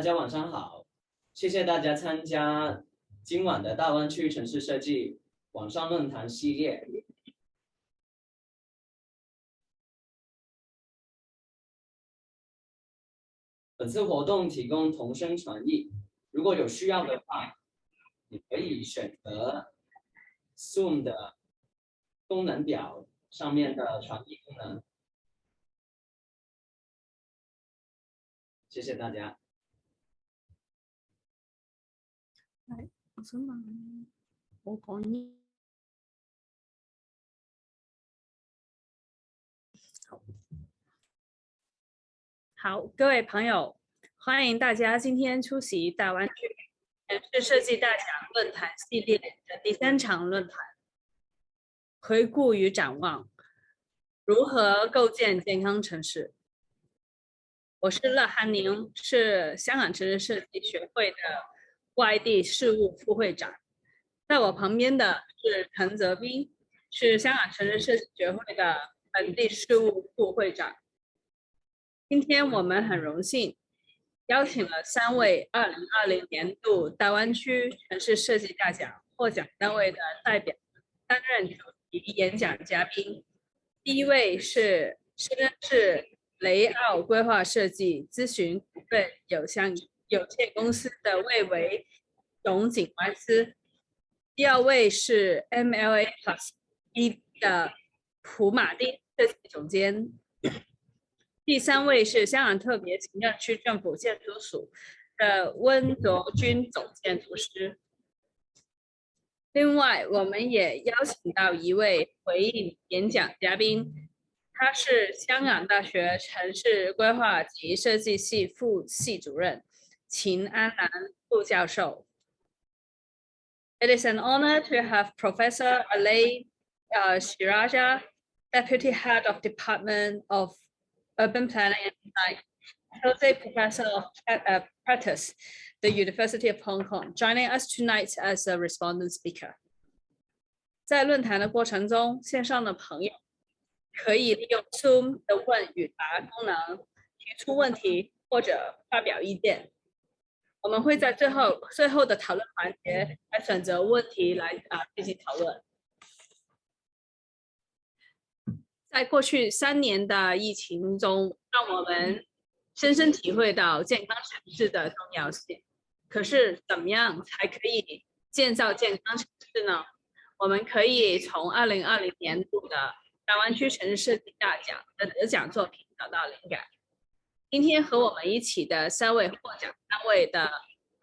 大家晚上好，谢谢大家参加今晚的大湾区城市设计网上论坛系列。本次活动提供同声传译，如果有需要的话，你可以选择 Zoom 的功能表上面的传译功能。谢谢大家。我想問，我講呢？好，各位朋友，欢迎大家今天出席大湾区城市设计大奖论坛系列的第3场论坛，回顾与展望，如何构建健康城市。我是乐涵宁，是香港城市设计学会的外地事务副会长。在我旁边的是陈泽斌，是香港城市设计学会的本地事务副会长。今天我们很荣幸邀请了3位2020年度大湾区城市设计大奖获奖单位的代表担任主题演讲嘉宾。第一位是深圳市雷奥规划设计咨询股份有限公司的魏维总景观司。第2位是 MLA Plus 的普马丁设计总监。第3位是香港特别行政区政府建筑署的温卓君总建筑师。另外，我们也邀请到一位回应演讲嘉宾，他是香港大学城市规划及设计系副系主任秦安南副教授。It is an honor to have Professor Alain Chiaradia, Deputy Head of Department of Urban Planning and Design, Associate Professor of Practice, the University of Hong Kong, joining us tonight as a respondent speaker. 在论坛的过程中，线上的朋友可以利用 Zoom 的问与答功能提出问题或者发表意见。我们会在最后的讨论环节来选择问题来进行讨论。在过去3年的疫情中，让我们深深体会到健康城市的重要性。可是，怎么样才可以建造健康城市呢？我们可以从2020年度的大湾区城市设计大奖的得奖作品找到灵感。今天和我们一起的3位获奖单位的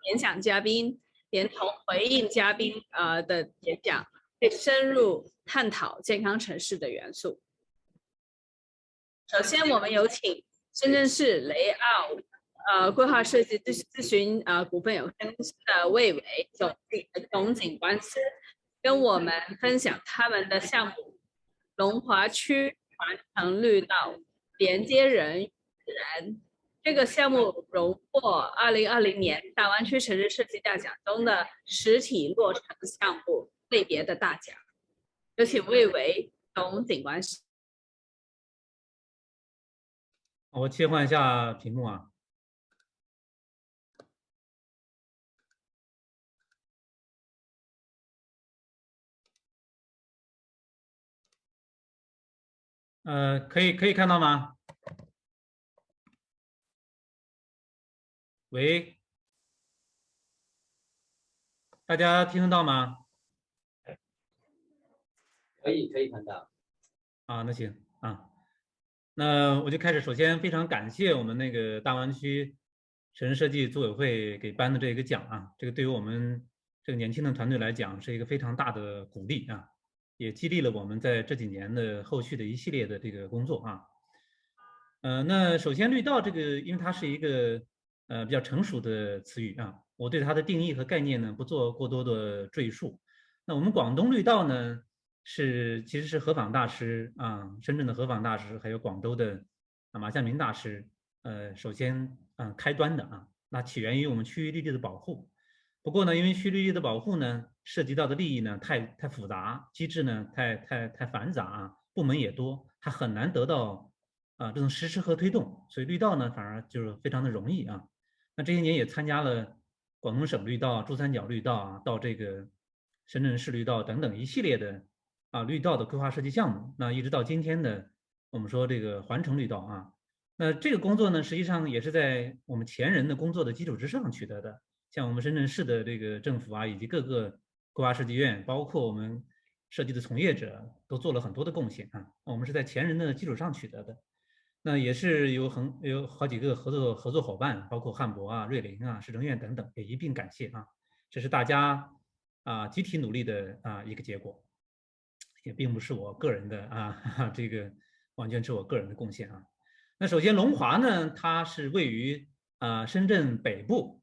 演讲嘉宾，连同回应嘉宾的演讲，会深入探讨健康城市的元素。首先，我们有请深圳市雷奥规划设计咨询股份有限公司的魏伟总景观司跟我们分享他们的项目龙华区环城绿道连接人与人。这个项目荣获2020年大湾区城市设计大奖中的实体落成项目类别的大奖。有请魏伟总景观司。我切换一下屏幕啊。可以看到吗？喂，大家听得到吗？可以看到。啊，那行啊，那我就开始。首先，非常感谢我们那个大湾区城市设计组委会给颁的这个奖啊，这个对于我们这个年轻的团队来讲是一个非常大的鼓励啊，也激励了我们在这几年的后续的一系列的这个工作啊。那首先绿道这个，因为它是一个比较成熟的词语啊，我对它的定义和概念呢不做过多的赘述。那我们广东绿道呢其实是何坊大师啊，深圳的何坊大师，还有广州的马向明大师首先开端的啊，那起源于我们区域绿地的保护。不过呢，因为区域绿地的保护呢涉及到的利益呢太复杂，机制呢太繁杂啊，部门也多，它很难得到这种实施和推动，所以绿道呢反而就是非常的容易啊。那这些年也参加了广东省绿道、珠三角绿道啊，到这个深圳市绿道等等一系列的绿道的规划设计项目。那一直到今天的我们说这个环城绿道啊，那这个工作呢，实际上也是在我们前人的工作的基础之上取得的。像我们深圳市的这个政府啊，以及各个规划设计院，包括我们设计的从业者，都做了很多的贡献啊。我们是在前人的基础上取得的。那也是有好几个合作伙伴，包括汉博啊、瑞林啊、市政院等等，也一并感谢啊。这是大家集体努力的一个结果，也并不是我个人的这个完全是我个人的贡献啊。那首先龙华呢，它是位于深圳北部，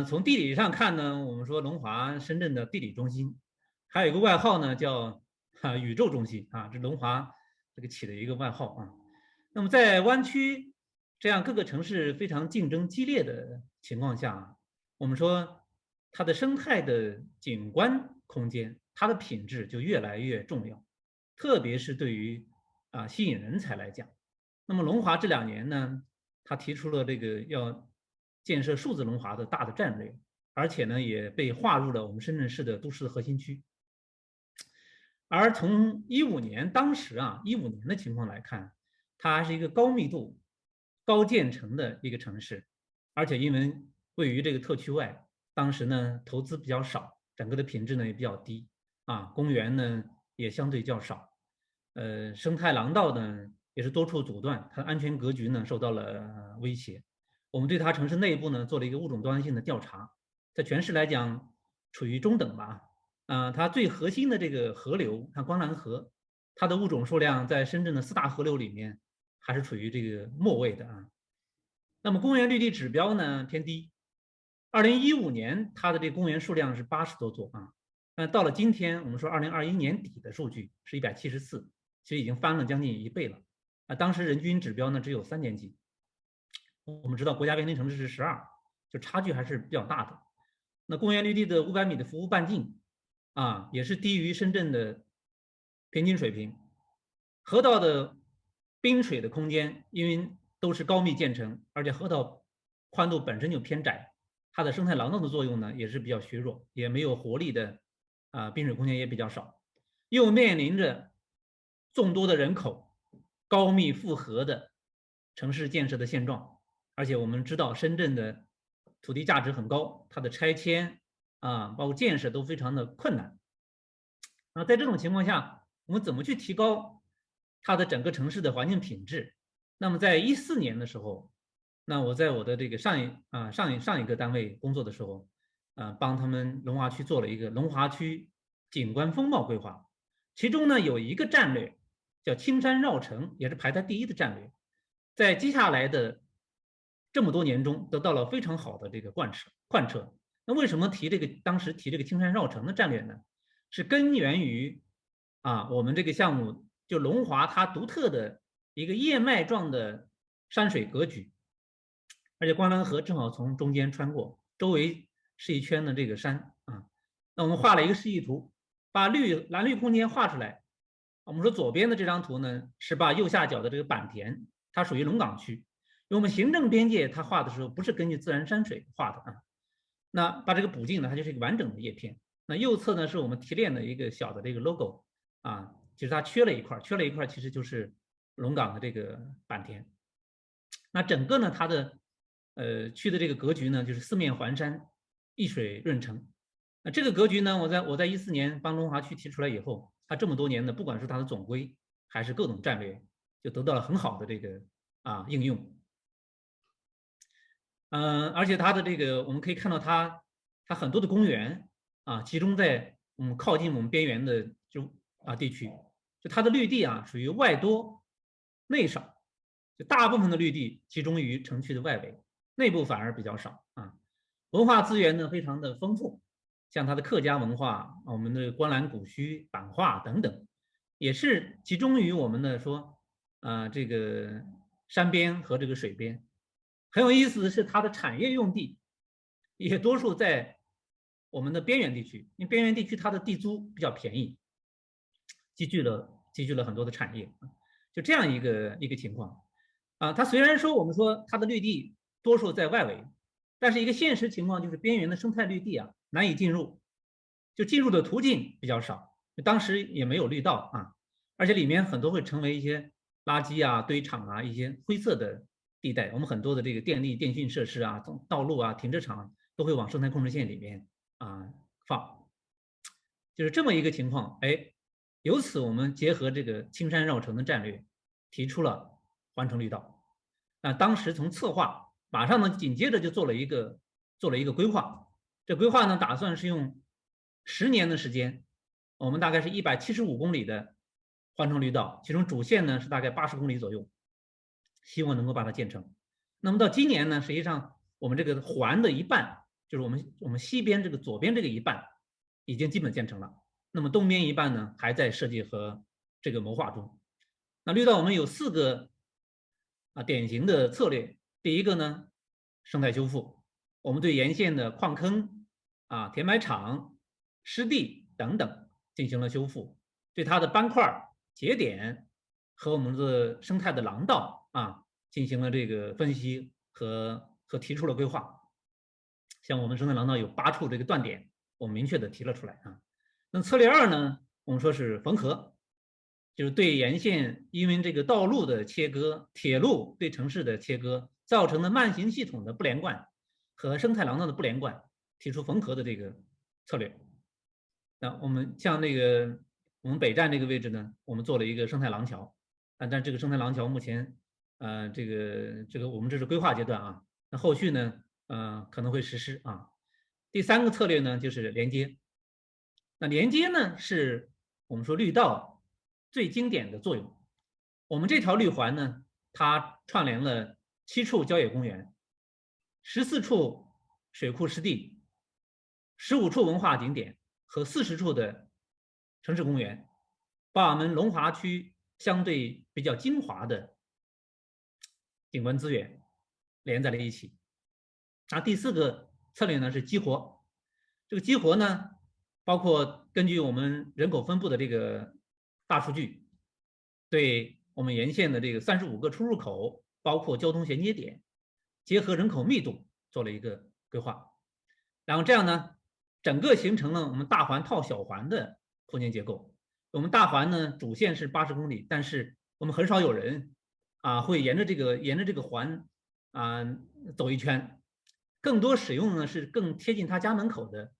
从地理上看呢，我们说龙华深圳的地理中心，还有一个外号呢叫宇宙中心啊，这龙华这个起的一个外号啊。那么在湾区这样各个城市非常竞争激烈的情况下，我们说它的生态的景观空间，它的品质就越来越重要，特别是对于吸引人才来讲。那么龙华这2年呢，他提出了这个要建设数字龙华的大的战略，而且呢也被划入了我们深圳市的都市核心区。而从15年当时15年的情况来看，它是一个高密度、高建成的一个城市，而且因为位于这个特区外，当时呢投资比较少，整个的品质呢也比较低公园呢也相对较少，生态廊道呢也是多处阻断，它的安全格局呢受到了威胁。我们对它城市内部呢做了一个物种多样性的调查，在全市来讲处于中等吧。它最核心的这个河流，它观澜河，它的物种数量在深圳的4大河流里面还是处于这个末位的啊。那么公园绿地指标呢偏低，2015年它的这个公园数量是80多座啊，那到了今天我们说2021年底的数据是174，其实已经翻了将近1倍了当时人均指标呢只有3点几，我们知道国家园林城市是12，就差距还是比较大的。那公园绿地的500米的服务半径也是低于深圳的平均水平。河道的滨水的空间，因为都是高密建成，而且河道宽度本身就偏窄，它的生态廊道的作用呢也是比较削弱，也没有活力的滨水空间也比较少，又面临着众多的人口、高密复合的城市建设的现状，而且我们知道深圳的土地价值很高，它的拆迁包括建设都非常的困难。在这种情况下，我们怎么去提高它的整个城市的环境品质？那么在14年的时候，那我在我的这个上一个单位工作的时候，帮他们龙华区做了一个龙华区景观风貌规划，其中呢有一个战略叫青山绕城，也是排在第1的战略，在接下来的这么多年中得到了非常好的这个贯彻。那为什么当时提这个青山绕城的战略呢？是根源于我们这个项目就龙华它独特的一个叶脉状的山水格局，而且观澜河正好从中间穿过，周围是一圈的这个山那我们画了一个示意图，把蓝绿空间画出来。我们说左边的这张图呢，是把右下角的这个坂田，它属于龙岗区，因为我们行政边界它画的时候不是根据自然山水画的那把这个补进呢，它就是一个完整的叶片。那右侧呢是我们提炼的一个小的这个 logo 其实它缺了一块，其实就是龙岗的这个坂田。那整个呢它的区的这个格局呢，就是4面环山，一水润城。那这个格局呢，我在14年帮龙华区提出来以后，它这么多年呢，不管是它的总规还是各种战略，就得到了很好的这个应用。而且它的这个我们可以看到它很多的公园集中在靠近我们边缘的地区，就它的绿地属于外多内少，就大部分的绿地集中于城区的外围，内部反而比较少文化资源呢非常的丰富，像它的客家文化，我们的观澜古墟、版画等等，也是集中于我们的说这个山边和这个水边。很有意思的是，它的产业用地也多数在我们的边缘地区，因为边缘地区它的地租比较便宜，积聚了很多的产业，就这样一个情况它虽然说我们说它的绿地多数在外围，但是一个现实情况就是边缘的生态绿地啊难以进入，就进入的途径比较少，当时也没有绿道啊，而且里面很多会成为一些垃圾啊、堆场啊一些灰色的地带。我们很多的这个电力、电信设施啊、道路啊、停车场都会往生态控制线里面放，就是这么一个情况。哎，由此我们结合这个青山绕城的战略，提出了环城绿道。那当时从策划马上呢，紧接着就做了一个规划。这规划呢，打算是用10年的时间，我们大概是175公里的环城绿道，其中主线呢是大概80公里左右，希望能够把它建成。那么到今年呢，实际上我们这个环的一半，就是我们西边这个左边这个一半已经基本建成了，那么东边一半呢还在设计和这个谋划中。那绿道我们有4个典型的策略。第一个呢，生态修复，我们对沿线的矿坑填埋场、湿地等等进行了修复，对它的斑块、节点和我们的生态的廊道进行了这个分析和提出了规划。像我们生态廊道有8处这个断点，我们明确的提了出来啊。那策略2呢，我们说是缝合，就是对沿线因为这个道路的切割、铁路对城市的切割造成的慢行系统的不连贯和生态廊道的不连贯，提出缝合的这个策略。那我们像那个我们北站这个位置呢，我们做了一个生态廊桥，但这个生态廊桥目前这个我们这是规划阶段啊，那后续呢可能会实施啊。第3个策略呢就是连接。那连接呢是我们说绿道最经典的作用。我们这条绿环呢，它串联了7处郊野公园、14处水库湿地、15处文化景点和40处的城市公园，把我们龙华区相对比较精华的景观资源连在了一起。第4个策略呢是激活。这个激活呢，包括根据我们人口分布的这个大数据，对我们沿线的这个35个出入口，包括交通衔接点，结合人口密度做了一个规划。然后这样呢，整个形成了我们大环套小环的空间结构。我们大环呢主线是80公里，但是我们很少有人会沿着这个环走一圈，更多使用的呢是更贴近他家门口的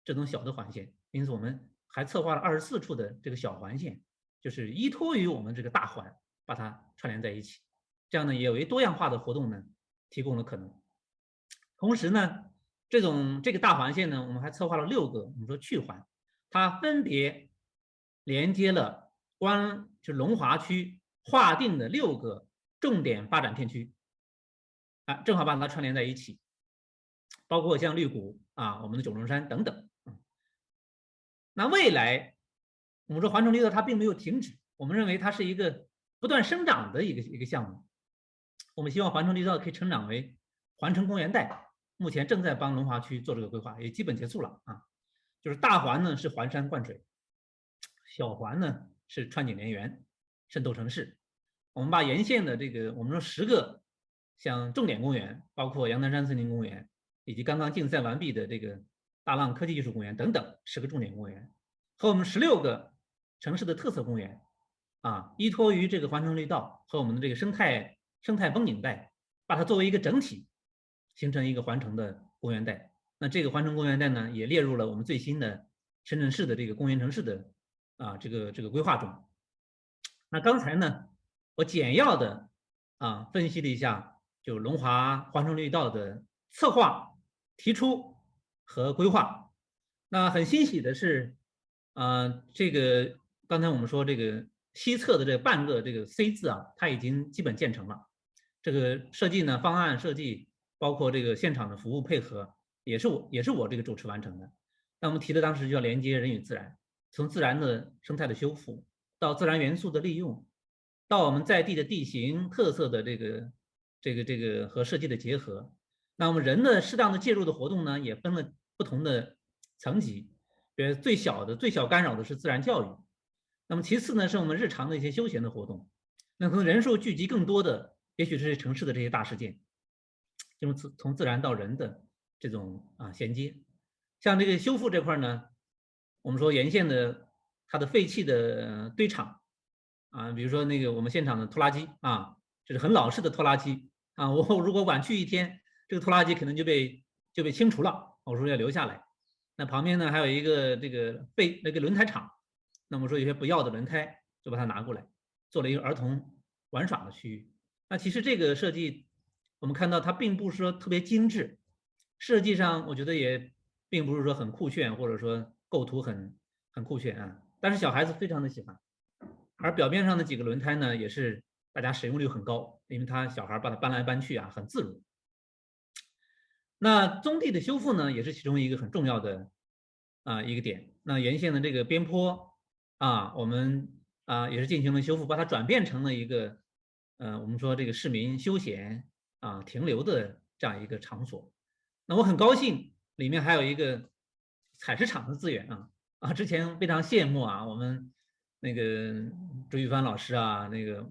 这种小的环线。因此我们还策划了24处的这个小环线，就是依托于我们这个大环把它串联在一起，这样呢也为多样化的活动呢提供了可能。同时呢，这个大环线呢，我们还策划了6个我们说去环，它分别连接了就龙华区划定的6个重点发展片区正好把它串联在一起，包括像绿谷我们的九龙山等等。那未来我们说环城绿道它并没有停止，我们认为它是一个不断生长的一个项目。我们希望环城绿道可以成长为环城公园带，目前正在帮龙华区做这个规划，也基本结束了就是大环呢是环山灌水，小环呢是川景连园，渗透城市。我们把沿线的这个我们说10个像重点公园，包括阳南山森林公园，以及刚刚竞赛完毕的这个大浪科技艺术公园等等10个重点公园，和我们16个城市的特色公园依托于这个环城绿道和我们的这个生态风景带，把它作为一个整体，形成一个环城的公园带。那这个环城公园带呢，也列入了我们最新的深圳市的这个公园城市的这个规划中。那刚才呢，我简要的分析了一下就龙华环城绿道的策划、提出和规划。那很欣喜的是这个刚才我们说这个西侧的这半个这个 C 字它已经基本建成了。这个设计呢，方案设计包括这个现场的服务配合，也是我这个主持完成的。那我们提的当时就要连接人与自然，从自然的生态的修复到自然元素的利用，到我们在地的地形特色的这个和设计的结合。那我们人的适当的介入的活动呢，也分了不同的层级，比如最小干扰的是自然教育，那么其次呢是我们日常的一些休闲的活动，那可能人数聚集更多的也许是城市的这些大事件，就是从自然到人的这种衔接。像这个修复这块呢，我们说沿线的它的废弃的堆场比如说那个我们现场的拖拉机这是很老式的拖拉机我如果晚去一天，这个拖拉机可能就被清除了，我说要留下来。那旁边呢还有一个这个那个轮胎厂，那我们说有些不要的轮胎就把它拿过来，做了一个儿童玩耍的区域。那其实这个设计我们看到它并不是说特别精致，设计上我觉得也并不是说很酷炫，或者说构图很酷炫但是小孩子非常的喜欢。而表面上的几个轮胎呢，也是大家使用率很高，因为小孩把它搬来搬去很自如。那棕地的修复呢，也是其中一个很重要的一个点。那沿线的这个边坡我们也是进行了修复，把它转变成了一个我们说这个市民休闲停留的这样一个场所。那我很高兴，里面还有一个采石场的资源之前非常羡慕我们那个周玉帆老师那个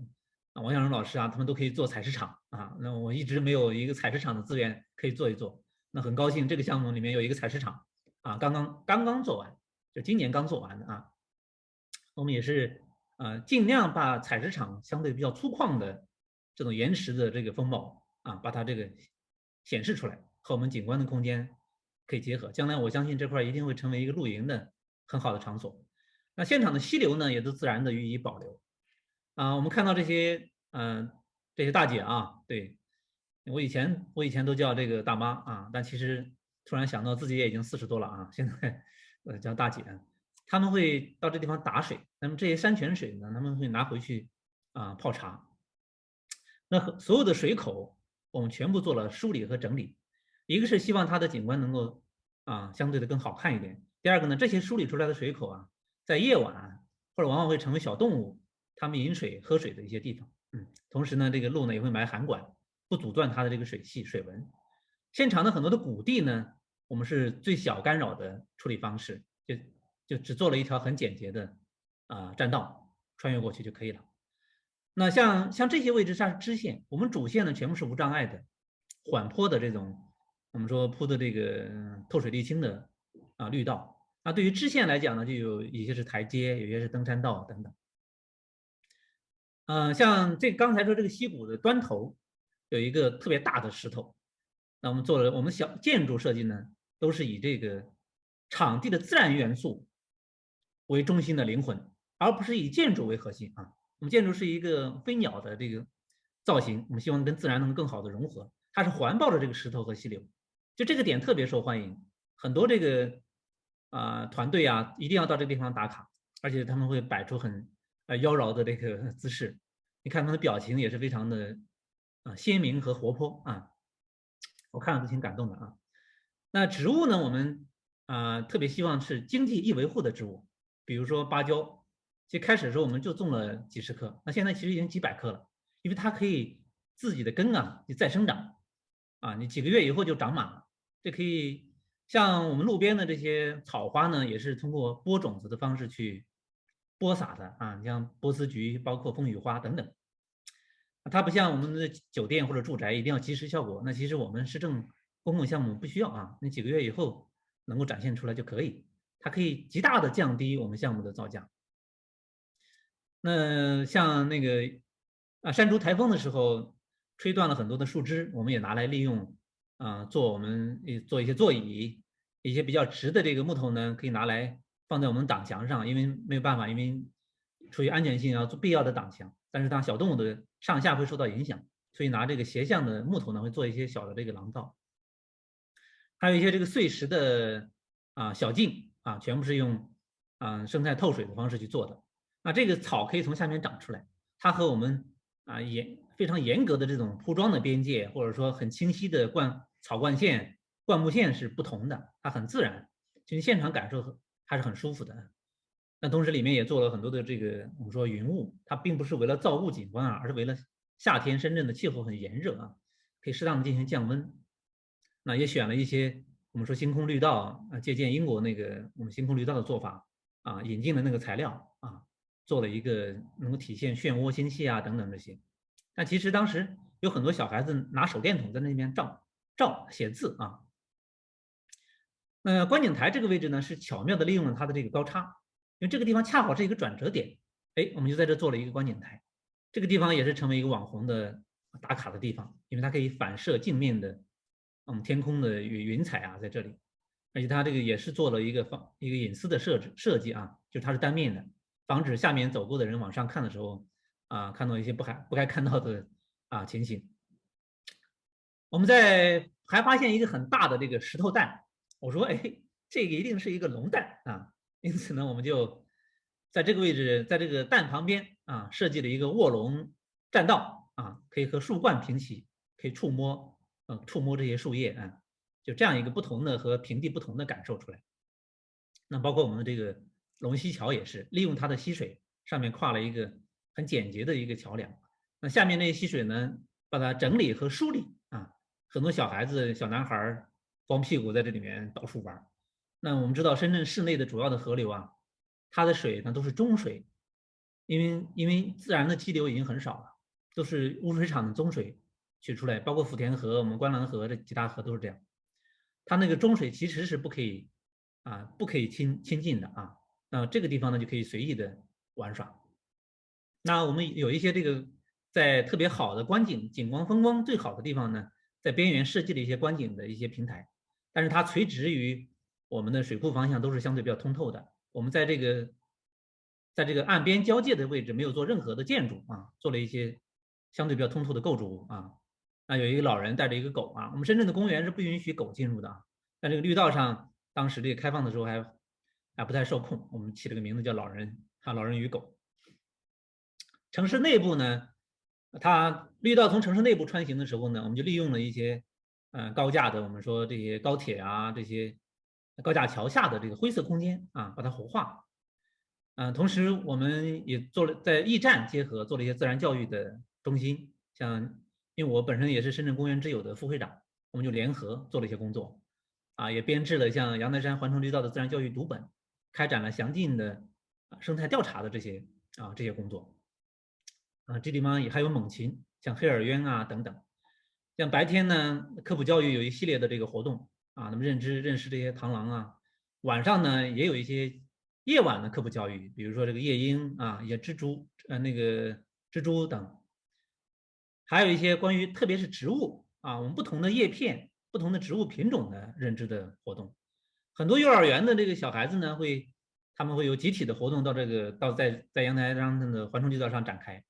王向荣老师他们都可以做采石场那我一直没有一个采石场的资源可以做一做。那很高兴这个项目里面有一个采石场刚刚做完，就今年刚做完的我们也是尽量把采石场相对比较粗犷的这种岩石的这个风貌把它这个显示出来，和我们景观的空间可以结合。将来我相信这块一定会成为一个露营的很好的场所。那现场的溪流呢，也都自然的予以保留我们看到这些大姐对，我以前都叫这个大妈但其实突然想到自己也已经40多了现在叫大姐。他们会到这地方打水，那么这些山泉水呢，他们会拿回去泡茶。那所有的水口我们全部做了梳理和整理，一个是希望它的景观能够相对的更好看一点。第二个呢，这些梳理出来的水口在夜晚或者往往会成为小动物它们饮水喝水的一些地方。同时呢，这个路呢也会埋涵管，不阻断它的这个水系水文。现场的很多的谷地呢，我们是最小干扰的处理方式，就只做了一条很简洁的栈道，穿越过去就可以了。那像这些位置上是支线，我们主线呢全部是无障碍的缓坡的这种我们说铺的这个透水沥青的绿道。那对于支线来讲呢，就有一些是台阶，有些是登山道等等。像刚才说这个溪谷的端头有一个特别大的石头，那我们做了我们小建筑设计呢，都是以这个场地的自然元素为中心的灵魂，而不是以建筑为核心我们建筑是一个飞鸟的这个造型，我们希望跟自然能更好的融合，它是环抱着这个石头和溪流，就这个点特别受欢迎，很多这个团队一定要到这个地方打卡，而且他们会摆出很妖娆的这个姿势，你看他们的表情也是非常的鲜明和活泼我看了都挺感动的那植物呢，我们特别希望是经济易维护的植物，比如说芭蕉，其实开始的时候我们就种了几十棵，那现在其实已经几百棵了，因为它可以自己的根就再生长你几个月以后就长满了。这可以像我们路边的这些草花呢，也是通过播种子的方式去播撒的你像波斯菊，包括风雨花等等。它不像我们的酒店或者住宅一定要及时效果，那其实我们市政公共项目不需要那几个月以后能够展现出来就可以，它可以极大的降低我们项目的造价。那像那个山竹台风的时候吹断了很多的树枝，我们也拿来利用我们做一些座椅，一些比较直的这个木头呢可以拿来放在我们挡墙上，因为没有办法，因为出于安全性要做必要的挡墙，但是当小动物的上下会受到影响，所以拿这个斜向的木头呢会做一些小的这个廊道，还有一些这个碎石的小径全部是用生态透水的方式去做的。那这个草可以从下面长出来，它和我们非常严格的这种铺装的边界，或者说很清晰的草冠线、灌木线是不同的，它很自然，就是现场感受还是很舒服的。那同时里面也做了很多的这个我们说云雾，它并不是为了造雾景观而是为了夏天深圳的气候很炎热可以适当的进行降温。那也选了一些我们说星空绿道借鉴英国那个我们星空绿道的做法引进了那个材料做了一个能够体现漩涡星系等等这些。但其实当时有很多小孩子拿手电筒在那边照写字观景台这个位置呢，是巧妙的利用了它的这个高差，因为这个地方恰好是一个转折点，哎，我们就在这做了一个观景台。这个地方也是成为一个网红的打卡的地方，因为它可以反射镜面的天空的云彩啊，在这里，而且它这个也是做了一个隐私的设计啊，就是它是单面的，防止下面走过的人往上看的时候啊，看到一些不该看到的情形。我们还发现一个很大的这个石头蛋，我说哎，这个一定是一个龙蛋啊，因此呢，我们就在这个位置，在这个蛋旁边设计了一个卧龙栈道啊，可以和树冠平齐，可以触摸这些树叶啊，就这样一个不同的和平地不同的感受出来。那包括我们的这个龙溪桥也是利用它的溪水，上面跨了一个很简洁的一个桥梁，那下面那些溪水呢，把它整理和梳理啊，很多小孩子小男孩光屁股在这里面到处玩。那我们知道深圳市内的主要的河流啊，它的水呢都是中水，因为自然的激流已经很少了，都是污水厂的中水取出来，包括福田河、我们观澜河这几大河都是这样。它那个中水其实是不可以亲近的啊。那这个地方呢就可以随意的玩耍。那我们有一些这个在特别好的景观风光最好的地方呢，在边缘设计了一些观景的一些平台，但是它垂直于我们的水库方向都是相对比较通透的。我们在这个岸边交界的位置没有做任何的建筑啊，做了一些相对比较通透的构筑物啊。那有一个老人带着一个狗啊，我们深圳的公园是不允许狗进入的啊。但这个绿道上当时这个开放的时候还不太受控，我们起了个名字叫老人与狗。城市内部呢，它绿道从城市内部穿行的时候呢，我们就利用了一些高架的，我们说这些高铁啊，这些高架桥下的这个灰色空间啊，把它活化。同时我们也做了在驿站结合做了一些自然教育的中心，像因为我本身也是深圳公园之友的副会长，我们就联合做了一些工作，也编制了像阳台山环城绿道的自然教育读本，开展了详尽的生态调查的这些工作。这地方也还有猛禽，像黑耳鸢啊等等。像白天呢，科普教育有一系列的这个活动那么认识这些螳螂啊。晚上呢，也有一些夜晚的科普教育，比如说这个夜莺一些蜘蛛等，还有一些关于特别是植物我们不同的叶片、不同的植物品种的认知的活动。很多幼儿园的这个小孩子呢，他们会有集体的活动在阳台上的环城绿道上展开。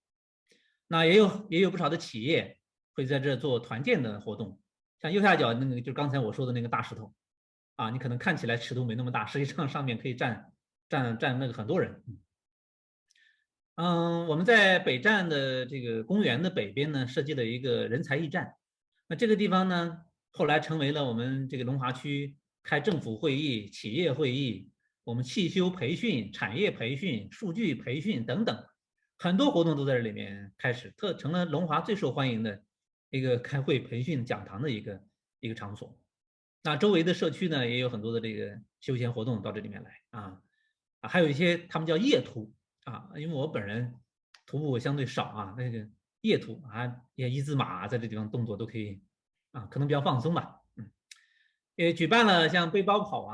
那也有不少的企业会在这做团建的活动，像右下角那个就刚才我说的那个大石头你可能看起来尺度没那么大，实际上上面可以站那个很多人。我们在北站的这个公园的北边呢，设计了一个人才驿站。那这个地方呢，后来成为了我们这个龙华区开政府会议、企业会议、我们汽修培训、产业培训、数据培训等等，很多活动都在这里面开始，成了龙华最受欢迎的一个开会、培训、讲堂的一个场所。那周围的社区呢，也有很多的这个休闲活动到这里面来还有一些他们叫夜徒因为我本人徒步相对少那个夜徒也一字马在这地方动作都可以可能比较放松吧。也举办了像背包跑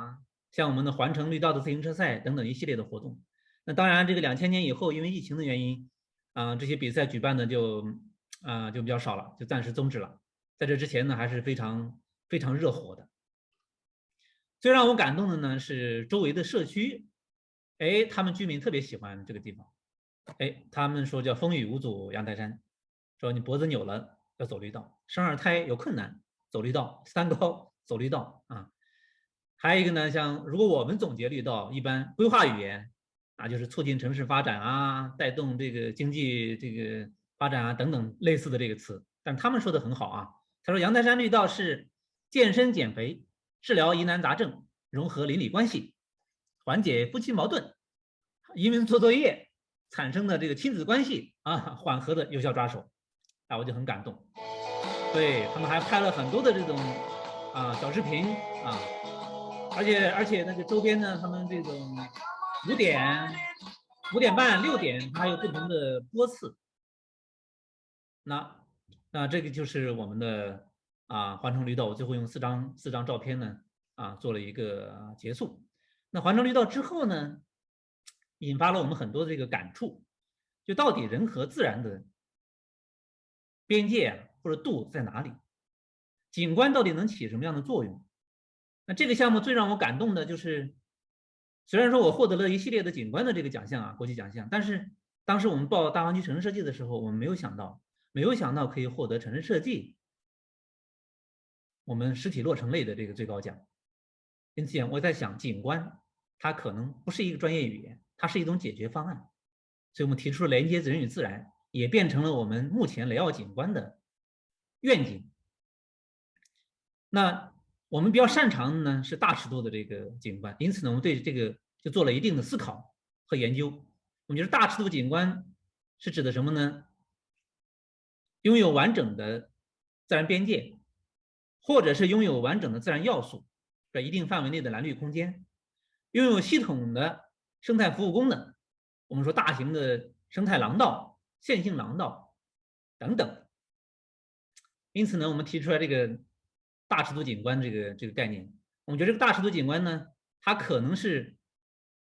像我们的环城绿道的自行车赛等等一系列的活动。那当然，这个2000年以后，因为疫情的原因这些比赛举办的就比较少了，就暂时终止了。在这之前呢，还是非常非常热火的。最让我感动的呢是周围的社区，他们居民特别喜欢这个地方，他们说叫风雨无阻阳台山，说你脖子扭了要走绿道，生二胎有困难走绿道，3高走绿道还有一个呢，像如果我们总结绿道，一般规划语言就是促进城市发展带动这个经济这个发展等等类似的这个词，但他们说的很好他说阳台山绿道是健身减肥、治疗疑难杂症、融合邻里关系、缓解夫妻矛盾、移民做作业产生的这个亲子关系缓和的有效抓手我就很感动。对，他们还拍了很多的这种小视频而且那个周边呢，他们这种5点、5点半、6点，它还有不同的播次。那这个就是我们的环城绿道，我最后用四张照片呢做了一个结束。那环城绿道之后呢，引发了我们很多的这个感触，就到底人和自然的边界或者度在哪里？景观到底能起什么样的作用？那这个项目最让我感动的就是，虽然说我获得了一系列的景观的这个奖项国际奖项，但是当时我们报大湾区城市设计的时候，我们没有想到可以获得城市设计我们实体落成类的这个最高奖。因此我在想，景观它可能不是一个专业语言，它是一种解决方案。所以我们提出了连接人与自然，也变成了我们目前雷奥景观的愿景。那我们比较擅长的呢是大尺度的这个景观，因此呢，我们对这个就做了一定的思考和研究。我们觉得大尺度景观是指的什么呢？拥有完整的自然边界，或者是拥有完整的自然要素，在一定范围内的蓝绿空间，拥有系统的生态服务功能。我们说大型的生态廊道、线性廊道等等。因此呢，我们提出来这个大尺度景观这个概念。我们觉得这个大尺度景观呢，它可能是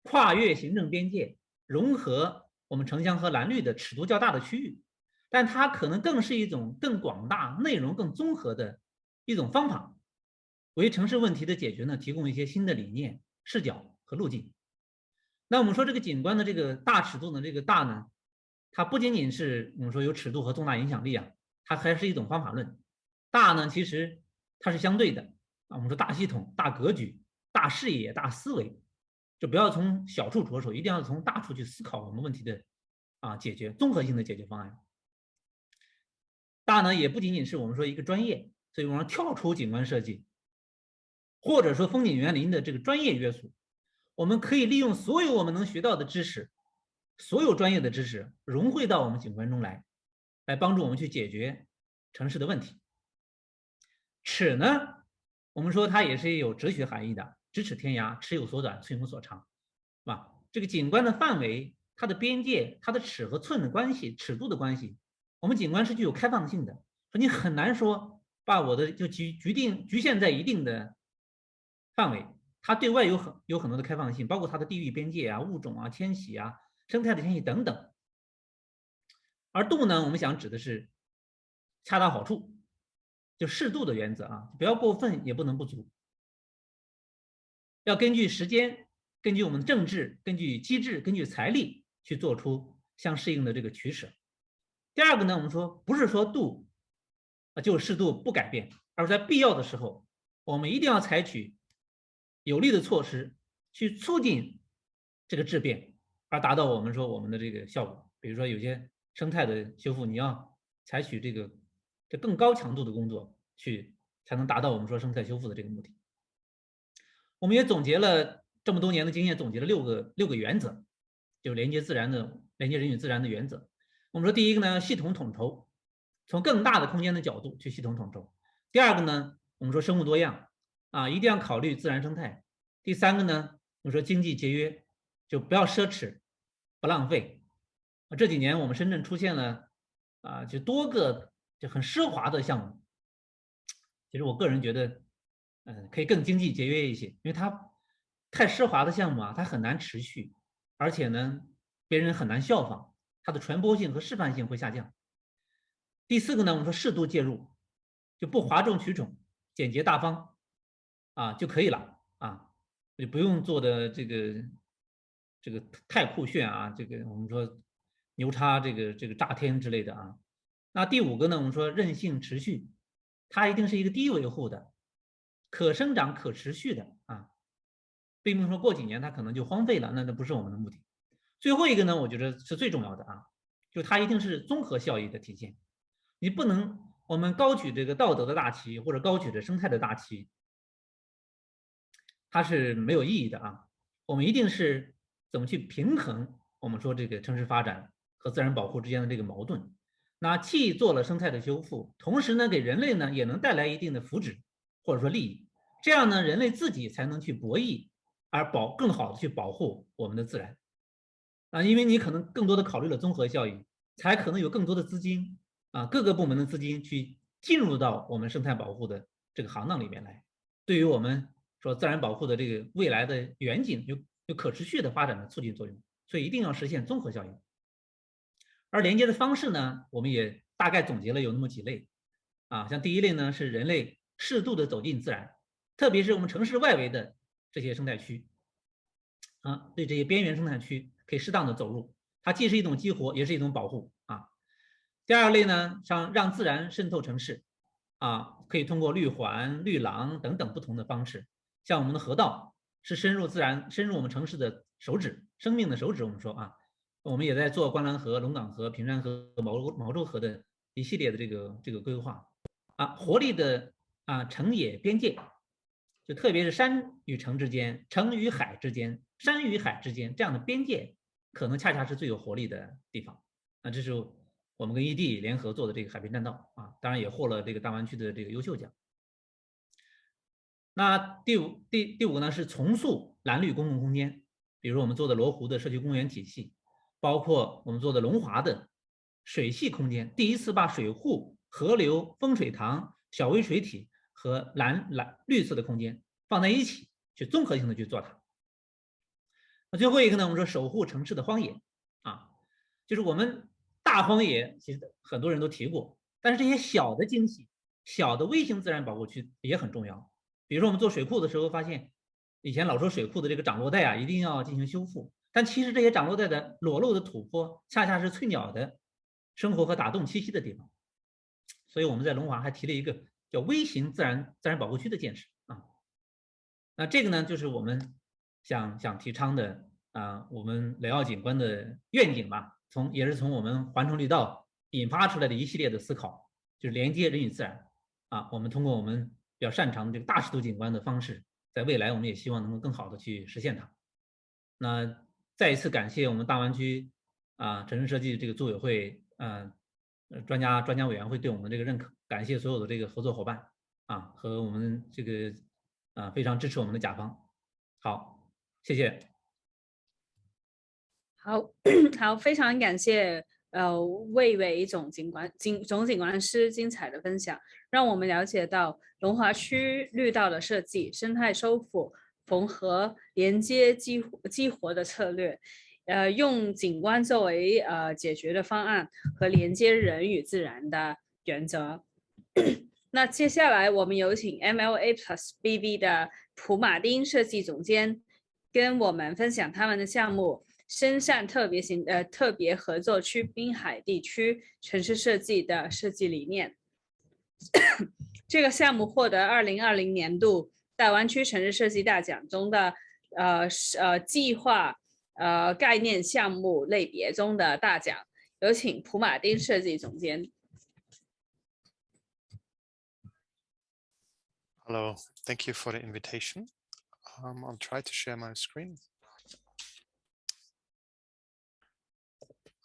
跨越行政边界，融合我们城乡和蓝绿的尺度较大的区域，但它可能更是一种更广大、内容更综合的一种方法，为城市问题的解决呢提供一些新的理念、视角和路径。那我们说这个景观的这个大尺度的这个大呢，它不仅仅是我们说有尺度和重大影响力它还是一种方法论。大呢，其实它是相对的我们说大系统、大格局、大视野、大思维，就不要从小处着手，一定要从大处去思考我们问题的解决综合性的解决方案。大呢，也不仅仅是我们说一个专业，所以我们跳出景观设计，或者说风景园林的这个专业约束。我们可以利用所有我们能学到的知识，所有专业的知识融汇到我们景观中来帮助我们去解决城市的问题。尺呢，我们说它也是有哲学含义的，咫尺天涯，尺有所短，寸有所长，是吧？这个景观的范围、它的边界、它的尺和寸的关系、尺度的关系，我们景观是具有开放性的，说你很难说把我的就局限在一定的范围。它对外有很多的开放性，包括它的地域边界物种迁徙生态的迁徙等等。而度呢，我们想指的是恰到好处，就适度的原则不要过分，也不能不足。要根据时间、根据我们的政治、根据机制、根据财力去做出相适应的这个取舍。第二个呢，我们说不是说度就适度不改变，而是在必要的时候，我们一定要采取有力的措施去促进这个质变，而达到我们说我们的这个效果。比如说有些生态的修复，你要采取这更高强度的工作才能达到我们说生态修复的这个目的。我们也总结了这么多年的经验，总结了六个原则，就连接人与自然的原则。我们说第一个呢，系统统筹，从更大的空间的角度去系统统筹。第二个呢，我们说生物多样一定要考虑自然生态。第三个呢，我们说经济节约，就不要奢侈，不浪费。这几年我们深圳出现了就多个就很奢华的项目，其实我个人觉得可以更经济节约一些，因为它太奢华的项目它很难持续，而且呢别人很难效仿，它的传播性和示范性会下降。第四个呢，我们说适度介入，就不哗众取宠，简洁大方就可以了就不用做的这个太酷炫这个我们说牛叉这个炸天之类的那第五个呢，我们说韧性持续，它一定是一个低维护的、可生长、可持续的并不是说过几年它可能就荒废了，那不是我们的目的。最后一个呢，我觉得是最重要的就它一定是综合效益的体现。你不能我们高举这个道德的大旗或者高举着生态的大旗，它是没有意义的我们一定是怎么去平衡我们说这个城市发展和自然保护之间的这个矛盾。那既做了生态的修复，同时呢给人类呢也能带来一定的福祉或者说利益，这样呢人类自己才能去博弈，而更好的去保护我们的自然因为你可能更多的考虑了综合效益，才可能有更多的资金各个部门的资金去进入到我们生态保护的这个行当里面来，对于我们说自然保护的这个未来的远景有可持续的发展的促进作用，所以一定要实现综合效应。而连接的方式呢，我们也大概总结了有那么几类啊，像第一类呢是人类适度的走进自然，特别是我们城市外围的这些生态区啊，对这些边缘生态区可以适当的走入，它既是一种激活，也是一种保护啊。第二类呢，像让自然渗透城市啊，可以通过绿环、绿廊等等不同的方式，像我们的河道是深入自然、深入我们城市的手指，生命的手指。我们说啊，我们也在做观澜河、龙岗河、平山河、毛洲河的一系列的这个规划啊，活力的城野边界，就特别是山与城之间、城与海之间、山与海之间这样的边界，可能恰恰是最有活力的地方。那这是我们跟ED联合做的这个海滨栈道啊，当然也获了这个大湾区的这个优秀奖。那第五个呢是重塑蓝绿公共空间，比如我们做的罗湖的社区公园体系，包括我们做的龙华的水系空间，第一次把水库、河流、风水塘、小微水体和绿色的空间放在一起，去综合性的去做它。那最后一个呢，我们说守护城市的荒野啊，就是我们大荒野其实很多人都提过，但是这些小的惊喜、小的微型自然保护区也很重要。比如说我们做水库的时候发现，以前老说水库的这个涨落带一定要进行修复，但其实这些涨落带的裸露的土坡，恰恰是翠鸟的生活和打洞栖息的地方。所以我们在龙华还提了一个叫微型自然保护区的建设啊。那这个呢，就是我们想提倡的我们雷奥景观的愿景吧，也是从我们环城绿道引发出来的一系列的思考，就是连接人与自然啊。我们通过我们比较擅长的这个大尺度景观的方式，在未来我们也希望能够更好的去实现它。那再一次感谢我们大湾区城市设计这个组委会专家委员会对我们这个认可，感谢所有的这个合作伙伴和我们这个非常支持我们的甲方。好，谢谢。好，好，非常感谢魏伟总景观师精彩的分享，让我们了解到龙华区绿道的设计、生态修复、缝合、连接激活的策略，用景观作为解决的方案和连接人与自然的原则。那接下来我们有请 MLA Plus BV 的普马丁设计总监跟我们分享他们的项目深汕特别合作区滨海地区城市设计的设计理念。这个项目获得2020年度大湾区城市设计大奖中的计划概念项目类别中的大奖。有请普马丁设计总监。Hello, thank you for the invitation. I'll try to share my screen.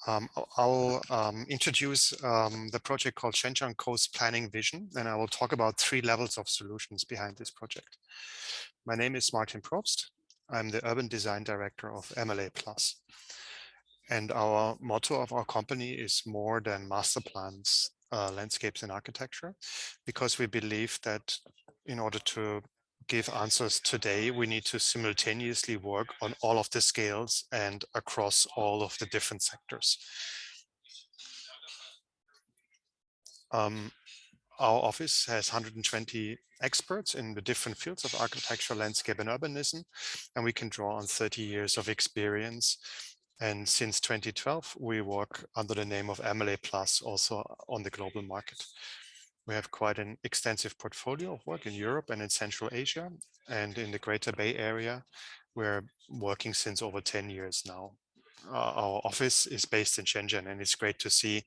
I'll introduce the project called Shenshan Coast Planning Vision, and I will talk about 3 levels of solutions behind this project. My name is Martin Probst. I'm the Urban Design Director of MLA Plus. And our motto of our company is more than master plans, landscapes and architecture, because we believe that in order to give answers today, we need to simultaneously work on all of the scales and across all of the different sectors. Our office has 120 experts in the different fields of architecture, landscape and urbanism, and we can draw on 30 years of experience. And since 2012, we work under the name of MLA Plus also on the global market. We have quite an extensive portfolio of work in Europe and in Central Asia, and in the Greater Bay Area, we're working since over 10 years now. Our office is based in Shenshan, and it's great to see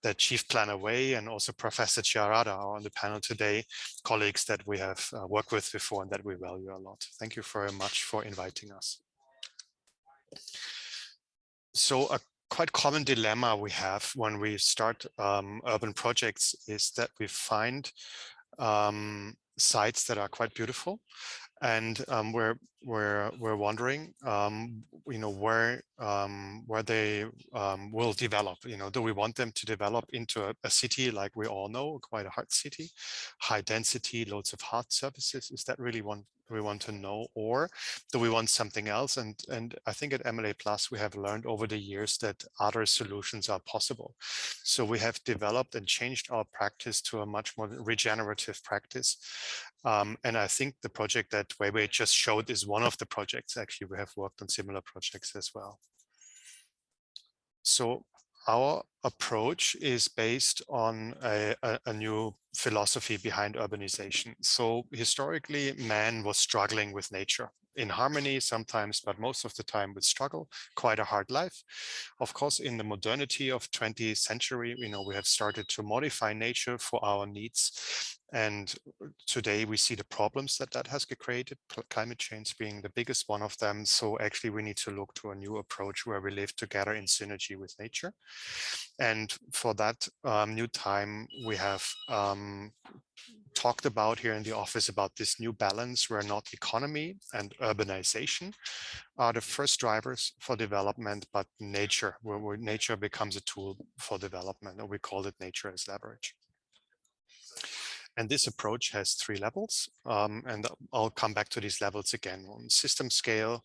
that Chief Planner Wei and also Professor Chiaradia are on the panel today, colleagues that we have worked with before and that we value a lot. Thank you very much for inviting us. So a quite common dilemma we have when we start urban projects is that we find sites that are quite beautiful, and we're wondering, where they will develop. Do we want them to develop into a city like we all know, quite a hard city, high density, loads of hard surfaces? Is that really we want to know, or do we want something else? And I think at MLA Plus we have learned over the years that other solutions are possible. So we have developed and changed our practice to a much more regenerative practice. And I think the project that Weiwei just showed is one of the projects. Actually, we have worked on similar projects as well. So our approach is based on a new philosophy behind urbanization. So historically, man was struggling with nature in harmony sometimes, but most of the time with struggle, quite a hard life. Of course, in the modernity of 20th century, we have started to modify nature for our needs. And today we see the problems that has created, climate change being the biggest one of them. So actually we need to look to a new approach where we live together in synergy with nature. And for that new time, we have talked about here in the office about this new balance where not economy and urbanization are the first drivers for development, but nature, where nature becomes a tool for development, and we call it nature as leverage. And this approach has 3 levels, and I'll come back to these levels again on system scale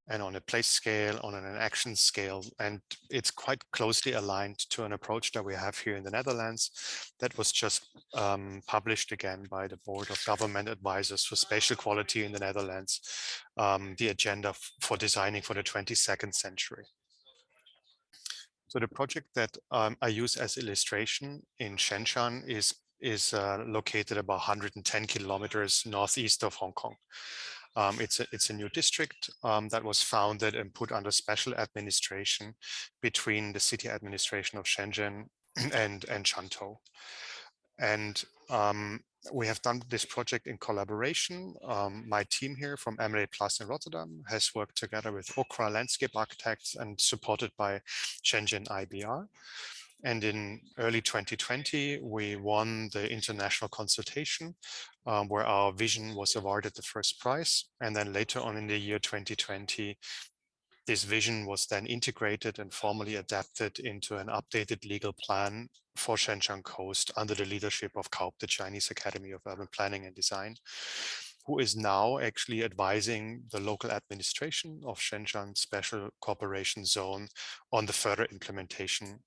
and on a place scale, on an action scale. And it's quite closely aligned to an approach that we have here in the Netherlands that was just published again by the Board of Government Advisors for Spatial Quality in the Netherlands, the agenda for designing for the 22nd century. So the project that I use as illustration in Shenshan is located about 110 kilometers northeast of Hong Kong. It's a new district that was founded and put under special administration between the city administration of Shenzhen and Shantou. And we have done this project in collaboration. My team here from MLA Plus in Rotterdam has worked together with Okra Landscape Architects and supported by Shenzhen IBR. And in early 2020, we won the international consultation where our vision was awarded the first prize. And then later on in the year 2020, this vision was then integrated and formally adapted into an updated legal plan for Shenshan Coast under the leadership of KAUP, the Chinese Academy of Urban Planning and Design, who is now actually advising the local administration of Shenshan Special Cooperation Zone on the further implementation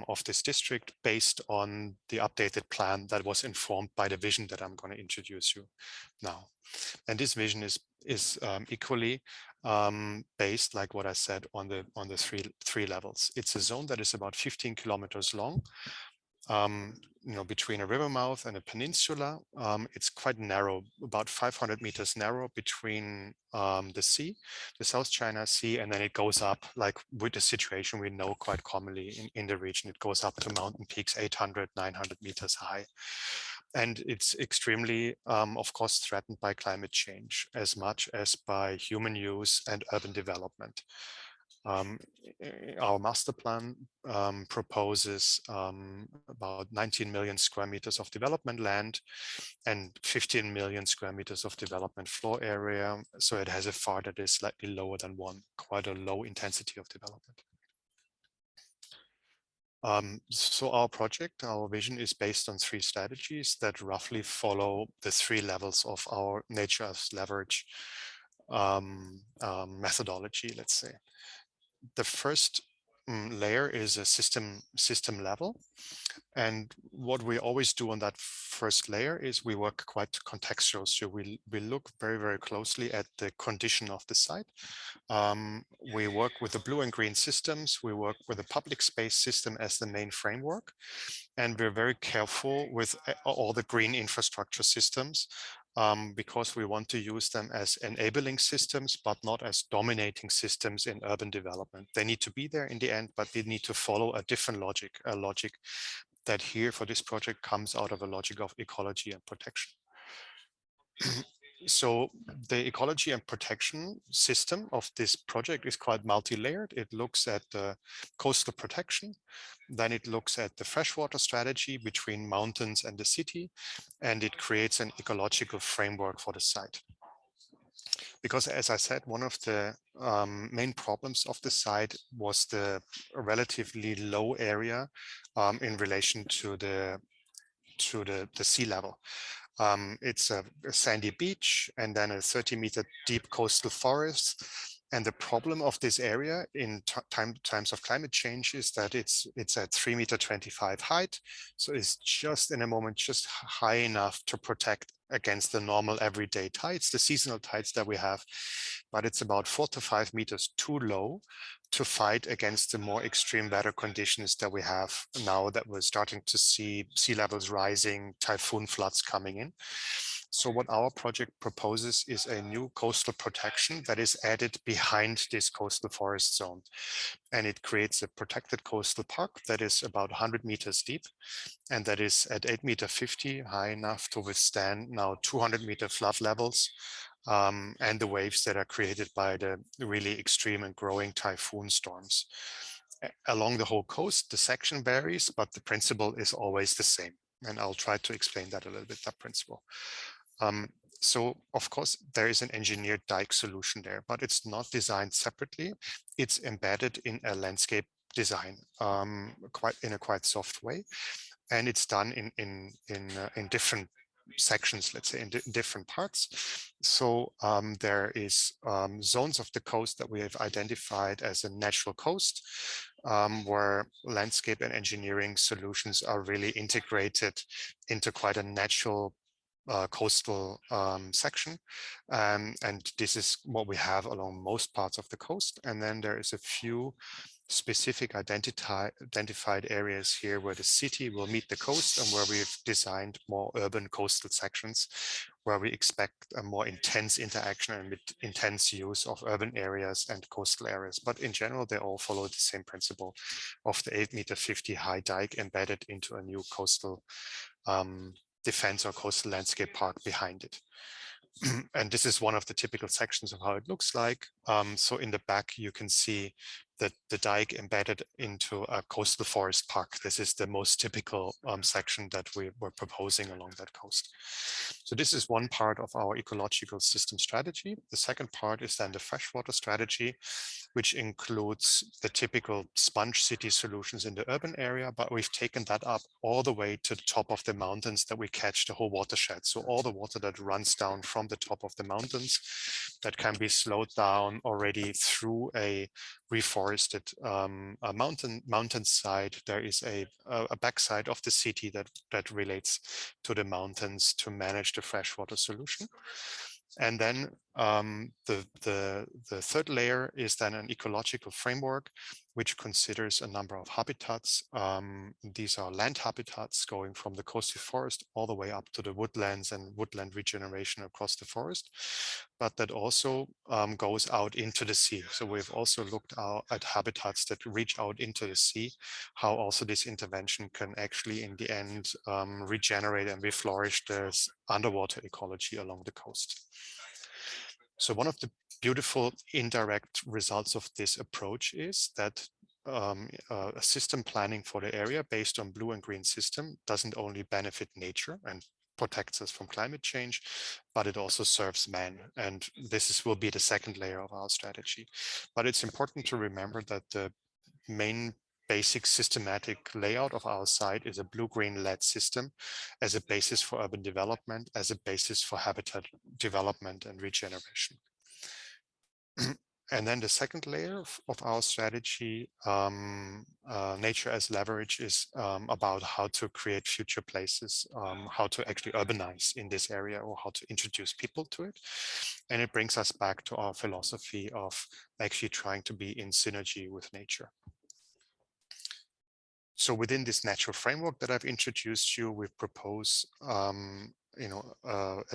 of this district based on the updated plan that was informed by the vision that I'm going to introduce you now. And this vision is equally based, like what I said, on the three levels. It's a zone that is about 15 kilometers long, between a river mouth and a peninsula. It's quite narrow, about 500 meters narrow between the sea, the South China Sea, and then it goes up, like with the situation we know quite commonly in the region, it goes up to mountain peaks 800, 900 meters high. And it's extremely, of course, threatened by climate change as much as by human use and urban development. Our master plan proposes about 19 million square meters of development land and 15 million square meters of development floor area. So it has a FAR that is slightly lower than 1, quite a low intensity of development. So our project, our vision is based on 3 strategies that roughly follow the 3 levels of our nature as leverage methodology, let's say. The first layer is a system level. And what we always do on that first layer is we work quite contextual. So we look very, very closely at the condition of the site. We work with the blue and green systems. We work with the public space system as the main framework. And we're very careful with all the green infrastructure systems because we want to use them as enabling systems, but not as dominating systems in urban development. They need to be there in the end, but they need to follow a different logic, a logic that here for this project comes out of a logic of ecology and protection. So the ecology and protection system of this project is quite multi-layered. It looks at the coastal protection, then it looks at the freshwater strategy between mountains and the city, and it creates an ecological framework for the site. Because as I said, one of the main problems of the site was the relatively low area in relation to the sea level. It's a sandy beach and then a 30-meter deep coastal forest. And the problem of this area in times of climate change is that it's at 3.25 meters height. So it's just in a moment, just high enough to protect against the normal everyday tides, the seasonal tides that we have. But it's about 4 to 5 meters too low to fight against the more extreme weather conditions that we have now that we're starting to see sea levels rising, typhoon floods coming in. So what our project proposes is a new coastal protection that is added behind this coastal forest zone. And it creates a protected coastal park that is about 100 meters deep and that is at 8.50 meters high enough to withstand now 200-meter flood levels and the waves that are created by the really extreme and growing typhoon storms. Along the whole coast, the section varies, but the principle is always the same. And I'll try to explain that a little bit, that principle. So of course, there is an engineered dike solution there, but it's not designed separately. It's embedded in a landscape design in a quite soft way. And it's done in different sections, let's say in different parts. So there is zones of the coast that we have identified as a natural coast, where landscape and engineering solutions are really integrated into quite a natural coastal section. And this is what we have along most parts of the coast. And then there is a few specific identified areas here where the city will meet the coast and where we've designed more urban coastal sections where we expect a more intense interaction and intense use of urban areas and coastal areas. But in general, they all follow the same principle of the 8.50 meters high dike embedded into a new coastal defense or coastal landscape park behind it. And this is one of the typical sections of how it looks like. So in the back, you can see that the dike embedded into a coastal forest park. This is the most typical section that we were proposing along that coast. So this is one part of our ecological system strategy. The second part is then the freshwater strategy, which includes the typical sponge city solutions in the urban area, but we've taken that up all the way to the top of the mountains that we catch the whole watershed. So all the water that runs down from the top of the mountains that can be slowed down already through a reforested mountainside. There is a backside of the city that relates to the mountains to manage the freshwater solution. And then the third layer is then an ecological framework, which considers a number of habitats. These are land habitats going from the coastal forest all the way up to the woodlands and woodland regeneration across the forest, but that also goes out into the sea. So we've also looked at habitats that reach out into the sea, how also this intervention can actually in the end regenerate and reflourish the underwater ecology along the coast. So one of the beautiful indirect results of this approach is that a system planning for the area based on blue and green system doesn't only benefit nature and protects us from climate change, but it also serves man. And this will be the second layer of our strategy. But it's important to remember that the main basic systematic layout of our site is a blue-green LED system as a basis for urban development, as a basis for habitat development and regeneration. And then the second layer of our strategy, nature as leverage, is about how to create future places, how to actually urbanize in this area or how to introduce people to it. And it brings us back to our philosophy of actually trying to be in synergy with nature. So within this natural framework that I've introduced you, we propose a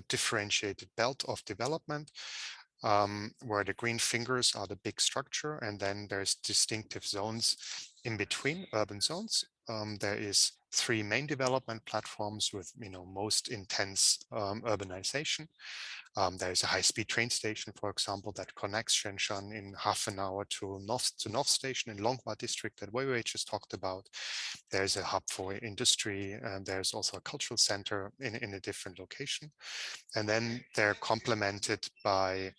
differentiated belt of development where the green fingers are the big structure, and then there's distinctive zones in between urban zones. There is 3 main development platforms with most intense urbanization. There is a high-speed train station, for example, that connects Shenshan in half an hour to North Station in Longhua District that Wei just talked about. There's a hub for industry, and there's also a cultural center in a different location. And then they're complemented by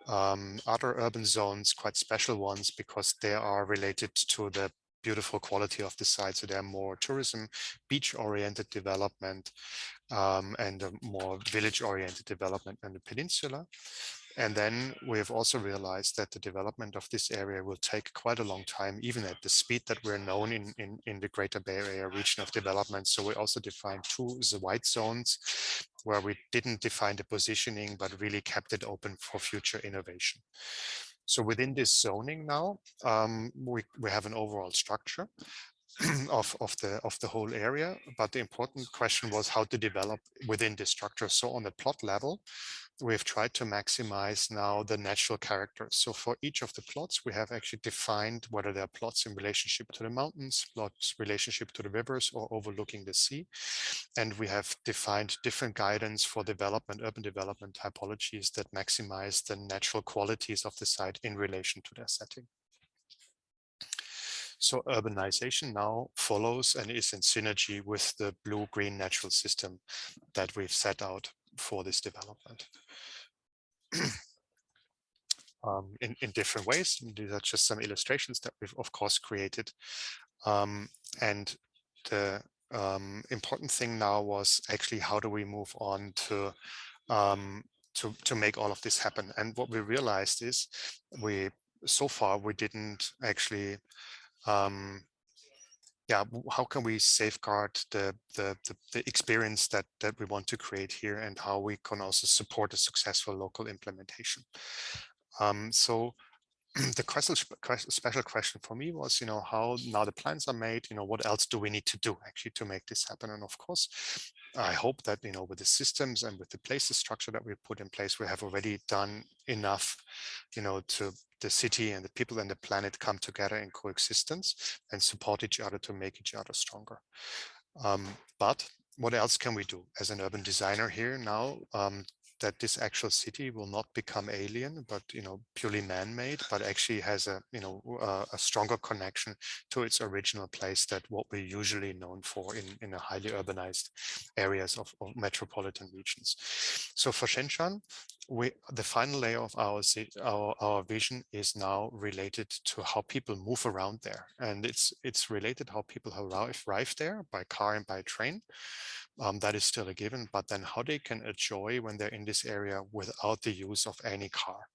other urban zones, quite special ones, because they are related to the beautiful quality of the site. So they're more tourism, beach-oriented development. and a more village-oriented development in the peninsula. And then we have also realized that the development of this area will take quite a long time, even at the speed that we're known in the Greater Bay Area region of development. So we also defined two white zones where we didn't define the positioning, but really kept it open for future innovation. So within this zoning now, we have an overall structure of the whole area, but the important question was how to develop within this structure. So on the plot level, we've tried to maximize now the natural characters. So for each of the plots, we have actually defined whether they're plots in relationship to the mountains, plots relationship to the rivers, or overlooking the sea. And we have defined different guidance for development, urban development typologies that maximize the natural qualities of the site in relation to their setting. So urbanization now follows and is in synergy with the blue-green natural system that we've set out for this development. In different ways. These are just some illustrations that we've of course created. And the important thing now was actually how do we move on to make all of this happen. And what we realized is so far we didn't actually how can we safeguard the experience that we want to create here, and how we can also support a successful local implementation. So the special question for me was, how now the plans are made, what else do we need to do actually to make this happen? And of course, I hope that, with the systems and with the places structure that we put in place, we have already done enough, to the city and the people and the planet come together in coexistence and support each other to make each other stronger. But what else can we do as an urban designer here now? That this actual city will not become alien, but purely man-made, but actually has a stronger connection to its original place that what we're usually known for in a highly urbanized areas of metropolitan regions. So for Shenshan, the final layer of our vision is now related to how people move around there, and it's related how people arrive there by car and by train. That is still a given, but then how they can enjoy when they're in this area without the use of any car.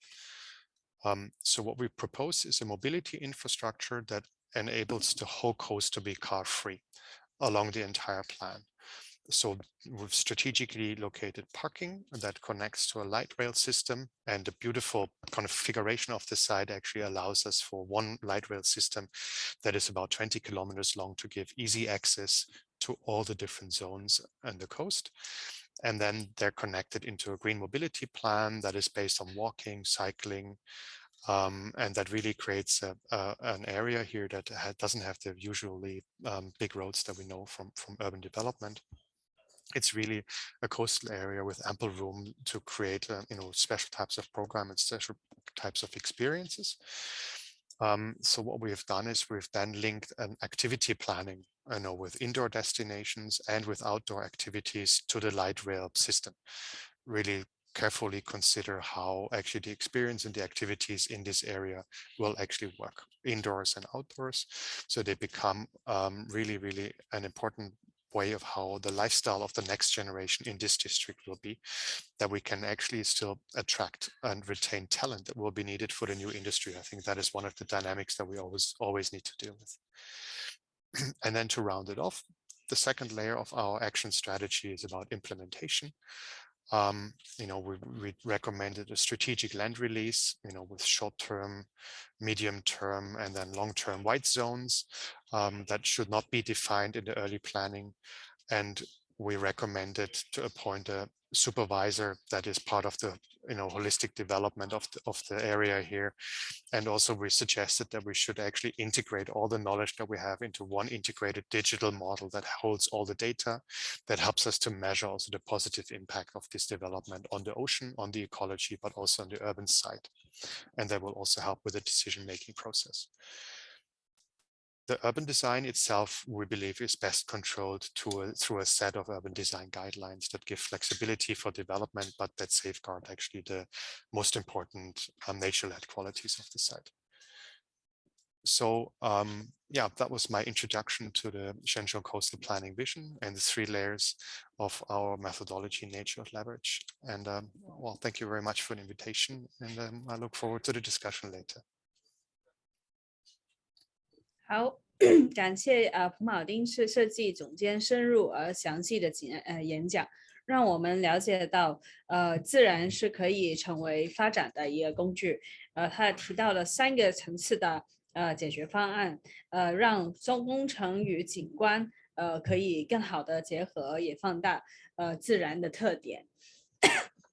So what we propose is a mobility infrastructure that enables the whole coast to be car-free along the entire plan. So we've strategically located parking that connects to a light rail system, and the beautiful configuration of the site actually allows us for one light rail system that is about 20 kilometers long to give easy access to all the different zones on the coast. And then they're connected into a green mobility plan that is based on walking, cycling, and that really creates an area here that doesn't have the usually big roads that we know from urban development. It's really a coastal area with ample room to create, special types of program and special types of experiences. So what we have done is we've then linked an activity planning, with indoor destinations and with outdoor activities to the light rail system. Really carefully consider how actually the experience and the activities in this area will actually work indoors and outdoors. So they become really, really an important way of how the lifestyle of the next generation in this district will be, that we can actually still attract and retain talent that will be needed for the new industry. I think that is one of the dynamics that we always need to deal with. And then to round it off, the second layer of our action strategy is about implementation. We recommended a strategic land release, with short-term, medium-term, and then long-term white zones that should not be defined in the early planning. And we recommended to appoint a supervisor that is part of the holistic development of the area here. And also we suggested that we should actually integrate all the knowledge that we have into one integrated digital model that holds all the data, that helps us to measure also the positive impact of this development on the ocean, on the ecology, but also on the urban side. And that will also help with the decision-making process. The urban design itself, we believe, is best controlled through a set of urban design guidelines that give flexibility for development, but that safeguard actually the most important nature-led qualities of the site. So yeah, that was my introduction to the Shenshan coastal planning vision and the 3 layers of our methodology nature of leverage. And well, thank you very much for the invitation, and I look forward to the discussion later. 好，感谢蒲铆丁市设计总监深入而详细的演讲，让我们了解到，自然是可以成为发展的一个工具。他提到了3个层次的解决方案，让工程与景观可以更好的结合，也放大自然的特点。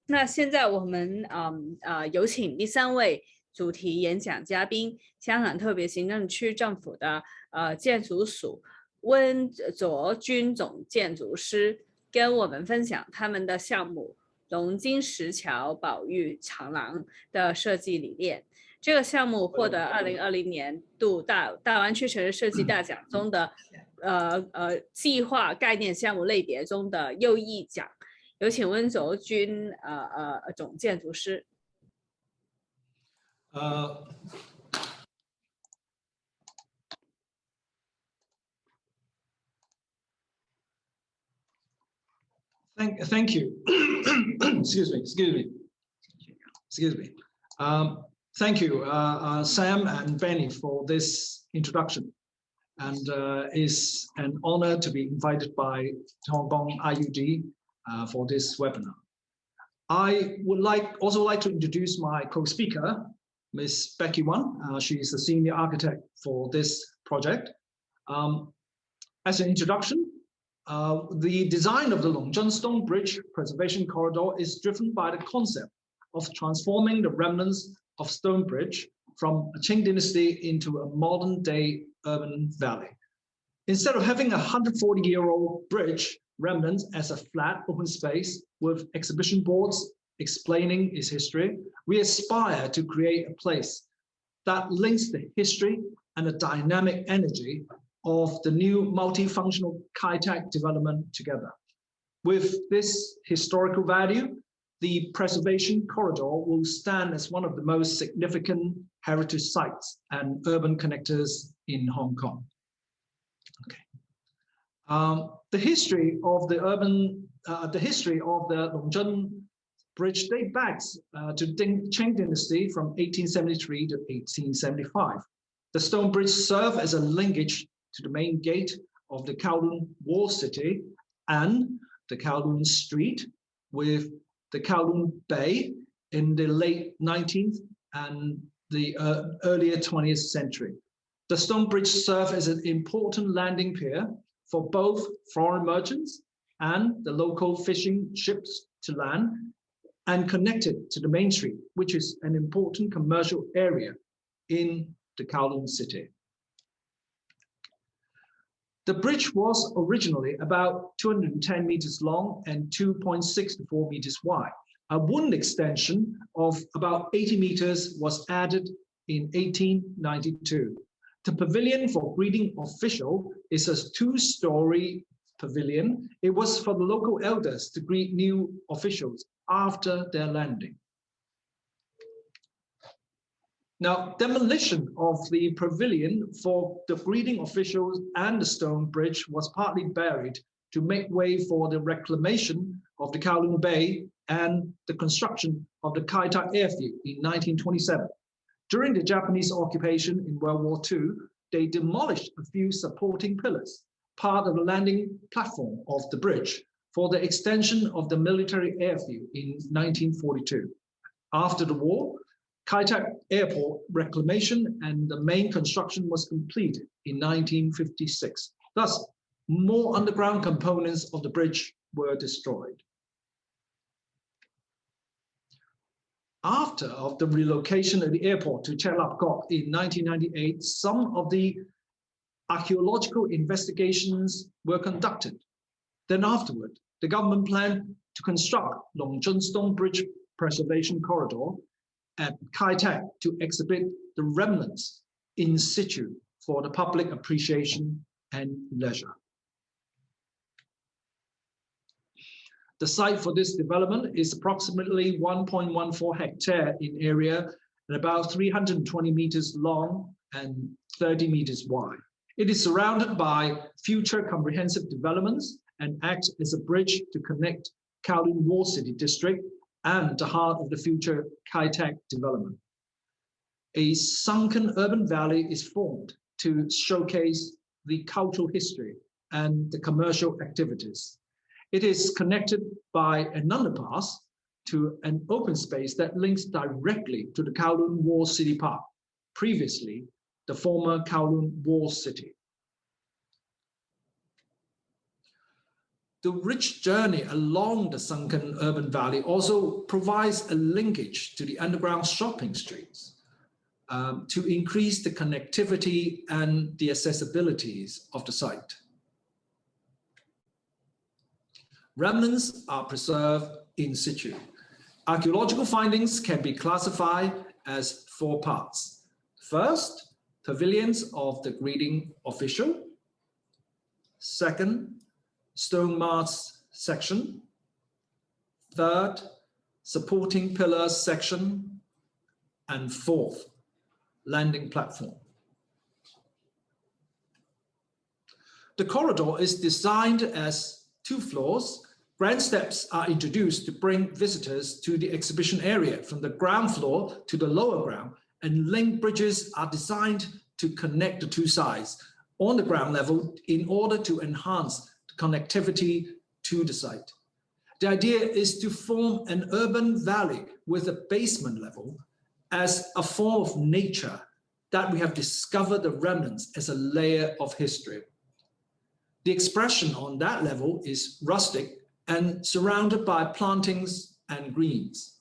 那现在我们有请第3位主题演讲嘉宾，香港特别行政区政府的建筑署温卓君总建筑师，跟我们分享他们的项目龙津石桥保育长廊的设计理念。这个项目获得2020年度大湾区城市设计大奖中的计划概念项目类别中的优异奖。有请温卓君总建筑师。Thank you. Excuse me. Thank you, Sam and Benny, for this introduction. And it's an honor to be invited by Hong Kong IUD for this webinar. I would also like to introduce my co-speaker, Ms. Becky Wan. She is the senior architect for this project. As an introduction, the design of the Longhua Stone Bridge Preservation Corridor is driven by the concept of transforming the remnants of Stone Bridge from a Qing dynasty into a modern-day urban valley. Instead of having a 140-year-old bridge remnant as a flat open space with exhibition boards explaining its history, we aspire to create a place that links the history and the dynamic energy of the new multifunctional Kai-Tak development together. With this historical value, the preservation corridor will stand as one of the most significant heritage sites and urban connectors in Hong Kong. Okay. The history of the Longhua Bridge dates back to the Qing dynasty from 1873 to 1875. The stone bridge served as a linkage to the main gate of the Kowloon Wall City and the Kowloon Street with the Kowloon Bay in the late 19th and the earlier 20th century. The stone bridge served as an important landing pier for both foreign merchants and the local fishing ships to land, and connected to the main street, which is an important commercial area in the Kowloon city. The bridge was originally about 210 meters long and 2.6 to 4 meters wide. A wooden extension of about 80 meters was added in 1892. The pavilion for greeting official is a 2-story pavilion. It was for the local elders to greet new officials after their landing. Now, demolition of the pavilion for the greeting officials and the stone bridge was partly buried to make way for the reclamation of the Kowloon Bay and the construction of the Kai-Tak airfield in 1927. During the Japanese occupation in World War II, they demolished a few supporting pillars, part of the landing platform of the bridge, for the extension of the military airfield in 1942. After the war, Kai-Tak Airport reclamation and the main construction was completed in 1956. Thus, more underground components of the bridge were destroyed. After the relocation of the airport to Chelap Kok in 1998, some of the archaeological investigations were conducted. Then afterward, the government planned to construct Longhua Stone Bridge Preservation Corridor at Kai-Tak to exhibit the remnants in situ for the public appreciation and leisure. The site for this development is approximately 1.14 hectare in area and about 320 meters long and 30 meters wide. It is surrounded by future comprehensive developments and acts as a bridge to connect Kowloon Wall City District and the heart of the future Kai-Tak development. A sunken urban valley is formed to showcase the cultural history and the commercial activities. It is connected by an underpass to an open space that links directly to the Kowloon Wall City Park, previously the former Kowloon Wall City. The rich journey along the sunken urban valley also provides a linkage to the underground shopping streets to increase the connectivity and the accessibilities of the site. Remnants are preserved in situ. Archaeological findings can be classified as 4 parts. First, pavilions of the greeting official. Second, stone mast section. Third, supporting pillars section. And fourth, landing platform. The corridor is designed as 2 floors. Grand steps are introduced to bring visitors to the exhibition area from the ground floor to the lower ground, and link bridges are designed to connect the 2 sides on the ground level in order to enhance the connectivity to the site. The idea is to form an urban valley with a basement level as a form of nature that we have discovered the remnants as a layer of history. The expression on that level is rustic and surrounded by plantings and greens.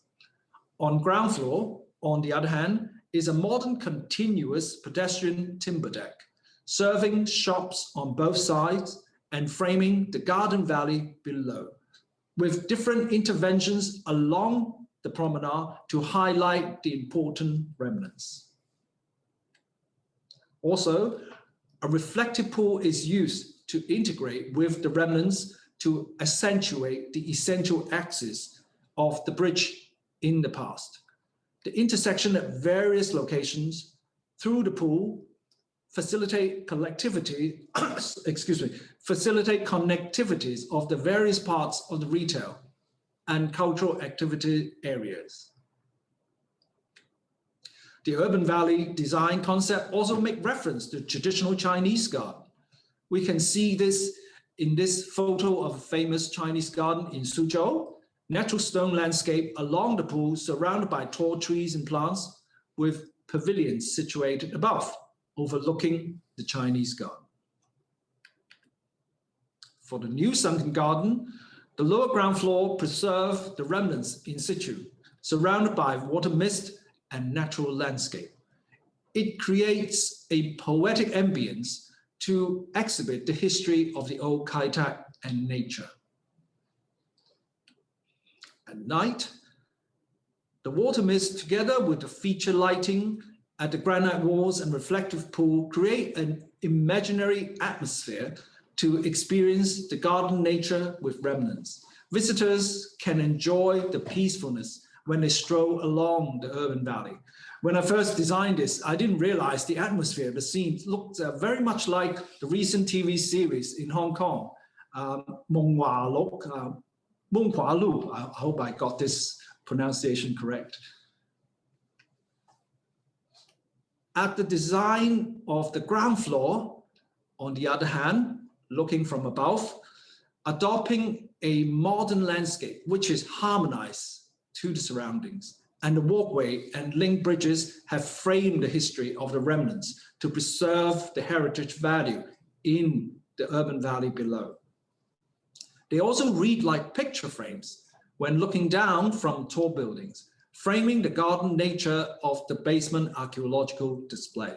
On ground floor, on the other hand, is a modern continuous pedestrian timber deck, serving shops on both sides and framing the garden valley below, with different interventions along the promenade to highlight the important remnants. Also, a reflective pool is used to integrate with the remnants to accentuate the essential axis of the bridge in the past. The intersection at various locations through the pool facilitate collectivity, facilitate connectivities of the various parts of the retail and cultural activity areas. The urban valley design concept also makes reference to traditional Chinese garden. We can see this in this photo of a famous Chinese garden in Suzhou, natural stone landscape along the pool surrounded by tall trees and plants with pavilions situated above, overlooking the Chinese garden. For the new sunken garden, the lower ground floor preserved the remnants in situ, surrounded by water mist and natural landscape. It creates a poetic ambience to exhibit the history of the old Kai-Tak and nature. At night, the water mist together with the feature lighting at the granite walls and reflective pool create an imaginary atmosphere to experience the garden nature with remnants. Visitors can enjoy the peacefulness when they stroll along the urban valley. When I first designed this, I didn't realize the atmosphere of the scene looked very much like the recent TV series in Hong Kong, Longhua District. I hope I got this pronunciation correct. At the design of the ground floor, on the other hand, looking from above, adopting a modern landscape which is harmonized to the surroundings, and the walkway and link bridges have framed the history of the remnants to preserve the heritage value in the urban valley below. They also read like picture frames when looking down from tall buildings, framing the garden nature of the basement archaeological display.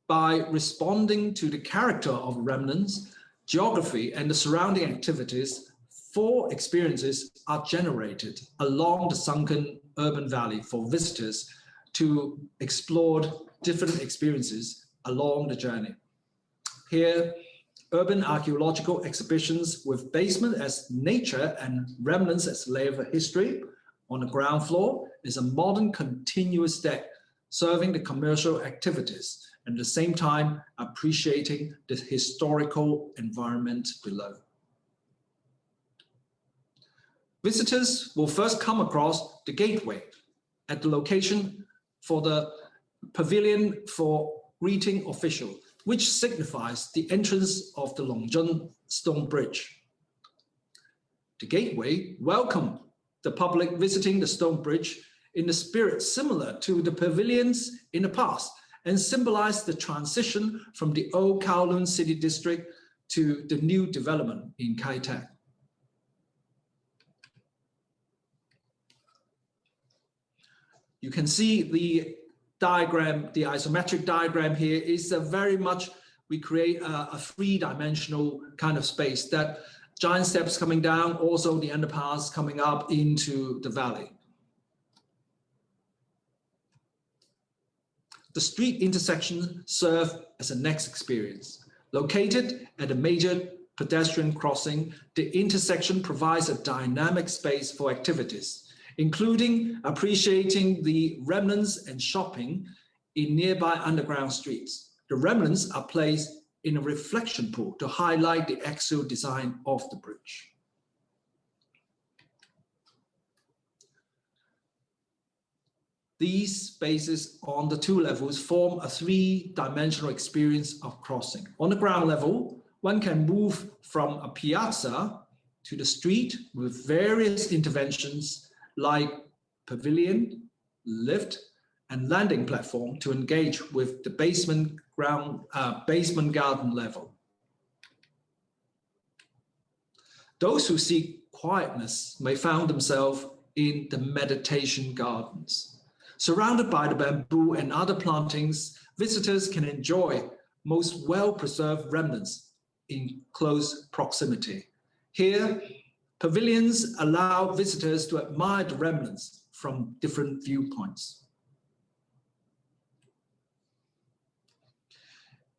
By responding to the character of remnants, geography, and the surrounding activities, 4 experiences are generated along the sunken urban valley for visitors to explore different experiences along the journey. Here, urban archaeological exhibitions with basement as nature and remnants as layer of history on the ground floor, is a modern continuous deck serving the commercial activities and at the same time appreciating the historical environment below. Visitors will first come across the gateway at the location for the pavilion for greeting official, which signifies the entrance of the Longjun Stone Bridge. The gateway welcomes the public visiting the stone bridge in a spirit similar to the pavilions in the past and symbolize the transition from the old Kowloon City District to the new development in Kai Tak. You can see the diagram, the isometric diagram here is very much, we create a three-dimensional kind of space, that giant steps coming down, also the underpass coming up into the valley. The street intersections serve as a next experience. Located at a major pedestrian crossing, the intersection provides a dynamic space for activities, including appreciating the remnants and shopping in nearby underground streets. The remnants are placed in a reflection pool to highlight the axial design of the bridge. These spaces on the two levels form a three-dimensional experience of crossing. On the ground level, one can move from a piazza to the street with various interventions like pavilion, lift, and landing platform to engage with the basement garden level. Those who seek quietness may find themselves in the meditation gardens. Surrounded by the bamboo and other plantings, visitors can enjoy most well-preserved remnants in close proximity. Here, pavilions allow visitors to admire the remnants from different viewpoints.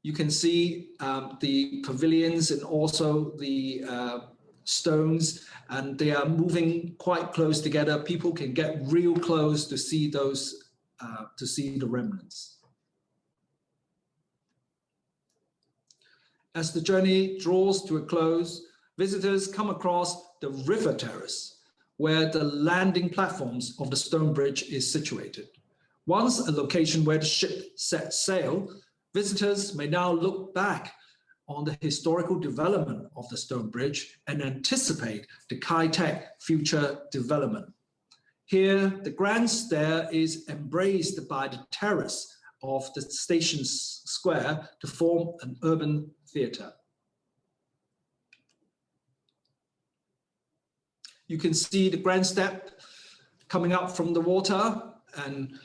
You can see the pavilions and also the stones, and they are moving quite close together. People can get real close to see those, to see the remnants. As the journey draws to a close, visitors come across the river terrace, where the landing platforms of the stone bridge is situated. Once a location where the ship set sail, visitors may now look back on the historical development of the stone bridge and anticipate the Kai Tak future development. Here, the grand stair is embraced by the terrace of the station square to form an urban theatre. You can see the grand step coming up from the water and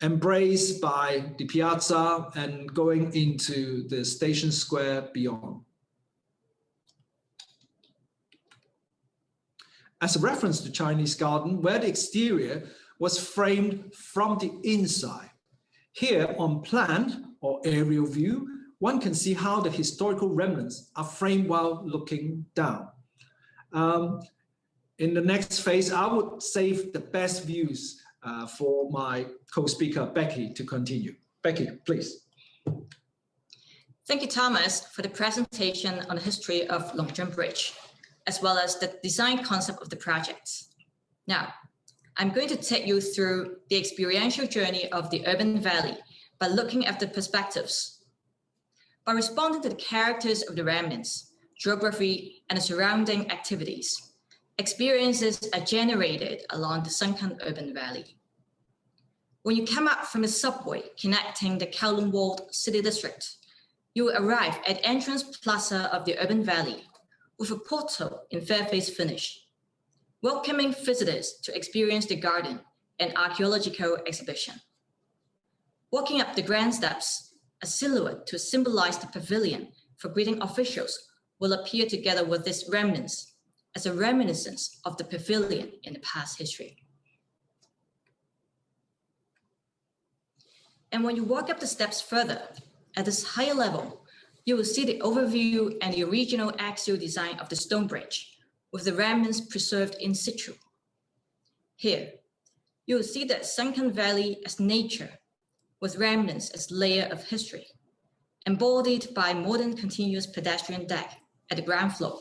embraced by the piazza and going into the station square beyond. As a reference to Chinese garden, where the exterior was framed from the inside. Here on plan or aerial view, one can see how the historical remnants are framed while looking down. In the next phase, I would save the best views for my co-speaker, Becky, to continue. Becky, please. Thank you, Thomas, for the presentation on the history of Longjun Bridge, as well as the design concept of the project. Now, I'm going to take you through the experiential journey of the urban valley by looking at the perspectives. By responding to the characters of the remnants, geography, and the surrounding activities, experiences are generated along the sunken urban valley. When you come up from the subway connecting the Kowloon Walled City District, you will arrive at the entrance plaza of the urban valley with a portal in fair-face finish, welcoming visitors to experience the garden and archaeological exhibition. Walking up the grand steps, a silhouette to symbolize the pavilion for greeting officials will appear together with these remnants as a reminiscence of the pavilion in the past history. And when you walk up the steps further, at this higher level, you will see the overview and the original axial design of the stone bridge, with the remnants preserved in situ. Here, you will see that sunken valley as nature, with remnants as layer of history, embodied by modern continuous pedestrian deck at the ground floor,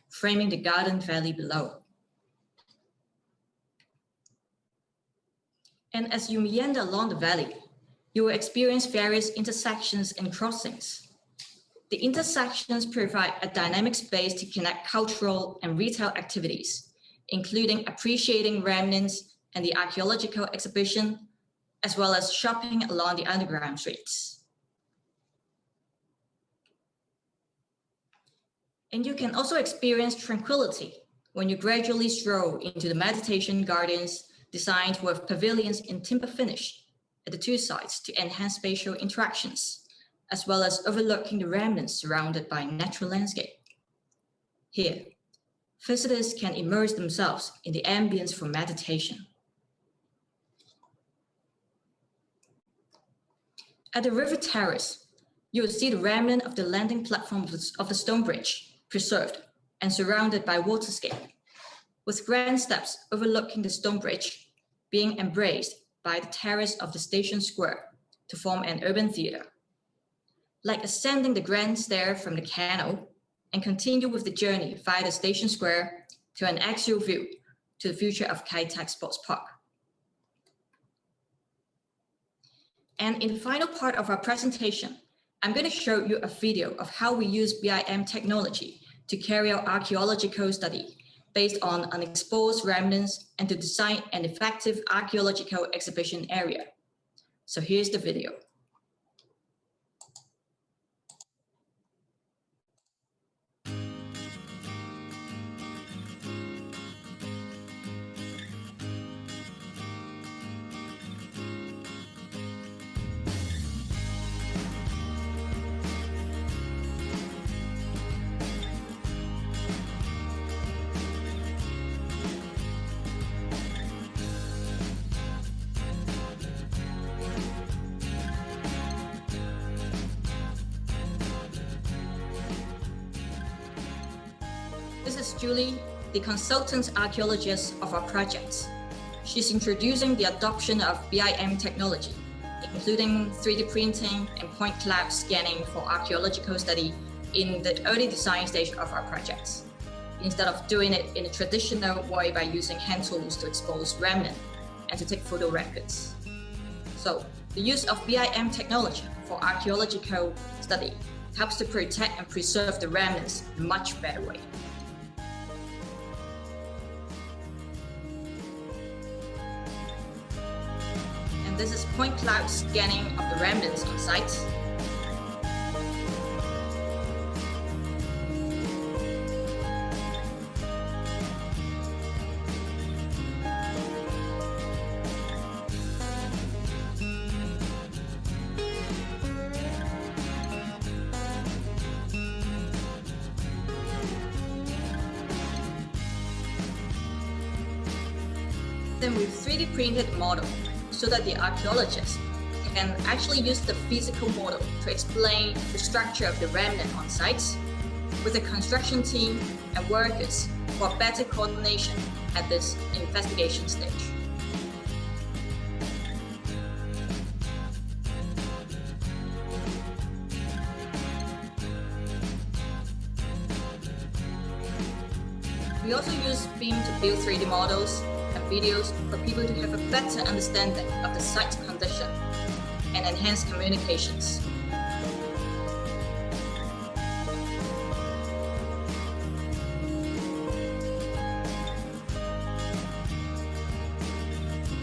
framing the garden valley below. And as you meander along the valley, you will experience various intersections and crossings. The intersections provide a dynamic space to connect cultural and retail activities, including appreciating remnants and the archaeological exhibition, as well as shopping along the underground streets. And you can also experience tranquility when you gradually stroll into the meditation gardens designed with pavilions in timber finish at the two sides to enhance spatial interactions, as well as overlooking the remnants surrounded by natural landscape. Here, visitors can immerse themselves in the ambience for meditation. At the river terrace, you will see the remnant of the landing platform of the stone bridge preserved and surrounded by waterscape, with grand steps overlooking the stone bridge being embraced by the terrace of the station square to form an urban theater. Like ascending the grand stair from the canal and continue with the journey via the station square to an axial view to the future of Kai Tak Sports Park. And in the final part of our presentation, I'm going to show you a video of how we use BIM technology to carry out archaeological study based on unexposed remnants and to design an effective archaeological exhibition area. So here's the video. This is Julie, the consultant archaeologist of our project. She's introducing the adoption of BIM technology, including 3D printing and point cloud scanning for archaeological study in the early design stage of our projects, instead of doing it in a traditional way by using hand tools to expose remnant and to take photo records. So the use of BIM technology for archaeological study helps to protect and preserve the remnants in a much better way. This is point cloud scanning of the remnants on site. Then we've 3D printed model so that the archaeologists can actually use the physical model to explain the structure of the remnant on site with the construction team and workers for better coordination at this investigation stage. We also use BIM to build 3D models and videos for people to have a better understanding of the site condition and enhance communications.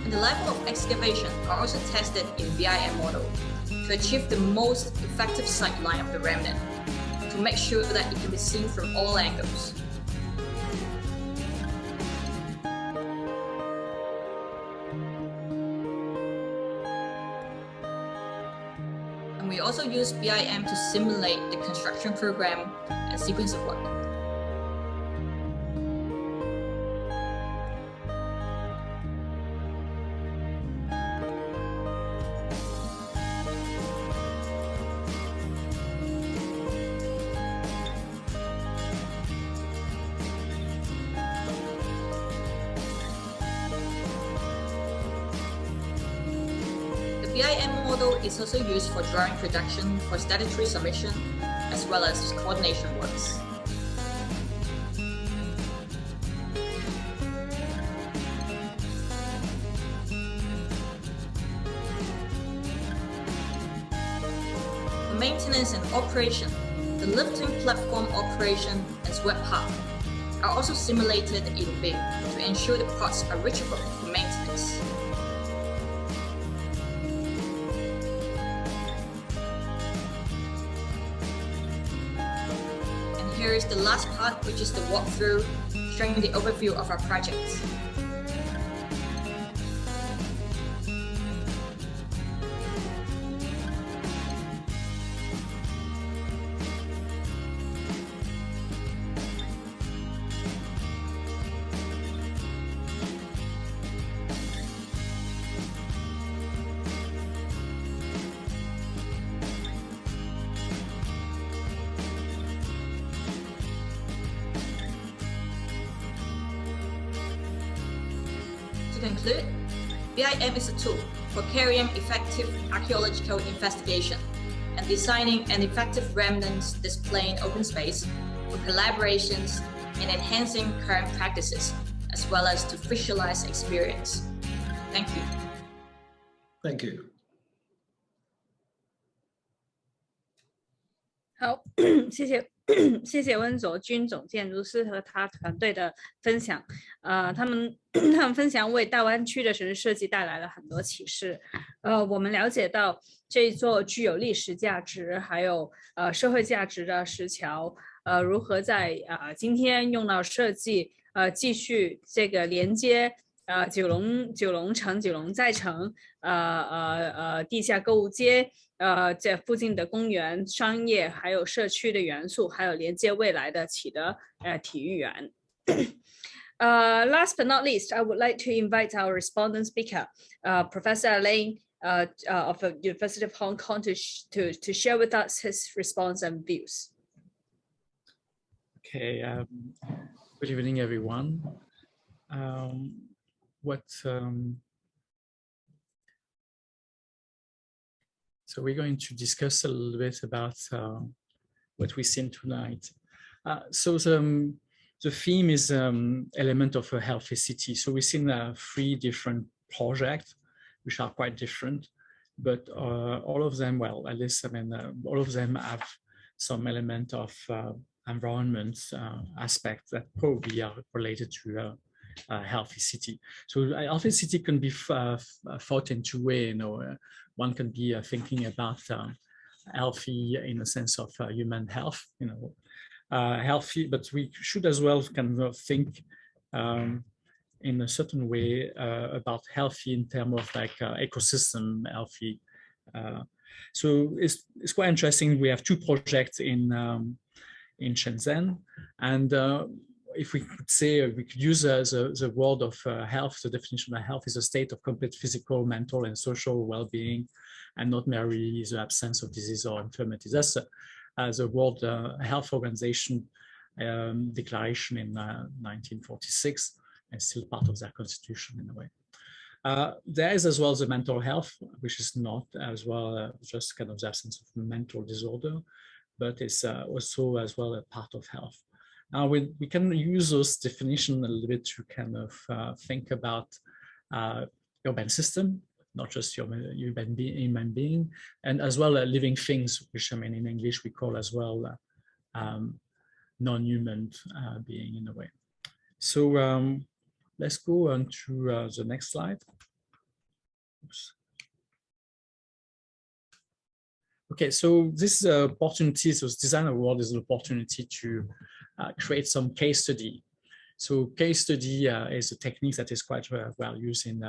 And the level of excavation are also tested in BIM model to achieve the most effective sight line of the remnant, to make sure that it can be seen from all angles. We also use BIM to simulate the construction program and sequence of work. BIM model is also used for drawing production for statutory submission, as well as coordination works. For maintenance and operation, the lifting platform operation and swept hub are also simulated in BIM to ensure the parts are reachable for maintenance. And here is the last part, which is the walkthrough, showing the overview of our project. To conclude, BIM is a tool for carrying effective archaeological investigation and designing an effective remnants display in open space for collaborations and enhancing current practices, as well as to visualize experience. Thank you. Thank you. 好，谢谢谢谢温卓君总建筑师和他团队的分享。他们分享为大湾区的城市设计带来了很多启示。我们了解到这座具有历史价值还有社会价值的石桥，如何在今天用到设计，继续这个连接九龙城、九龙寨城，地下购物街。这附近的公园、商业，还有社区的元素，还有连接未来的启德体育园。Last but not least, I would like to invite our respondent speaker, Professor Alain of the University of Hong Kong, to share with us his response and views. Okay, good evening, everyone. So we're going to discuss a little bit about what we've seen tonight. So the theme is element of a healthy city. So we've seen 3 different projects, which are quite different, but all of them, well, at least, I mean, all of them have some element of environment aspects that probably are related to a healthy city. So a healthy city can be thought in 2 ways, you know. One can be thinking about healthy in the sense of human health, you know, healthy, but we should as well kind of think in a certain way about healthy in terms of like ecosystem healthy. So it's quite interesting. We have 2 projects in Shenshan, and if we could say, we could use the word of health, the definition of health is a state of complete physical, mental, and social well-being, and not merely the absence of disease or infirmity. That's the World Health Organization declaration in 1946, and still part of their constitution in a way. There is as well the mental health, which is not as well just kind of the absence of mental disorder, but it's also as well a part of health. Now we can use those definitions a little bit to kind of think about urban system, not just human being, and as well living things, which I mean in English we call as well non-human being in a way. So let's go on to the next slide. Oops. Okay, so this opportunity, so Design Award is an opportunity to create some case study. So case study is a technique that is quite well used in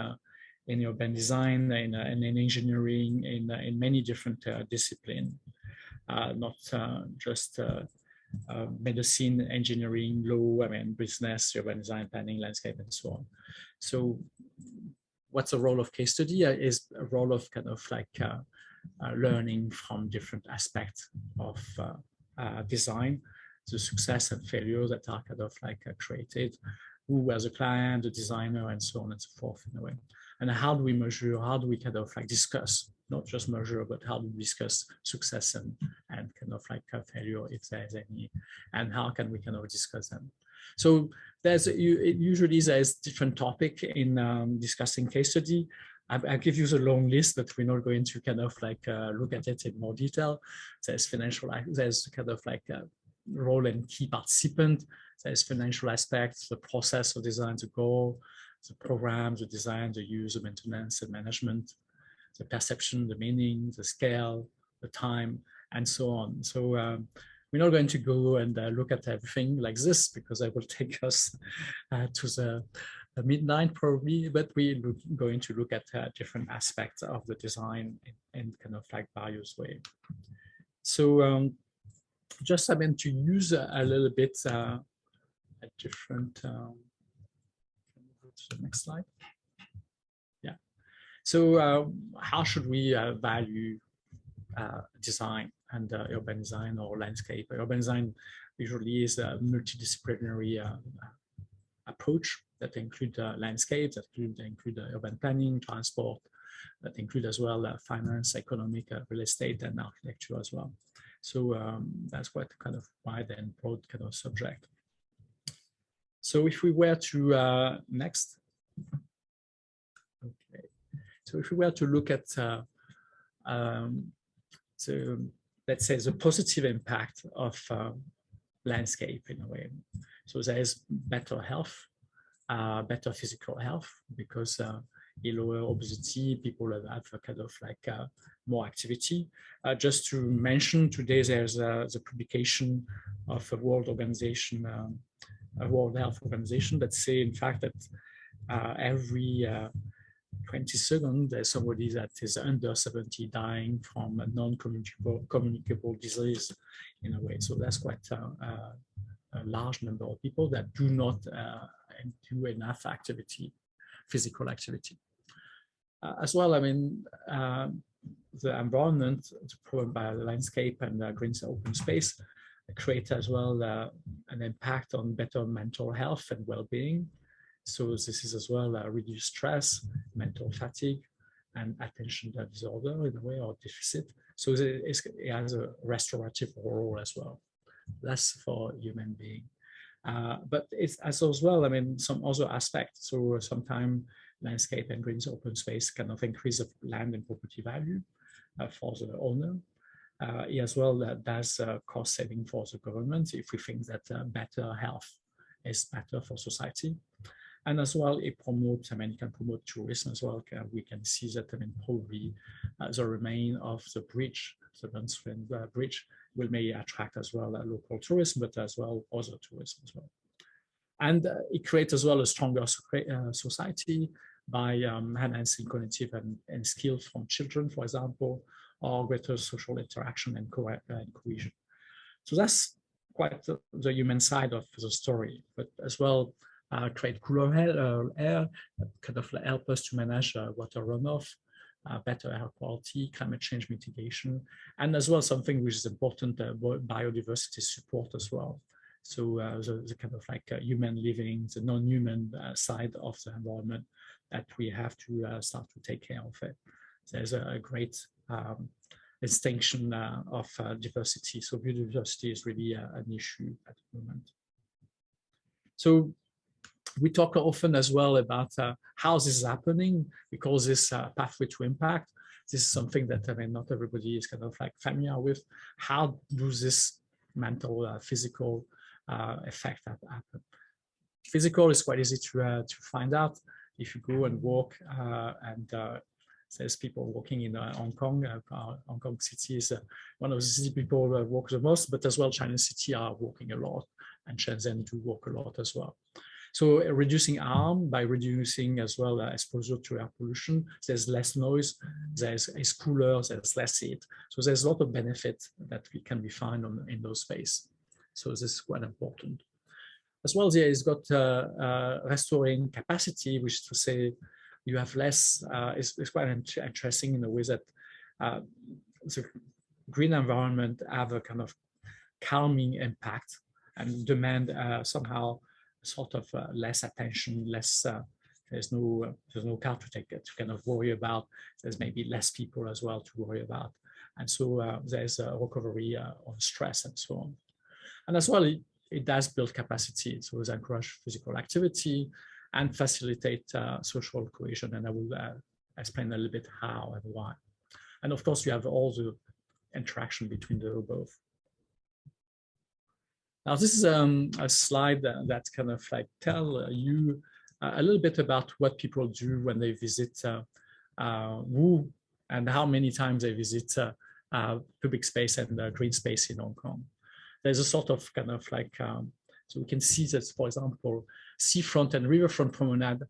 urban design, in engineering, in many different disciplines, not just medicine, engineering, law, I mean, business, urban design, planning, landscape, and so on. So what's the role of case study? Is a role of kind of like learning from different aspects of design, the success and failure that are kind of like created, who as a client, the designer, and so on and so forth in a way. And how do we measure, how do we kind of like discuss not just measure, but how to discuss success and kind of like failure if there's any, and how can we kind of discuss them. So usually there's different topic in discussing case study. I give you the long list, but we're not going to kind of like look at it in more detail. There's there's kind of like role and key participant. There's financial aspects, the process of design, the goal, the program, the design, the use, the maintenance, the management, the perception, the meaning, the scale, the time, and so on. So we're not going to go and look at everything like this because I will take us to the midnight probably, but we're going to look at different aspects of the design in kind of like various ways. So just to use a little bit a different, can we go to the next slide? Yeah. So how should we value design and urban design or landscape? Urban design usually is a multidisciplinary approach that include landscapes, that include urban planning, transport, that include as well finance, economic, real estate, and architecture as well. So that's quite kind of wide and broad kind of subject. So if we were to next, okay. So if we were to look at so let's say the positive impact of landscape in a way. So there is better health, better physical health, because you lower obesity, people have a kind of like more activity. Just to mention, today there's the publication of a World Organization, a World Health Organization that say in fact that every 20 seconds there's somebody that is under 70 dying from a non-communicable disease in a way. So that's quite a large number of people that do not do enough activity, physical activity. As well, I mean, the environment, the problem by the landscape and green open space create as well an impact on better mental health and well-being. So this is as well reduced stress, mental fatigue, and attention disorder in a way, or deficit. So it has a restorative role as well. That's for human being. But it's as well, I mean, some other aspects. So sometimes landscape and green open space kind of increase the land and property value for the owner. As well, that's cost saving for the government if we think that better health is better for society. And as well, it promotes, I mean, it can promote tourism as well. We can see that, I mean, probably the remain of the bridge, the Tsun bridge, will may attract as well local tourism, but as well other tourism as well. And it creates as well a stronger society by enhancing cognitive and skills from children, for example, or greater social interaction and cohesion. So that's quite the human side of the story, but as well, create cooler air, kind of help us to manage water runoff, better air quality, climate change mitigation, and as well something which is important, biodiversity support as well. So the kind of like human living, the non-human side of the environment that we have to start to take care of it. There's a great distinction of diversity. So biodiversity is really an issue at the moment. So we talk often as well about how this is happening. We call this pathway to impact. This is something that, I mean, not everybody is kind of like familiar with. How do this mental, physical effect happen? Physical is quite easy to find out. If you go and walk and there's people walking in Hong Kong. Hong Kong City is one of the city people walk the most, but as well China City are walking a lot, and Shenzhen do walk a lot as well. So reducing harm by reducing as well exposure to air pollution. There's less noise, it's cooler, there's less heat. So there's a lot of benefit that can be found in those spaces. So this is quite important. As well, there is got restoring capacity, which is to say you have less, it's quite interesting in the way that the green environment have a kind of calming impact and demand somehow sort of less attention, less there's no car to take to kind of worry about. There's maybe less people as well to worry about. And so there's a recovery on stress and so on. And as well, it does build capacity. So it encourages physical activity and facilitate social cohesion. And I will explain a little bit how and why. And of course, you have all the interaction between the above. Now, this is a slide that kind of like tell you a little bit about what people do when they visit Wu and how many times they visit public space and green space in Hong Kong. There's a sort of kind of like, so we can see that, for example, seafront and riverfront promenade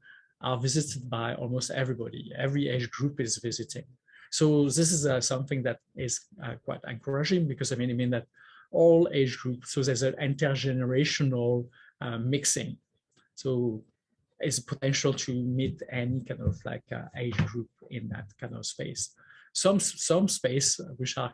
are visited by almost everybody. Every age group is visiting. So this is something that is quite encouraging because I mean that all age groups, so there's an intergenerational mixing. So it's potential to meet any kind of like age group in that kind of space. Some space which are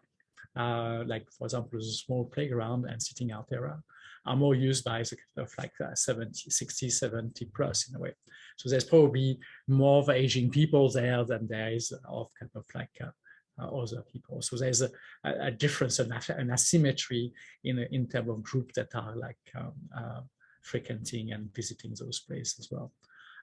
like, for example, a small playground and sitting out area are more used by kind of like 60, 70 plus in a way. So there's probably more of aging people there than there is of kind of like other people. So there's a difference, an asymmetry in terms of group that are like frequenting and visiting those places as well.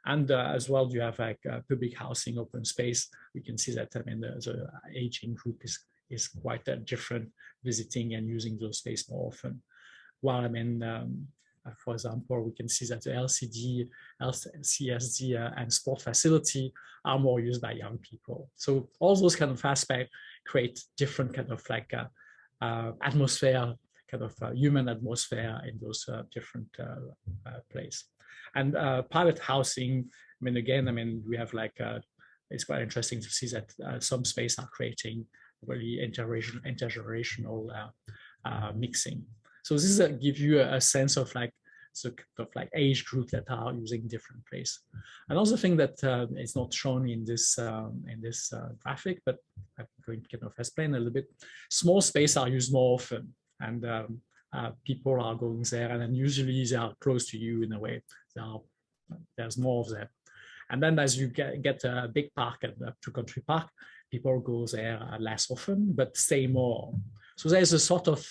And as well, you have like public housing, open space. We can see that I mean the aging group is quite different, visiting and using those space more often. While I mean, for example, we can see that the LCD, CSD, and sport facility are more used by young people. So all those kind of aspects create different kind of like atmosphere, kind of human atmosphere in those different places. And private housing, I mean, again, I mean, we have like, it's quite interesting to see that some space are creating really intergenerational mixing. So this gives you a sense of like, so kind of like age group that are using different places. Another thing that is not shown in this graphic, but I'm going to kind of explain a little bit. Small space are used more often, and people are going there, and then usually they are close to you in a way. There's more of them. And then as you get a big park and to country park, people go there less often, but stay more. So there's a sort of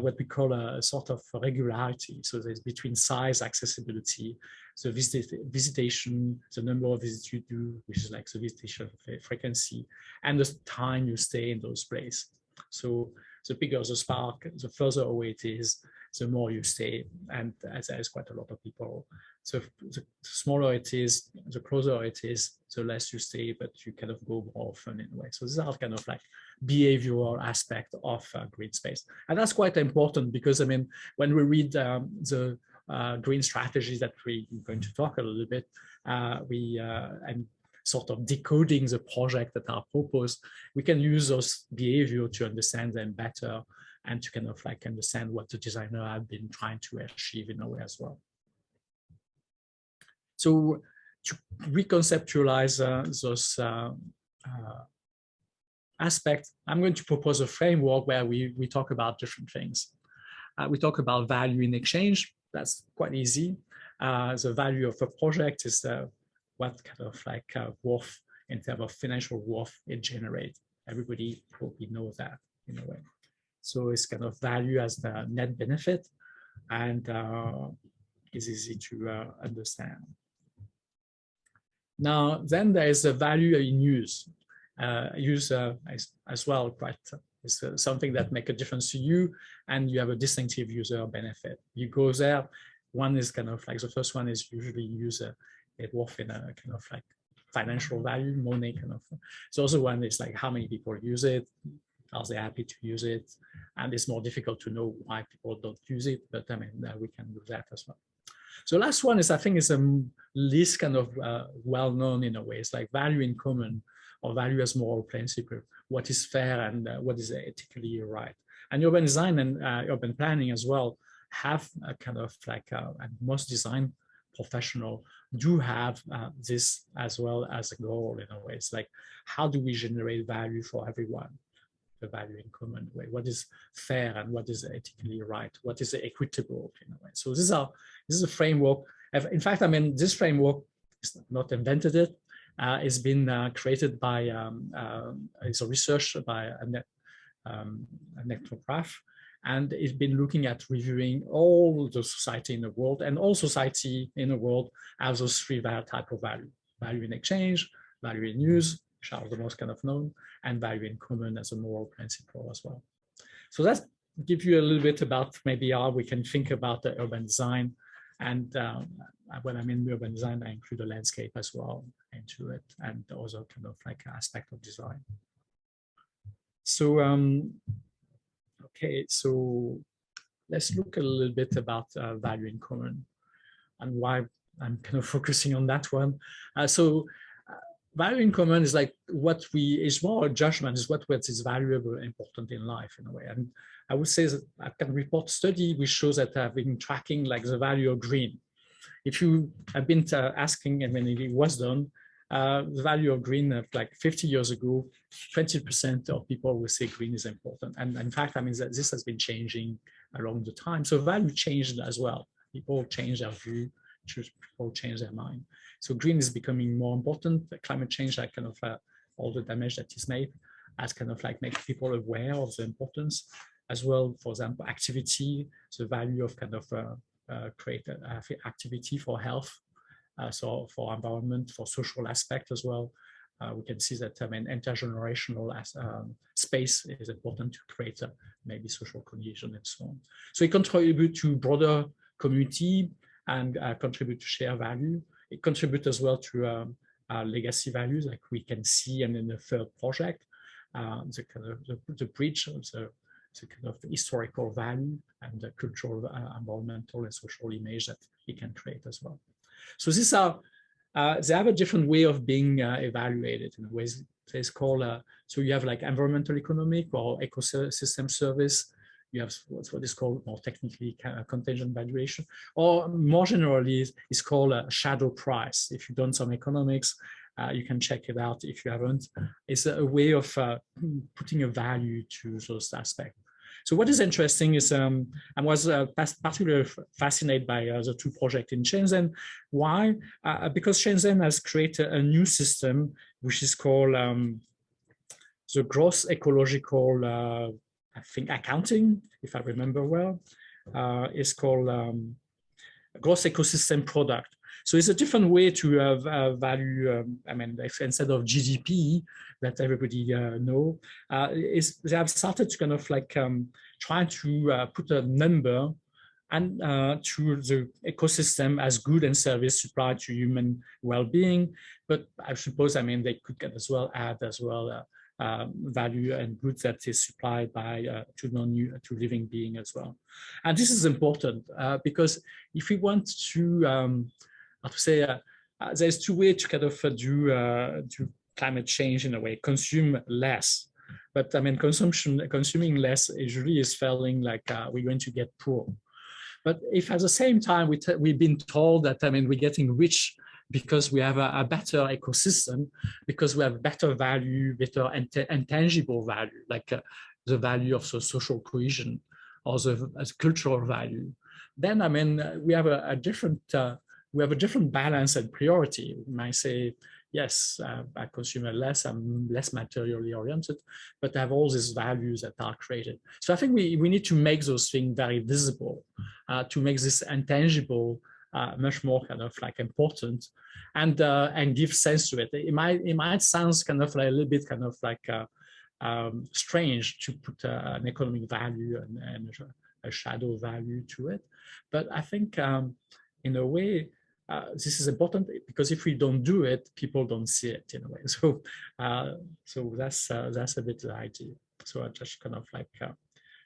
what we call a sort of regularity. So there's between size, accessibility, the visitation, the number of visits you do, which is like the visitation frequency, and the time you stay in those places. So the bigger the park, the further away it is, the more you stay, and there's quite a lot of people. So the smaller it is, the closer it is, the less you stay, but you kind of go more often in a way. So these are kind of like behavioral aspect of green space. And that's quite important because, I mean, when we read the green strategies that we're going to talk a little bit, and sort of decoding the project that are proposed, we can use those behavior to understand them better and to kind of like understand what the designer have been trying to achieve in a way as well. So to reconceptualize those aspects, I'm going to propose a framework where we talk about different things. We talk about value in exchange. That's quite easy. The value of a project is what kind of like worth in terms of financial worth it generates. Everybody probably knows that in a way. So it's kind of value as the net benefit, and is easy to understand. Now, then there is a value in use. Use as well, quite is something that make a difference to you, and you have a distinctive user benefit. You go there, one is kind of like, the first one is usually user it worth in a kind of like financial value, money kind of. So also one is like how many people use it, are they happy to use it, and it's more difficult to know why people don't use it, but I mean we can do that as well. So last one is, I think, is a least kind of well known in a way. It's like value in common or value as moral principle. What is fair and what is ethically right. And urban design and urban planning as well have a kind of like, and most design professional do have this as well as a goal in a way. It's like, how do we generate value for everyone? The value in common way. What is fair and what is ethically right? What is equitable in a way? So this is a framework. In fact, I mean, this framework not invented it. It's been created by, it's a research by a Prof, and it's been looking at reviewing all the society in the world, and all society in the world has those three type of value: value in exchange, value in use, which are the most kind of known, and value in common as a moral principle as well. So that's give you a little bit about maybe how we can think about the urban design. And when I mean urban design, I include the landscape as well into it, and also kind of like aspect of design. So, okay, so let's look a little bit about value in common and why I'm kind of focusing on that one. Value in common is like what is more a judgment, is what is valuable and important in life in a way. And I would say that I can report study which shows that I've been tracking like the value of green. If you have been asking, and when it was done, the value of green, like 50 years ago, 20% of people will say green is important. And in fact, I mean, this has been changing along the time. So value changed as well. People change their view, people change their mind. So green is becoming more important. Climate change, like kind of all the damage that is made, as kind of like make people aware of the importance as well. For example, activity, the value of kind of create activity for health, so for environment, for social aspect as well. We can see that I mean intergenerational space is important to create maybe social cohesion and so on. So it contributes to broader community and contribute to share value. It contributes as well to legacy values, like we can see, and in the third project, the kind of the bridge of the kind of historical value and the cultural, environmental, and social image that it can create as well. So these are they have a different way of being evaluated in ways. It's called so you have like environmental economic or ecosystem service. You have what is called more technically contingent valuation, or more generally is called a shadow price. If you've done some economics, you can check it out. If you haven't, it's a way of putting a value to those aspects. So what is interesting is I was particularly fascinated by the two projects in Shenshan. Why? Because Shenshan has created a new system which is called the gross ecological I think accounting, if I remember well, is called gross ecosystem product. So it's a different way to value, I mean, instead of GDP that everybody know, they have started to kind of like try to put a number and to the ecosystem as good and service supplied to human well-being. But I suppose, I mean, they could get as well add as well value and goods that is supplied by to living being as well. And this is important because if we want to say there's two ways to kind of do climate change in a way: consume less. But I mean, consuming less usually is feeling like we're going to get poor. But if at the same time we've been told that I mean we're getting rich because we have a better ecosystem, because we have better value, better intangible value, like the value of the social cohesion or the cultural value, then I mean we have a different balance and priority. We might say, yes, I consume less, I'm less materially oriented, but I have all these values that are created. So I think we need to make those things very visible, to make this intangible much more kind of like important, and give sense to it. It might sound kind of like a little bit kind of like strange to put an economic value and a shadow value to it, but I think in a way this is important, because if we don't do it, people don't see it in a way. So so that's a bit the idea. So I just kind of like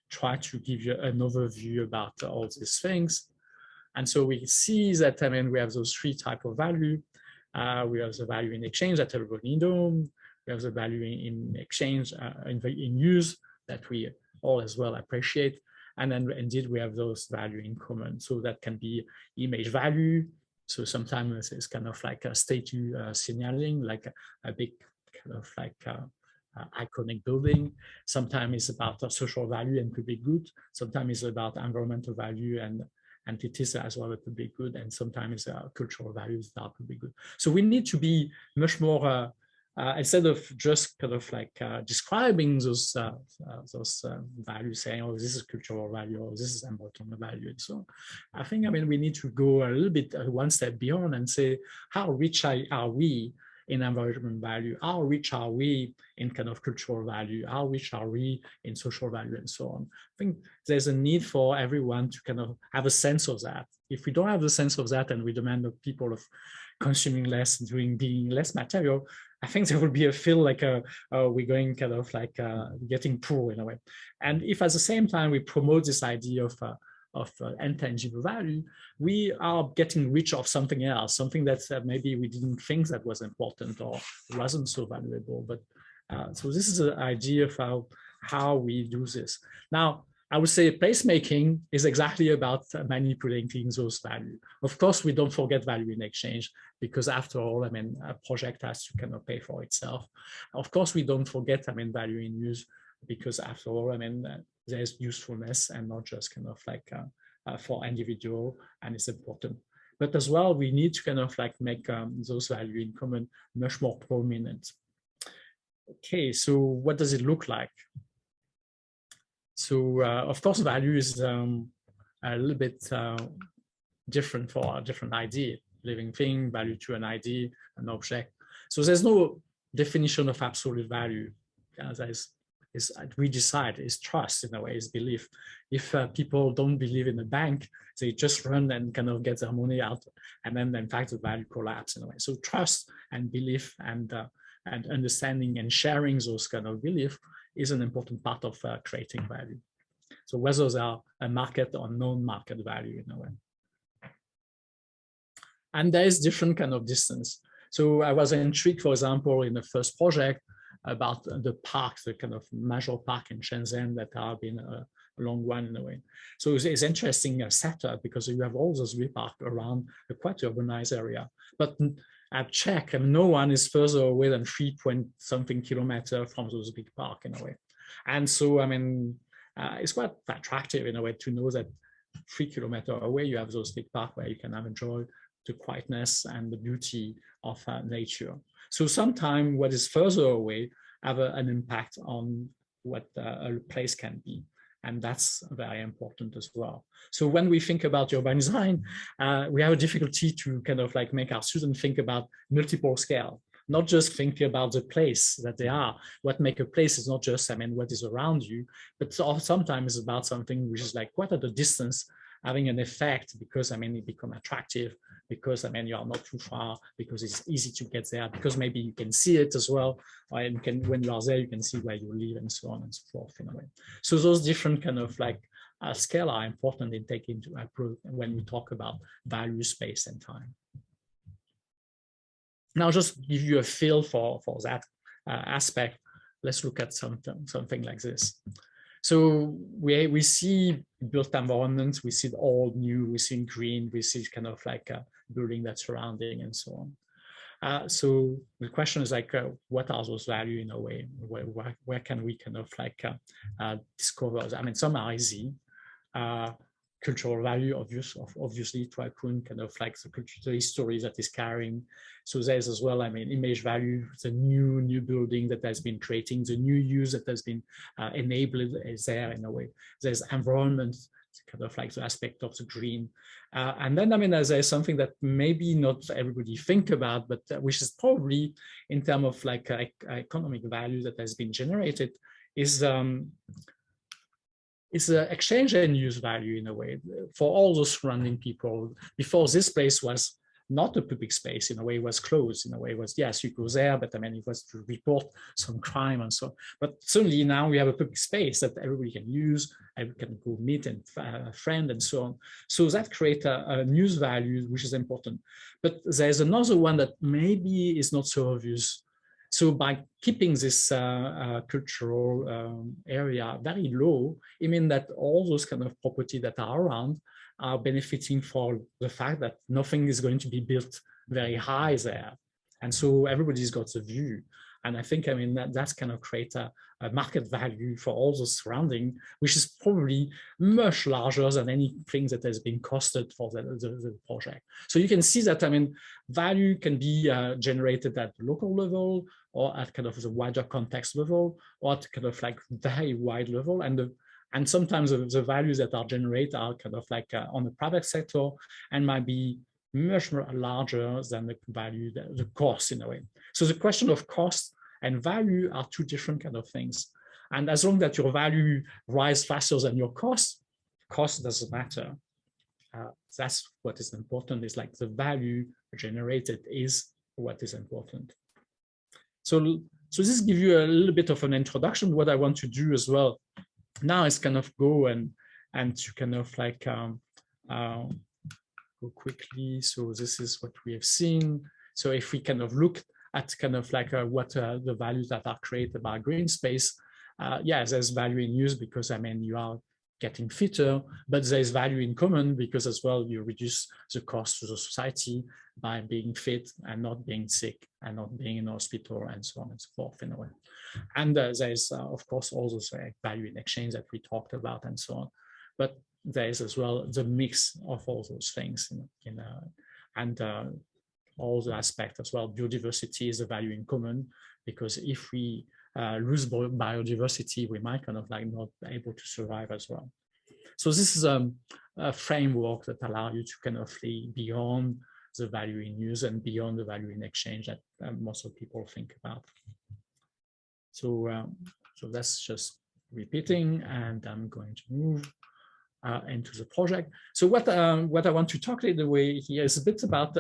try to give you an overview about all these things. And so we see that, I mean, we have those three types of value. We have the value in exchange that everybody knows. We have the value in exchange, in use, that we all as well appreciate. And then indeed, we have those value in common. So that can be image value. So sometimes it's kind of like a statue signaling, like a big kind of like iconic building. Sometimes it's about social value and public good. Sometimes it's about environmental value and entities as well as public good, and sometimes cultural values that are public good. So we need to be much more instead of just kind of like describing those values, saying, oh, this is cultural value, or this is environmental value, and so on. I think, I mean, we need to go a little bit one step beyond and say, how rich are we in environment value? How rich are we in kind of cultural value? How rich are we in social value, and so on? I think there's a need for everyone to kind of have a sense of that. If we don't have the sense of that, and we demand of people of consuming less, being less material, I think there will be a feel like we're going kind of like getting poor in a way. And if at the same time we promote this idea of intangible value, we are getting rich of something else, something that maybe we didn't think that was important or wasn't so valuable. But so this is an idea of how we do this. Now, I would say placemaking is exactly about manipulating those values. Of course, we don't forget value in exchange, because after all, I mean, a project has to kind of pay for itself. Of course, we don't forget, I mean, value in use, because after all, I mean, there's usefulness and not just kind of like for individual, and it's important. But as well, we need to kind of like make those value in common much more prominent. Okay, so what does it look like? So of course, value is a little bit different for a different idea. Living thing, value to an idea, an object. So there's no definition of absolute value. We decide is trust in a way, is belief. If people don't believe in a bank, they just run and kind of get their money out, and then in fact the value collapse in a way. So trust and belief and understanding and sharing those kind of belief is an important part of creating value. So whether they are a market or non-market value in a way. And there is different kind of distance. So I was intrigued, for example, in the first project about the parks, the kind of major park in Shenshan that have been a long one in a way. So it's interesting setup, because you have all those big parks around a quite urbanized area. But I've checked, and no one is further away than 3-point-something kilometers from those big parks in a way. And so, I mean, it's quite attractive in a way to know that 3 kilometers away you have those big parks where you can have enjoy the quietness and the beauty of nature. So sometimes what is further away have an impact on what a place can be. And that's very important as well. So when we think about urban design, we have a difficulty to kind of like make our students think about multiple scale, not just thinking about the place that they are. What makes a place is not just, I mean, what is around you, but sometimes it's about something which is like quite at a distance, having an effect, because, I mean, it becomes attractive, because, I mean, you are not too far, because it's easy to get there, because maybe you can see it as well, or you can, when you are there, you can see where you live, and so on and so forth in a way. So those different kind of like scale are important in taking into account when we talk about value, space, and time. Now, just give you a feel for that aspect. Let's look at something like this. So we see built environments, we see all new, we see green, we see kind of like a building that's surrounding and so on. So the question is like, what are those values in a way? Where can we kind of like discover? I mean, some are easy. Cultural value, obviously, to Akun, kind of like the history that is carrying. So there's as well, I mean, image value, the new building that has been creating, the new use that has been enabled is there in a way. There's environment, kind of like the aspect of the green. And then, I mean, there's something that maybe not everybody think about, but which is probably in terms of like economic value that has been generated is it's an exchange and use value in a way for all those surrounding people. Before, this place was not a public space, in a way it was closed, in a way it was, yes, you go there, but I mean, it was to report some crime and so on. But suddenly now we have a public space that everybody can use, everybody can go meet and friend and so on. So that creates a use value, which is important. But there's another one that maybe is not so obvious. So by keeping this cultural area very low, it means that all those kind of property that are around are benefiting from the fact that nothing is going to be built very high there. And so everybody's got the view. And I think, I mean, that's kind of create a market value for all the surrounding, which is probably much larger than anything that has been costed for the project. So you can see that, I mean, value can be generated at the local level, or at kind of the wider context level, or at kind of like very wide level. And sometimes the values that are generated are kind of like on the private sector and might be much more larger than the value, the cost in a way. So the question of cost and value are two different kind of things. And as long as your value rise faster than your cost doesn't matter. That's what is important, is like the value generated is what is important. So this gives you a little bit of an introduction. What I want to do as well now is kind of go and to kind of like go quickly. So this is what we have seen. So if we kind of look at kind of like what the values that are created by green space, yeah, there's value in use because, I mean, you are getting fitter, but there's value in common because as well you reduce the cost to the society by being fit and not being sick and not being in hospital and so on and so forth in a way. And there's of course also value in exchange that we talked about and so on, but there is as well the mix of all those things and all the aspects as well. Biodiversity is a value in common, because if we lose biodiversity, we might kind of like not be able to survive as well. So this is a framework that allows you to kind of be beyond the value in use and beyond the value in exchange that most of people think about. So, so that's just repeating, and I'm going to move into the project. So what I want to talk in a way here is a bit about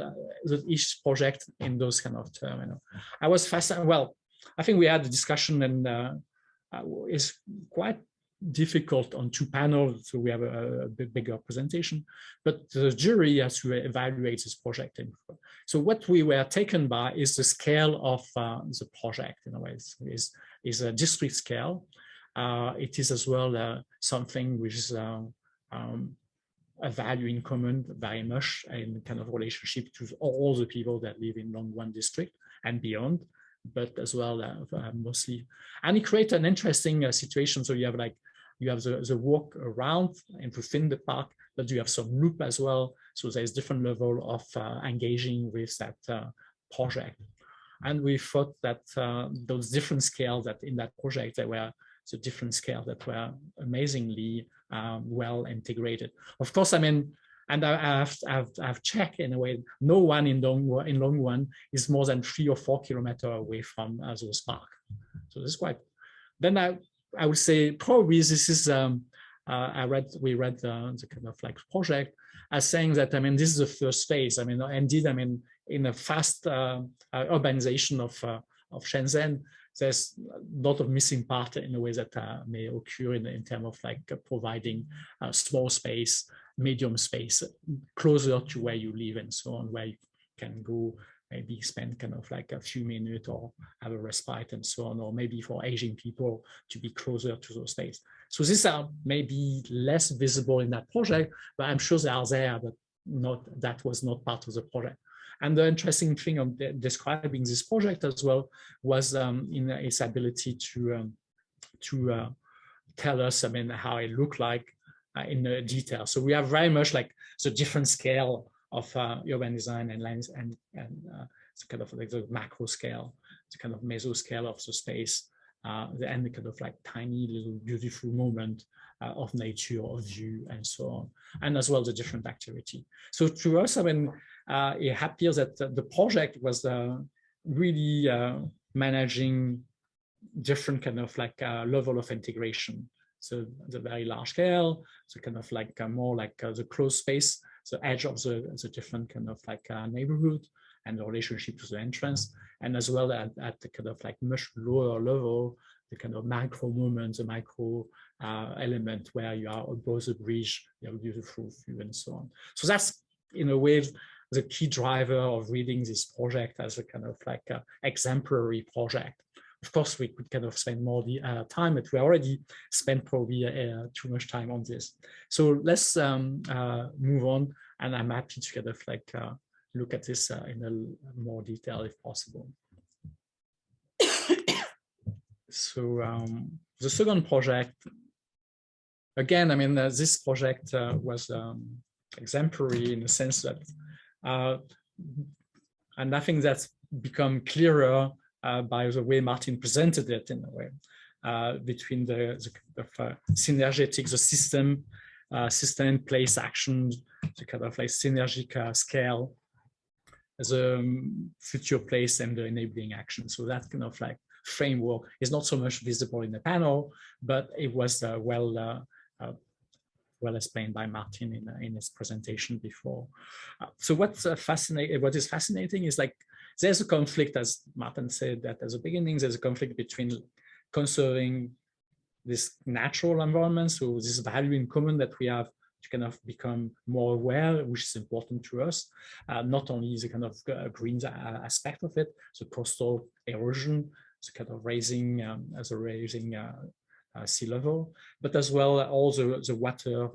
each project in those kind of terms. You know, I was fascinated. Well, I think we had a discussion, and it's quite difficult on two panels, so we have a bit bigger presentation, but the jury has to evaluate this project. So what we were taken by is the scale of the project in a way. Is a district scale. It is as well something which is a value in common very much in kind of relationship to all the people that live in Longhua District and beyond, but as well mostly. And it creates an interesting situation. So you have like, you have the walk around and within the park, but you have some loop as well. So there's different level of engaging with that project. And we thought that those different scales that in that project, there were the different scales that were amazingly well integrated. Of course, I mean, and I've checked in a way, no one in Longhua is more than 3 or 4 kilometers away from those park. So this is quite, then I would say probably this is, we read the kind of like project as saying that, I mean, this is the first phase. I mean, indeed, I mean, in a fast urbanization of Shenshan, there's a lot of missing part in a way that may occur in terms of like providing small space, medium space, closer to where you live and so on, where you can go maybe spend kind of like a few minutes or have a respite and so on, or maybe for aging people to be closer to those spaces. So these are maybe less visible in that project, but I'm sure they are there, but that was not part of the project. And the interesting thing of describing this project as well was in its ability to tell us, I mean, how it looked like in detail. So we have very much like the different scale of urban design and lens and it's kind of like the macro scale, the kind of meso scale of the space, and the kind of like tiny little beautiful moment of nature, of view, and so on, and as well the different activity. So to us, I mean, it appears that the project was really managing different kind of like level of integration. So the very large scale, so kind of like more like the closed space, the edge of the different kind of like neighborhood and the relationship to the entrance, and as well at the kind of like much lower level, the kind of micro moments, the micro element where you are above the bridge, you have a beautiful view and so on. So that's in a way the key driver of reading this project as a kind of like exemplary project. Of course, we could kind of spend more time, but we already spent probably too much time on this. So let's move on, and I'm happy to kind of like look at this in a more detail if possible. the second project, again, I mean, this project was exemplary in the sense that, and I think that's become clearer by the way Martin presented it in a way, between the synergetic, the system place action, the kind of like synergic scale, the future place and the enabling action. So that kind of like framework is not so much visible in the panel, but it was well explained by Martin in his presentation before. So what is fascinating is like there's a conflict, as Martin said that at the beginning, there's a conflict between conserving this natural environment, so this value in common that we have to kind of become more aware, which is important to us, not only the kind of green aspect of it, the coastal erosion, the kind of raising sea level, but as well all the water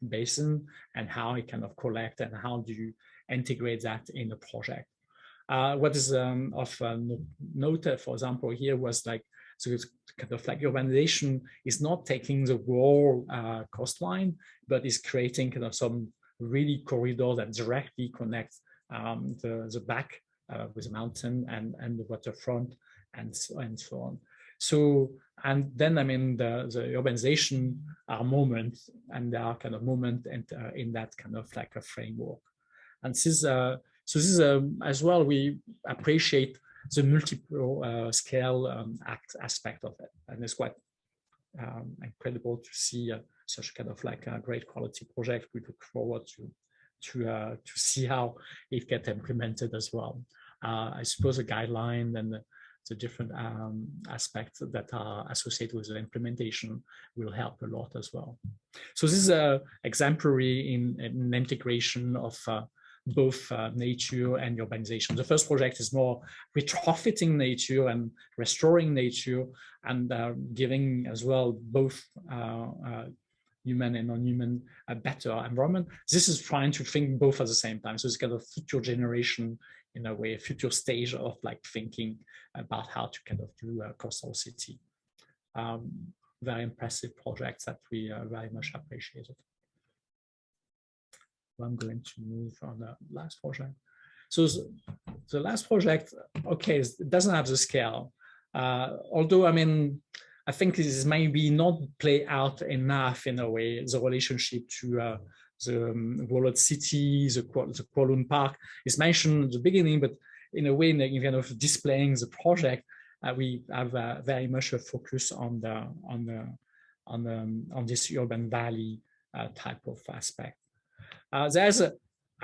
basin and how it kind of collect and how do you integrate that in a project. What is of note, for example, here was like, so it's kind of like urbanization is not taking the whole coastline, but is creating kind of some really corridor that directly connects the back with the mountain and the waterfront and so on. So, and then I mean the urbanization are moments, and there are kind of moment in that kind of like a framework. And this is so this is as well we appreciate the multiple scale aspect of it, and it's quite incredible to see such kind of like a great quality project. We look forward to see how it gets implemented as well. I suppose a guideline and the different aspects that are associated with the implementation will help a lot as well. So this is exemplary in integration of both nature and urbanization. The first project is more retrofitting nature and restoring nature and giving as well both human and non-human a better environment. This is trying to think both at the same time. So it's kind of future generation in a way, a future stage of like thinking about how to kind of do a coastal city. Very impressive projects that we very much appreciated. I'm going to move on the last project. So the last project, okay, it doesn't have the scale. Although, I mean, I think this maybe not play out enough in a way, the relationship to the walled city, the Kowloon Park is mentioned at the beginning, but in a way, in kind of displaying the project, we have very much a focus on this urban valley type of aspect. I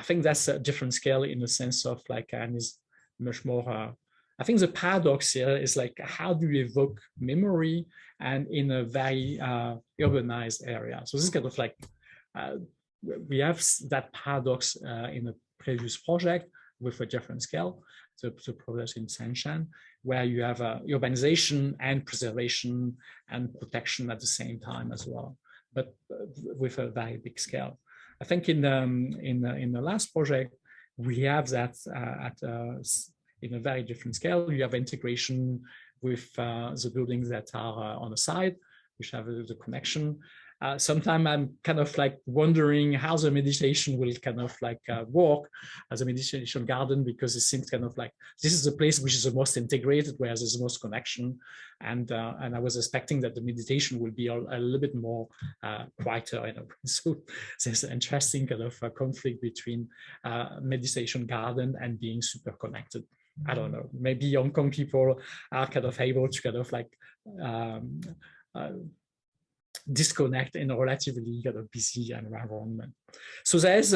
think that's a different scale in the sense of like, and is much more, I think the paradox here is like, how do you evoke memory and in a very urbanized area? So this is kind of like, we have that paradox in a previous project with a different scale, the project in Shenshan, where you have urbanization and preservation and protection at the same time as well, but with a very big scale. I think in the last project, we have that in a very different scale. You have integration with the buildings that are on the side, which have the connection. Sometimes I'm kind of like wondering how the meditation will kind of like work as a meditation garden, because it seems kind of like this is the place which is the most integrated, where there's the most connection. And I was expecting that the meditation will be a little bit more quieter. You know? So there's an interesting kind of conflict between meditation garden and being super connected. I don't know, maybe Hong Kong people are kind of able to kind of like disconnect in a relatively kind of busy environment. So this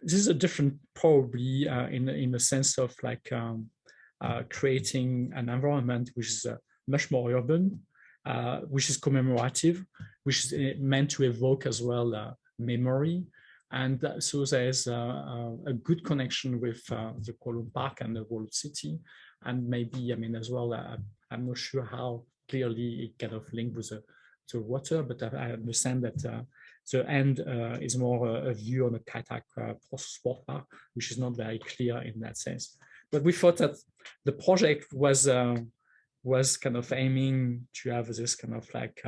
is a different probably in the sense of like creating an environment which is much more urban, which is commemorative, which is meant to evoke as well memory. And so there's a good connection with the Kowloon Park and the walled city. And maybe, I mean, as well, I'm not sure how clearly it kind of linked with the water, but I understand that the end is more a view on the Kai Tak sport park, which is not very clear in that sense. But we thought that the project was was kind of aiming to have this kind of like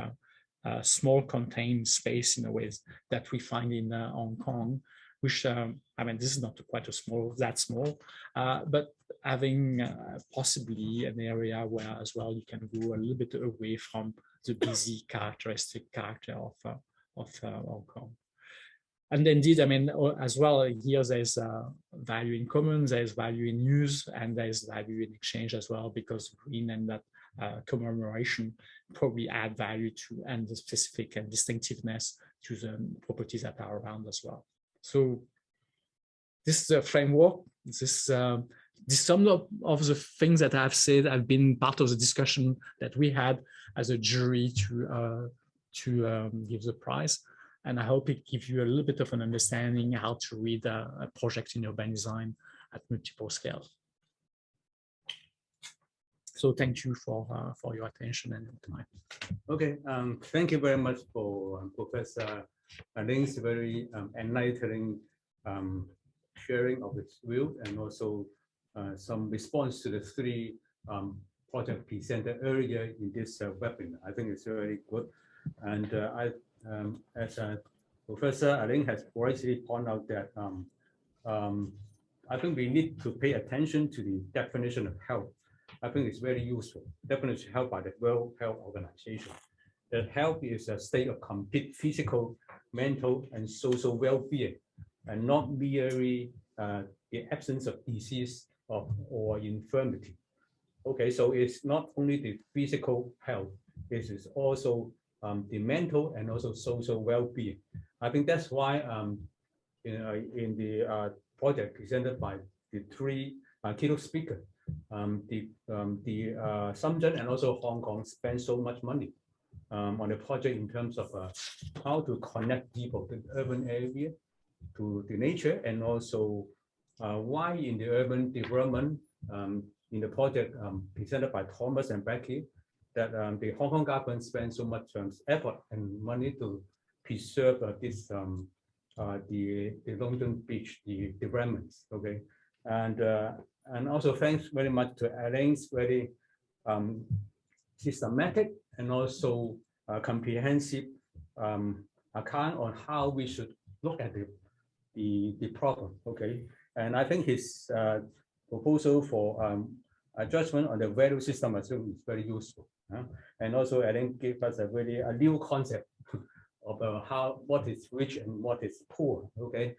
a small contained space in a way that we find in Hong Kong, which I mean, this is not quite that small, but having possibly an area where as well you can go a little bit away from the busy characteristic character of Hong Kong. And indeed, I mean, as well, here there's value in common, there's value in use, and there's value in exchange as well, because green and that commemoration probably add value to and the specific and distinctiveness to the properties that are around as well. So this is a framework. This some of the things that I've said have been part of the discussion that we had as a jury to give the prize. And I hope it gives you a little bit of an understanding how to read a project in urban design at multiple scales. So thank you for your attention and your time. Okay, thank you very much for Professor Alain's very enlightening sharing of his view, and also some response to the three projects presented earlier in this webinar. I think it's very good. And as Professor Alain has rightly pointed out that I think we need to pay attention to the definition of health. I think it's very useful. Definition of health by the World Health Organization. That health is a state of complete physical, mental, and social well-being, and not merely the absence of disease or infirmity. Okay, so it's not only the physical health, it is also the mental and also social well-being. I think that's why in the project presented by the three keynote speakers, Shenshan and also Hong Kong spend so much money on the project in terms of how to connect people to the urban area, to the nature, and also why in the urban development in the project presented by Thomas and Becky, that the Hong Kong government spends so much effort and money to preserve this the Long Beach, the developments. Okay, and also thanks very much to Alain's very systematic and also comprehensive account on how we should look at the problem. Okay, and I think his proposal for adjustment on the value system as well is very useful. And also Alain gave us a new concept of what is rich and what is poor. Okay,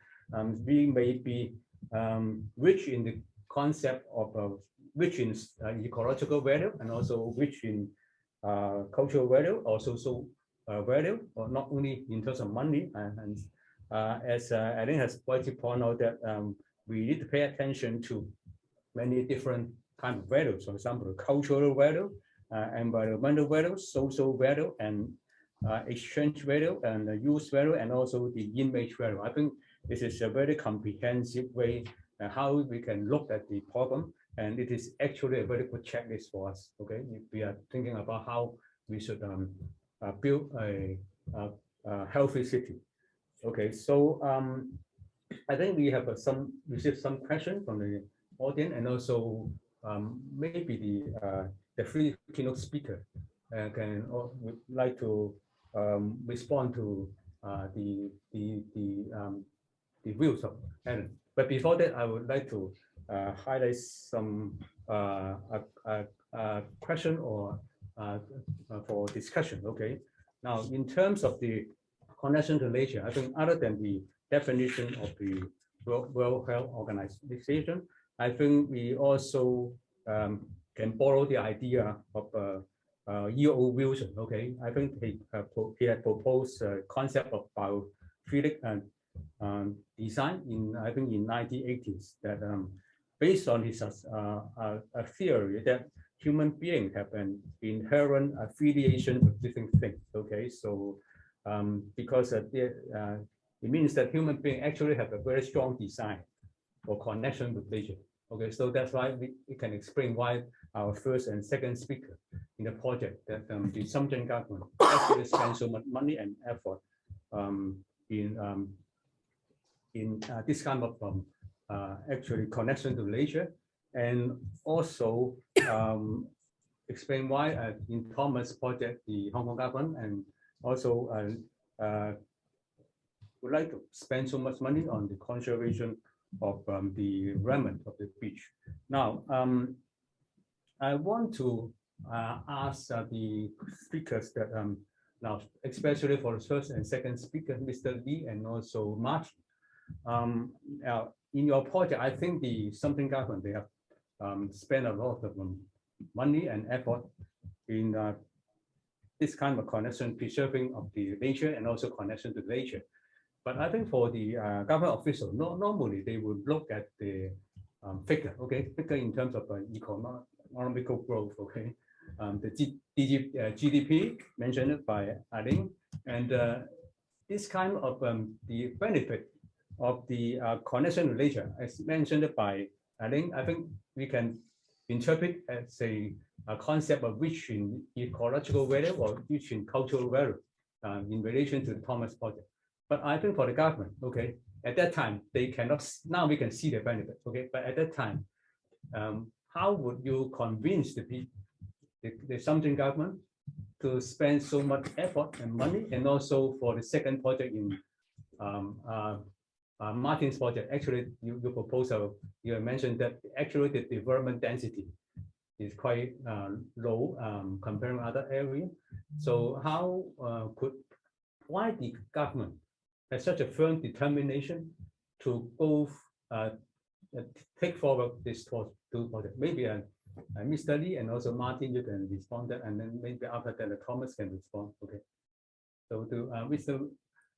we may be rich in the concept of rich in ecological value, and also rich in cultural value, or social value, or not only in terms of money. And as Alain has pointed out, that we need to pay attention to many different kinds of values. For example, cultural value, environmental value, social value, and exchange value, and use value, and also the image value. I think this is a very comprehensive way how we can look at the problem, and it is actually a very good checklist for us. Okay, if we are thinking about how we should build a healthy city. Okay, so I think we have received some questions from the audience, and also maybe the three keynote speaker would like to respond to the views of Alain. But before that, I would like to highlight some question or for discussion. Okay, now in terms of the connection to nature, I think other than the definition of the World Health Organization, I think we also can borrow the idea of E.O. Wilson. Okay, I think he had proposed a concept of biophilic design in, I think, in 1980s, that based on his a theory that human beings have an inherent affiliation with different things. Okay, so because it means that human beings actually have a very strong design for connection with nature. Okay, so that's why we can explain why our first and second speaker in the project, that the Shenshan government actually spends so much money and effort in this kind of actually connection to nature, and also explain why in Thomas project, the Hong Kong government and also would like to spend so much money on the conservation of the remnant of the beach. Now, I want to ask the speakers that now, especially for the first and second speaker, Mr. Lee and also Martin. In your project, I think the Shenzhen government, they have spent a lot of money and effort in this kind of connection, preserving of the nature and also connection to nature. But I think for the government official, normally they would look at the figure, okay, figure in terms of economical growth, okay, the GDP mentioned by Alain, and this kind of the benefit of the connection to nature, as mentioned by Alain, I think we can interpret as a concept of rich in ecological value or rich in cultural value in relation to the Thomas project. But I think for the government, okay, at that time, they cannot, now we can see the benefit, okay, but at that time, how would you convince the Shenzhen government to spend so much effort and money, and also for the second project in Martin's project, actually, you proposal, you mentioned that actually the development density is quite low compared to other areas. So how why the government has such a firm determination to both take forward this two projects? Maybe Mr. Lee and also Martin, you can respond that, and then maybe after that, Thomas can respond. Okay. So to Mr.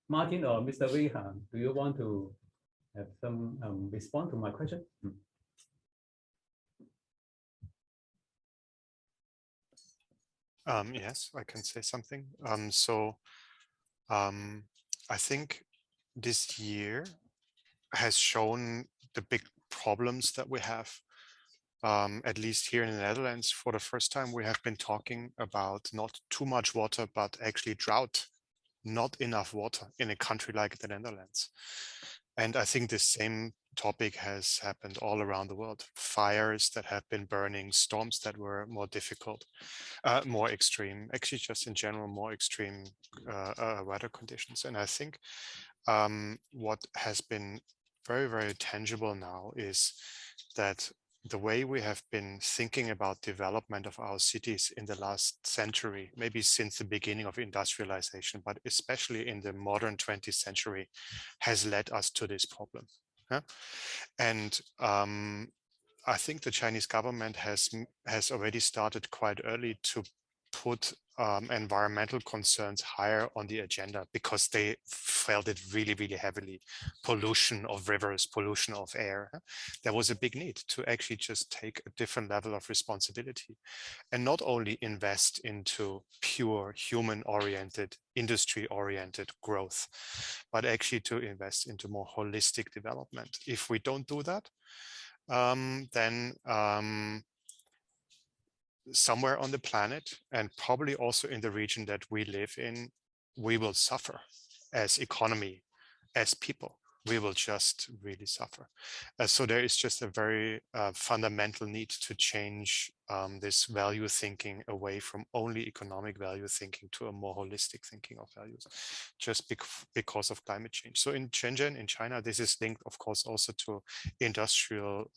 Martin or Mr. Wei, do you want to have some response to my question? Yes, I can say something. I think this year has shown the big problems that we have. At least here in the Netherlands, for the first time, we have been talking about not too much water, but actually drought, not enough water in a country like the Netherlands. And I think the same topic has happened all around the world. Fires that have been burning, storms that were more difficult, more extreme, actually just in general, more extreme weather conditions. And I think what has been very, very tangible now is that the way we have been thinking about development of our cities in the last century, maybe since the beginning of industrialization, but especially in the modern 20th century, has led us to this problem. Yeah? And I think the Chinese government has already started quite early to put environmental concerns higher on the agenda because they felt it really, really heavily. Pollution of rivers, pollution of air. There was a big need to actually just take a different level of responsibility and not only invest into pure human-oriented, industry-oriented growth, but actually to invest into more holistic development. If we don't do that, then somewhere on the planet, and probably also in the region that we live in, we will suffer as economy, as people. We will just really suffer. So there is just a very fundamental need to change this value thinking away from only economic value thinking to a more holistic thinking of values, just because of climate change. So in Shenzhen, in China, this is linked, of course, also to industrial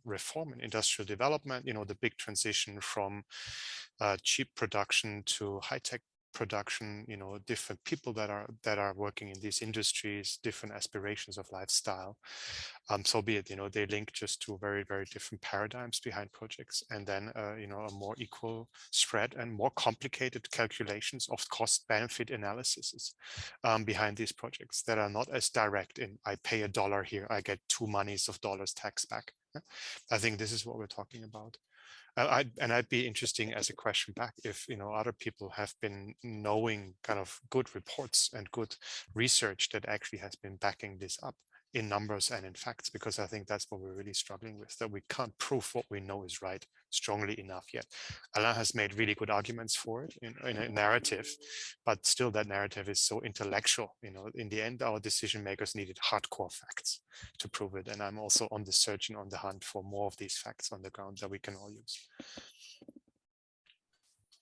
reform and industrial development. You know, the big transition from cheap production to high-tech production, you know, different people that are working in these industries, different aspirations of lifestyle. So be it, you know, they link just to very, very different paradigms behind projects, and then, you know, a more equal spread and more complicated calculations of cost benefit analyses behind these projects that are not as direct in I pay $1 here, I get $2 monies of dollars tax back. I think this is what we're talking about. I'd be interesting as a question back if, you know, other people have been knowing kind of good reports and good research that actually has been backing this up in numbers and in facts, because I think that's what we're really struggling with, that we can't prove what we know is right strongly enough yet. Alain has made really good arguments for it in a narrative, but still that narrative is so intellectual. You know, in the end, our decision makers needed hardcore facts to prove it. And I'm also on the search and on the hunt for more of these facts on the ground that we can all use.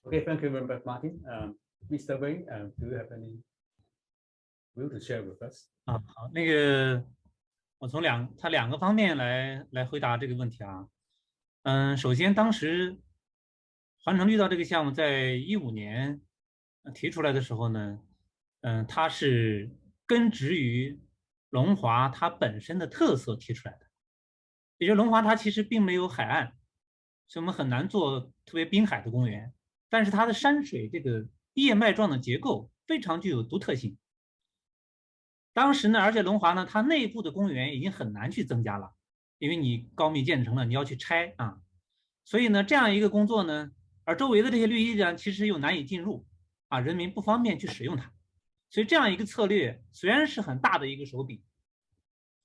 Okay, thank you very much, Martin. Mr. Wayne, do you have any will to share with us? 好，那个我从他两个方面来回答这个问题啊。首先当时环城绿道这个项目在15年提出来的时候呢，它是根植于龙华它本身的特色提出来的。也就是龙华它其实并没有海岸，所以我们很难做特别滨海的公园。但是它的山水这个叶脉状的结构非常具有独特性。当时呢，而且龙华呢，它内部的公园已经很难去增加了，因为你高密建成了，你要去拆啊。所以呢，这样一个工作呢，而周围的这些绿意呢，其实又难以进入啊，人民不方便去使用它。所以这样一个策略虽然是很大的一个手笔，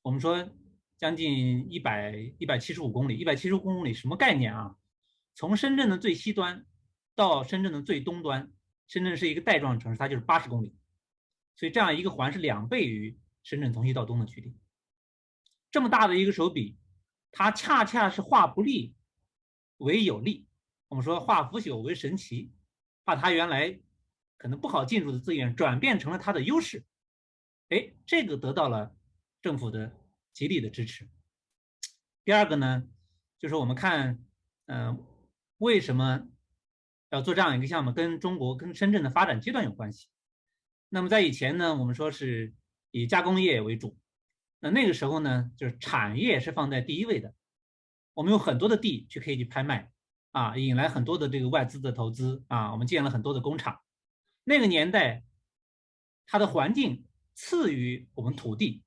我们说将近175公里，175公里什么概念啊？从深圳的最西端到深圳的最东端，深圳是一个带状城市，它就是80公里。所以这样一个环是2倍于深圳从西到东的距离。这么大的一个手笔，它恰恰是化不利为有利。我们说化腐朽为神奇，把它原来可能不好进入的资源转变成了它的优势。哎，这个得到了政府的极力的支持。第二个呢，就是我们看，为什么要做这样一个项目，跟中国跟深圳的发展阶段有关系。那么在以前呢，我们说是以加工业为主，那个时候呢，就是产业是放在第一位的。我们有很多的地可以去拍卖啊，引来很多的这个外资的投资啊，我们建了很多的工厂。那个年代，它的环境次于我们土地。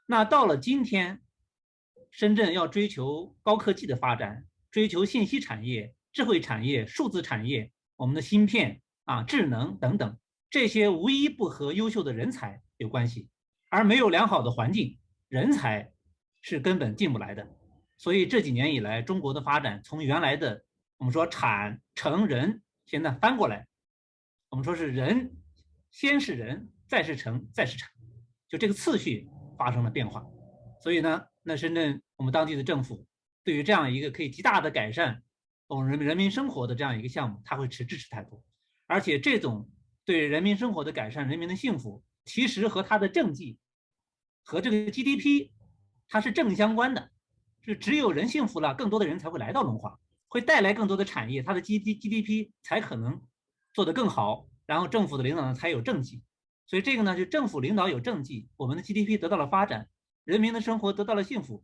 那到了今天，深圳要追求高科技的发展，追求信息产业、智慧产业、数字产业，我们的芯片啊、智能等等。这些无一不和优秀的人才有关系，而没有良好的环境，人才是根本进不来的。所以这几年以来，中国的发展从原来的我们说产城人，现在翻过来，我们说是人，先是人，再是城，再是产，就这个次序发生了变化。所以呢，那深圳我们当地的政府对于这样一个可以极大的改善我们人民生活的这样一个项目，它会持支持态度，而且这种对人民生活的改善、人民的幸福，其实和它的政绩和这个 GDP 它是正相关的。是只有人幸福了，更多的人才会来到龙华，会带来更多的产业，它的 GDP 才可能做得更好，然后政府的领导呢才有政绩。所以这个呢，就政府领导有政绩，我们的 GDP 得到了发展，人民的生活得到了幸福，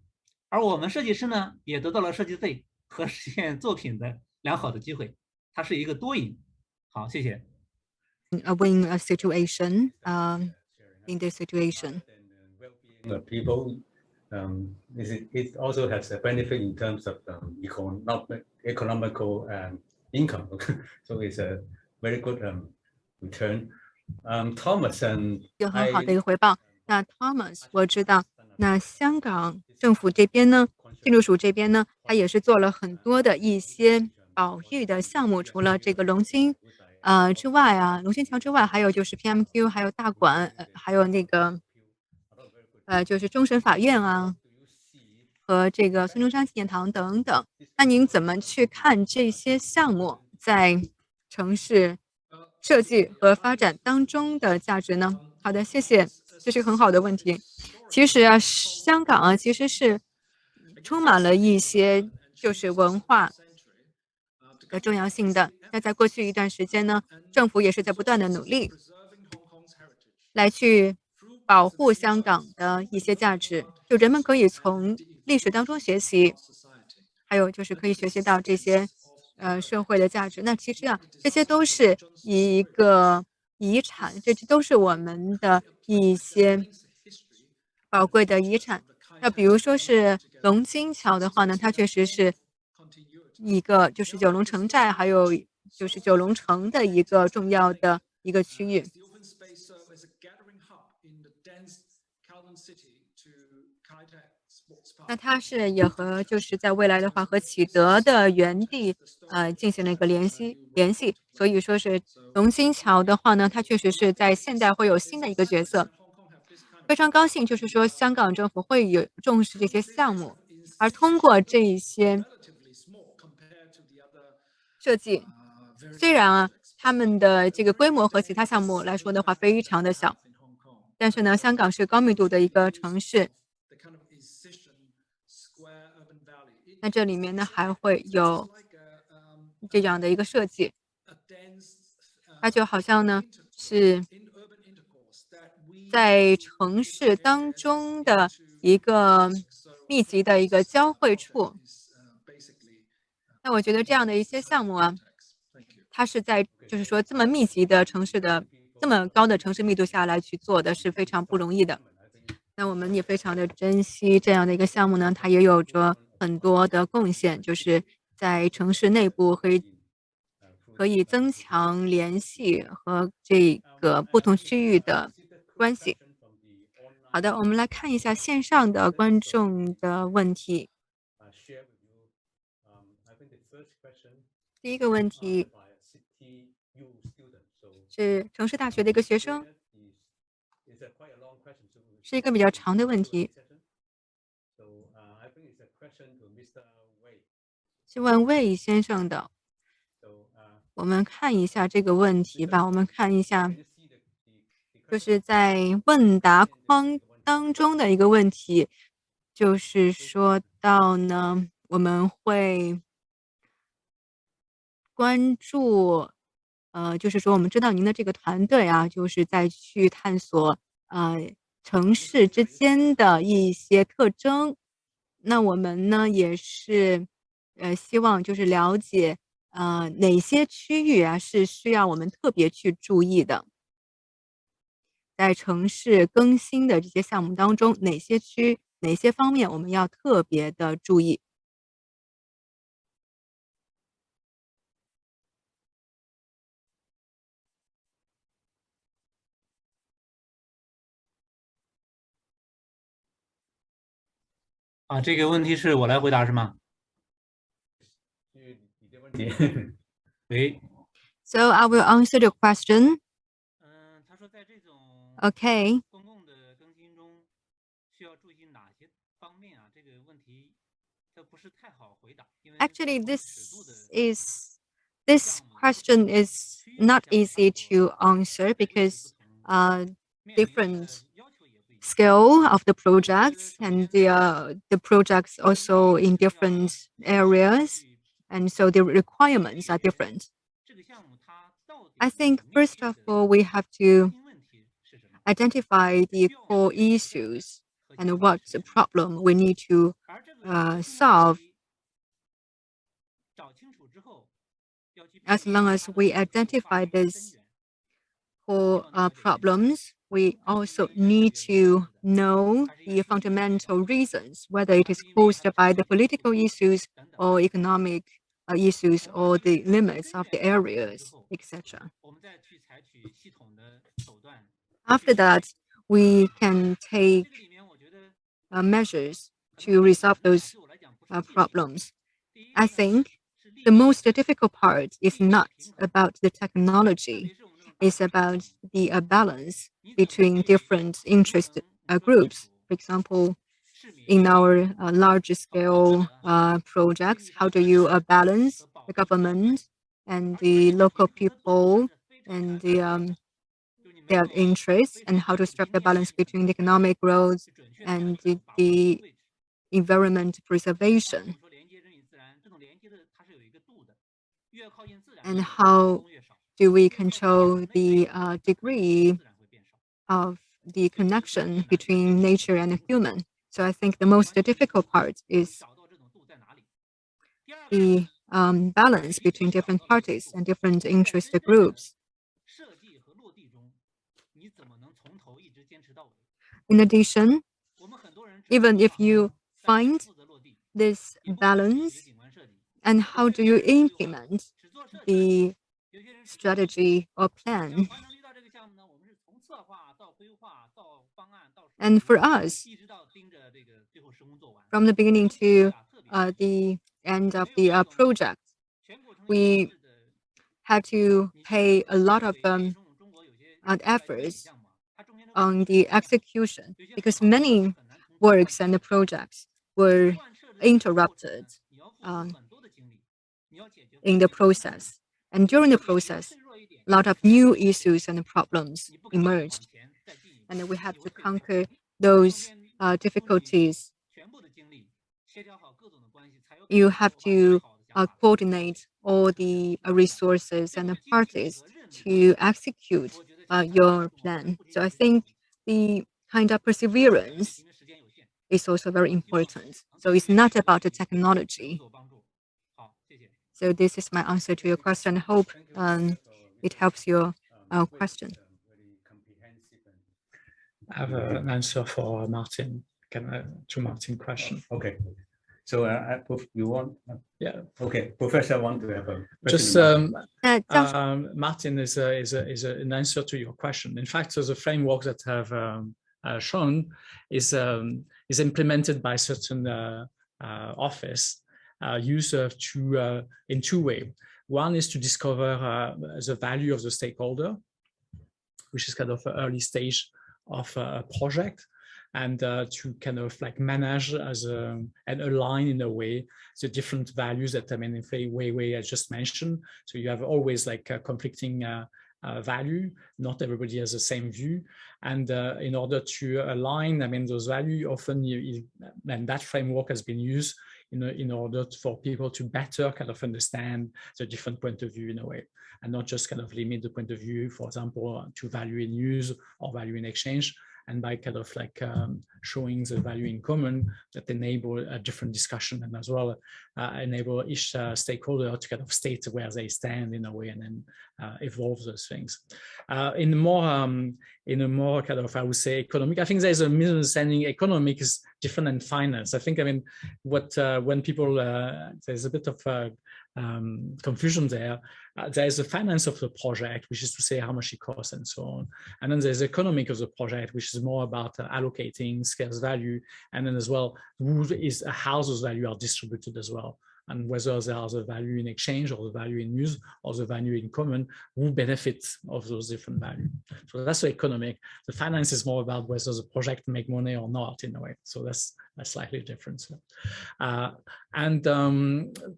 而我们设计师呢也得到了设计费和实现作品的良好的机会，它是一个多赢。好，谢谢。A win a situation in this situation. People, it also has a benefit in terms of economical income. So it's a very good return. Thomas and 有很好的一个回报。那 Thomas 我知道，那香港政府这边呢，建筑署这边呢，它也是做了很多的一些保育的项目，除了这个龙津之外啊，龙津桥之外，还有就是 PMQ， 还有大馆，还有那个就是终审法院啊，和这个孙中山纪念堂等等。那您怎么去看这些项目在城市设计和发展当中的价值呢？好的，谢谢，这是个很好的问题。其实啊，香港啊，其实是充满了一些就是文化的重要性的。那在过去一段时间呢，政府也是在不断的努力来去保护香港的一些价值，就人们可以从历史当中学习，还有就是可以学习到这些社会的价值。那其实啊，这些都是一个遗产，这都是我们的一些宝贵的遗产。那比如说是龙津桥的话呢，它确实是一个就是九龙城寨，还有就是九龙城的一个重要的一个区域。那它是也和就是在未来的话和启德的原地进行了一个联系，所以说是龙津桥的话呢，它确实是在现代会有新的一个角色。非常高兴，就是说香港政府会有重视这些项目，而通过这一些设计，虽然啊，他们的这个规模和其他项目来说的话非常的小，但是呢，香港是高密度的一个城市。那这里面呢还会有这样的一个设计，它就好像呢是在城市当中的一个密集的一个交汇处。那我觉得这样的一些项目啊，它是在就是说这么密集的城市的这么高的城市密度下来去做的是非常不容易的。那我们也非常的珍惜这样的一个项目呢，它也有着很多的贡献，就是在城市内部可以增强联系和这个不同区域的关系。好的，我们来看一下线上的观众的问题。第一个问题是城市大学的一个学生，是一个比较长的问题，是问魏先生的。我们看一下这个问题吧，我们看一下，就是在问答框当中的一个问题，就是说到呢，我们会关注，就是说我们知道您的这个团队啊，就是在去探索城市之间的一些特征。那我们呢也是希望就是了解哪些区域啊是需要我们特别去注意的，在城市更新的这些项目当中，哪些方面我们要特别的注意。这个问题是我来回答是吗？喂。So I will answer the question. 他说在这种 Okay. 公共的更新中需要注意哪些方面啊？这个问题它不是太好回答，因为 Actually, this question is not easy to answer because different scale of the projects and the projects also in different areas, and so the requirements are different. I think first of all we have to identify the core issues and what the problem we need to solve. As long as we identify these core problems, we also need to know the fundamental reasons, whether it is caused by the political issues or economic issues or the limits of the areas, etc. After that, we can take measures to resolve those problems. I think the most difficult part is not about the technology. It's about the balance between different interest groups. For example, in our large-scale projects, how do you balance the government and the local people and their interests, and how to strike the balance between the economic growth and the environment preservation? And how do we control the degree of the connection between nature and human? So I think the most difficult part is the balance between different parties and different interest groups. In addition, even if you find this balance, and how do you implement the strategy or plan? And for us, from the beginning to the end of the project, we had to pay a lot of efforts on the execution because many works and the projects were interrupted in the process. And during the process, a lot of new issues and problems emerged. And we have to conquer those difficulties. You have to coordinate all the resources and the parties to execute your plan. So I think the kind of perseverance is also very important. So it's not about the technology. So this is my answer to your question. I hope it helps your question. I have an answer for Martin, to Martin's question. Okay. So, you want? Yeah. Okay, Professor want to have a question. Just Martin is an answer to your question. In fact, so the framework that have shown is implemented by certain office user in two ways. One is to discover the value of the stakeholder, which is kind of an early stage of a project, and to kind of like manage and align in a way the different values that in a way I just mentioned. So you have always like a conflicting value. Not everybody has the same view, and in order to align, those values often and that framework has been used in order for people to better kind of understand the different point of view in a way, and not just kind of limit the point of view, for example, to value in use or value in exchange, and by kind of like showing the value in common that enable a different discussion, and as well enable each stakeholder to kind of state where they stand in a way, and then evolve those things. In a more kind of, I would say, economic, I think there's a misunderstanding. Economic is different than finance. I think, when people, there's a bit of confusion there. There's the finance of the project, which is to say how much it costs and so on. And then there's the economic of the project, which is more about allocating scarce value. And then as well, how those values are distributed as well. And whether there's a value in exchange or the value in use or the value in common, who benefits of those different values. So that's the economic. The finance is more about whether the project make money or not in a way. So that's slightly different.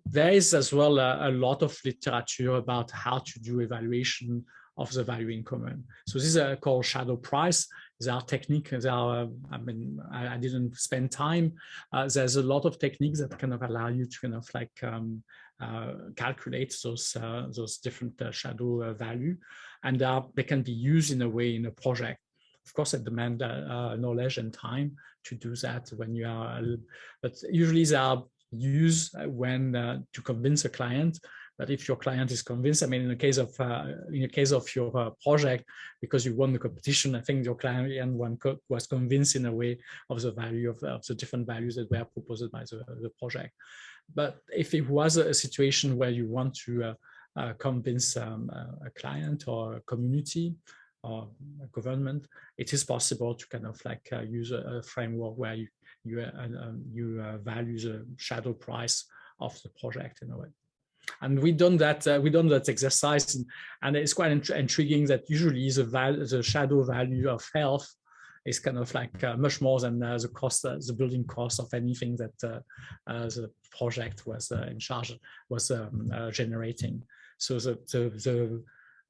There is as well a lot of literature about how to do evaluation of the value in common. So these are called shadow price. There are techniques. I didn't spend time. There's a lot of techniques that kind of allow you to kind of like calculate those different shadow value, and they can be used in a way in a project. Of course, it demands knowledge and time to do that when you are, but usually they are used when to convince a client. But if your client is convinced, in the case of your project, because you won the competition, I think your client was convinced in a way of the value of the different values that were proposed by the project. But if it was a situation where you want to convince a client or a community or a government, it is possible to kind of like use a framework where you value the shadow price of the project in a way. And we done that exercise, and it's quite intriguing that usually the shadow value of health is kind of like much more than the building cost of anything that the project was in charge was generating. So the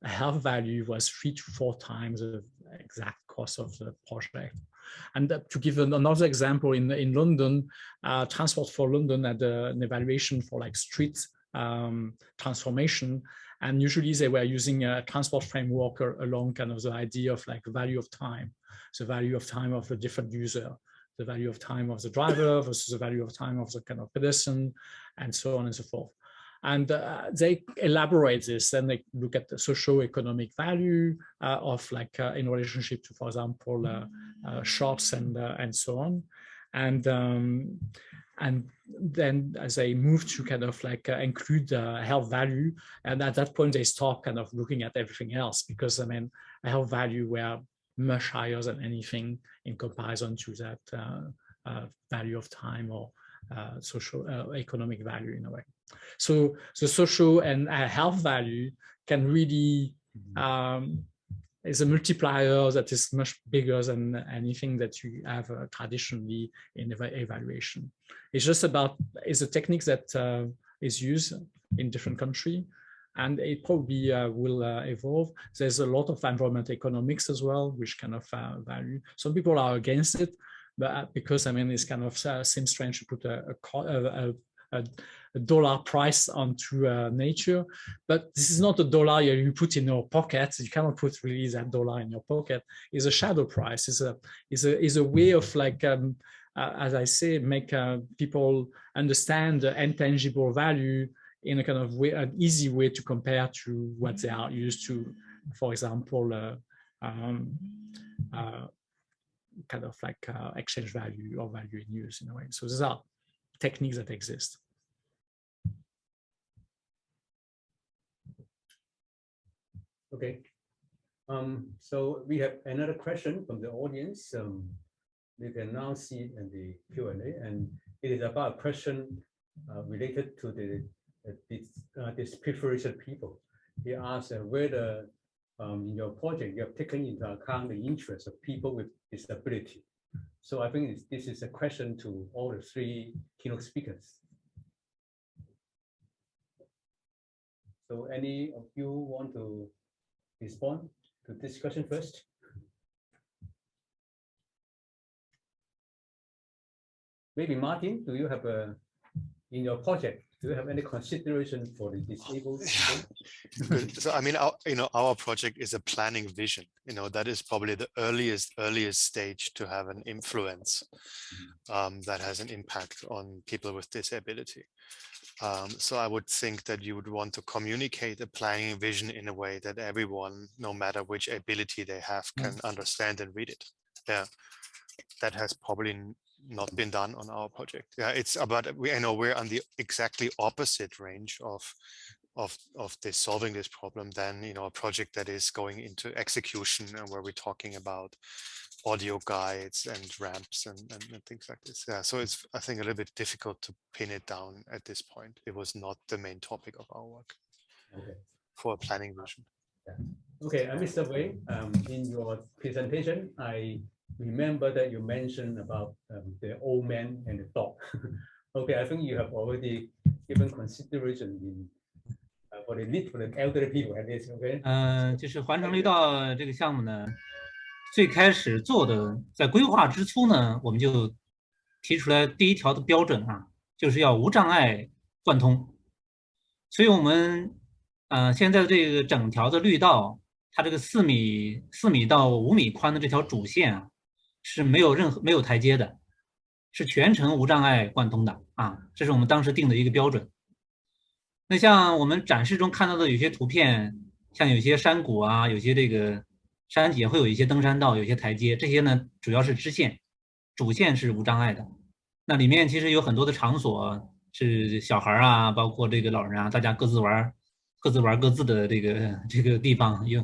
health value was 3 to 4 times the exact cost of the project. And to give another example, in London, Transport for London had an evaluation for like street transformation, and usually they were using a transport framework along kind of the idea of like value of time, the value of time of the different user, the value of time of the driver versus the value of time of the kind of pedestrian, and so on and so forth. And they elaborate this, and they look at the socio-economic value of like in relationship to, for example, shops and so on. And then as they move to kind of like include health value, and at that point they start kind of looking at everything else, because health value were much higher than anything in comparison to that value of time or social economic value in a way. So the social and health value can really is a multiplier that is much bigger than anything that you have traditionally in evaluation. It's just about, it's a technique that is used in different countries, and it probably will evolve. There's a lot of environmental economics as well, which kind of value. Some people are against it, but because I mean, it's kind of seems strange to put a dollar price onto nature, but this is not a dollar you put in your pocket. You cannot put really that dollar in your pocket. It's a shadow price. Is a way of like, as I say, make people understand the intangible value in a kind of way, an easy way to compare to what they are used to. For example, kind of like exchange value or value in use in a way. So these are techniques that exist. Okay. So we have another question from the audience. You can now see it in the Q&A, and it is about a question related to this privileged people. He asked whether in your project you have taken into account the interests of people with disability. So I think this is a question to all the three keynote speakers. So any of you want to respond to this question first? Maybe Martin, do you have in your project, do you have any consideration for the disabled people? So I mean, our project is a planning vision. That is probably the earliest stage to have an influence that has an impact on people with disability. So I would think that you would want to communicate a planning vision in a way that everyone, no matter which ability they have, can understand and read it. Yeah, that has probably not been done on our project. Yeah, it's about we're on the exactly opposite range of solving this problem than a project that is going into execution and where we're talking about audio guides and ramps and things like this. Yeah, so it's I think a little bit difficult to pin it down at this point. It was not the main topic of our work. Okay. For a planning version. Yeah. Okay, Mr. Wei, in your presentation, I remember that you mentioned about the old man and the dog. Okay, I think you have already given consideration in for the elderly people at least. Okay. 就是环城绿道这个项目呢，最开始做的在规划之初呢，我们就提出来第一条的标准啊，就是要无障碍贯通。所以我们现在这个整条的绿道，它这个4米到5米宽的这条主线啊，是没有台阶的，是全程无障碍贯通的啊，这是我们当时定的一个标准。那像我们展示中看到的有些图片，像有些山谷啊，有些这个山脊会有一些登山道，有些台阶，这些呢主要是支线，主线是无障碍的。那里面其实有很多的场所是小孩啊，包括这个老人啊，大家各自玩各自的这个地方，有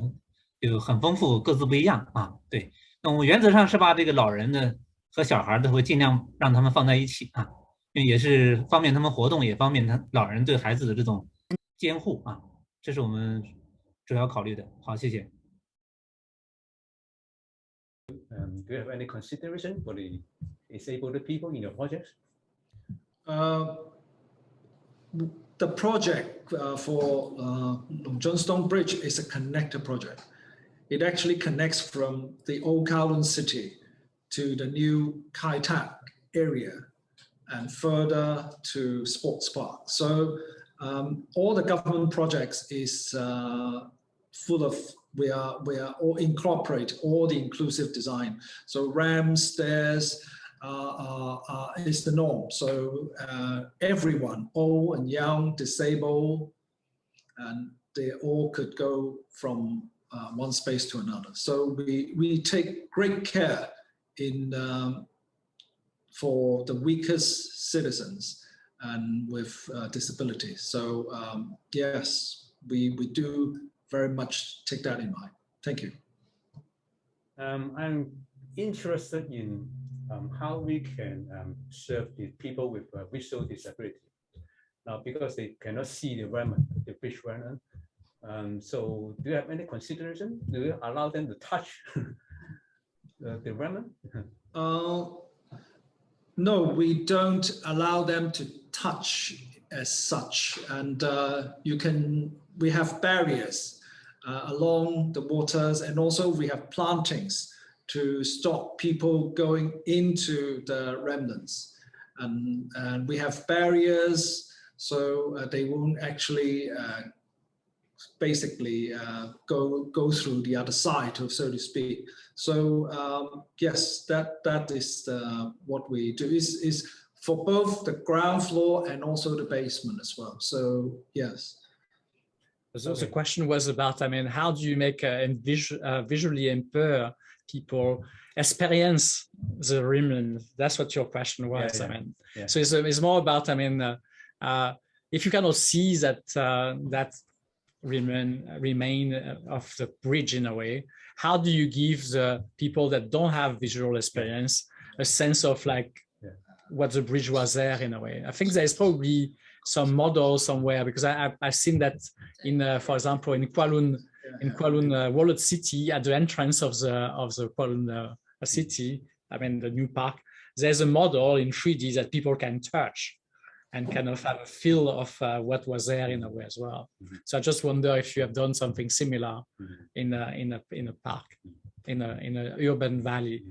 很丰富，各自不一样啊。对，那我们原则上是把这个老人的和小孩的会尽量让他们放在一起啊，因为也是方便他们活动，也方便老人对孩子的这种监护啊，这是我们主要考虑的。好，谢谢。Do you have any consideration for the disabled people in your project? The project for Longhua Stone Bridge is a connector project. It actually connects from the old Kowloon city to the new Kai Tak area and further to Sports Park. So all the government projects is full of, we are all incorporate all the inclusive design. So ramps, stairs is the norm. So everyone, old and young, disabled, and they all could go from one space to another. So we take great care in for the weakest citizens and with disabilities. So yes, we do very much take that in mind. Thank you. I'm interested in how we can serve the people with visual disability. Now, because they cannot see the remnant, the bridge remnant. So do you have any consideration? Do you allow them to touch the remnant? No, we don't allow them to touch as such, and we have barriers along the waters, and also we have plantings to stop people going into the remnants, and we have barriers so they won't actually basically go through the other side, so to speak. So yes, that is what we do is for both the ground floor and also the basement as well. So yes. So the question was about, I mean, how do you make visually impaired people experience the remnant? That's what your question was. I mean, so it's more about, I mean, if you cannot see that remain of the bridge in a way, how do you give the people that don't have visual experience a sense of like what the bridge was there in a way? I think there's probably some model somewhere, because I've seen that in, for example, in Kowloon Walled City, at the entrance of the Kowloon city, I mean the new park, there's a model in 3D that people can touch and kind of have a feel of what was there in a way as well. So I just wonder if you have done something similar in a park, in a urban valley.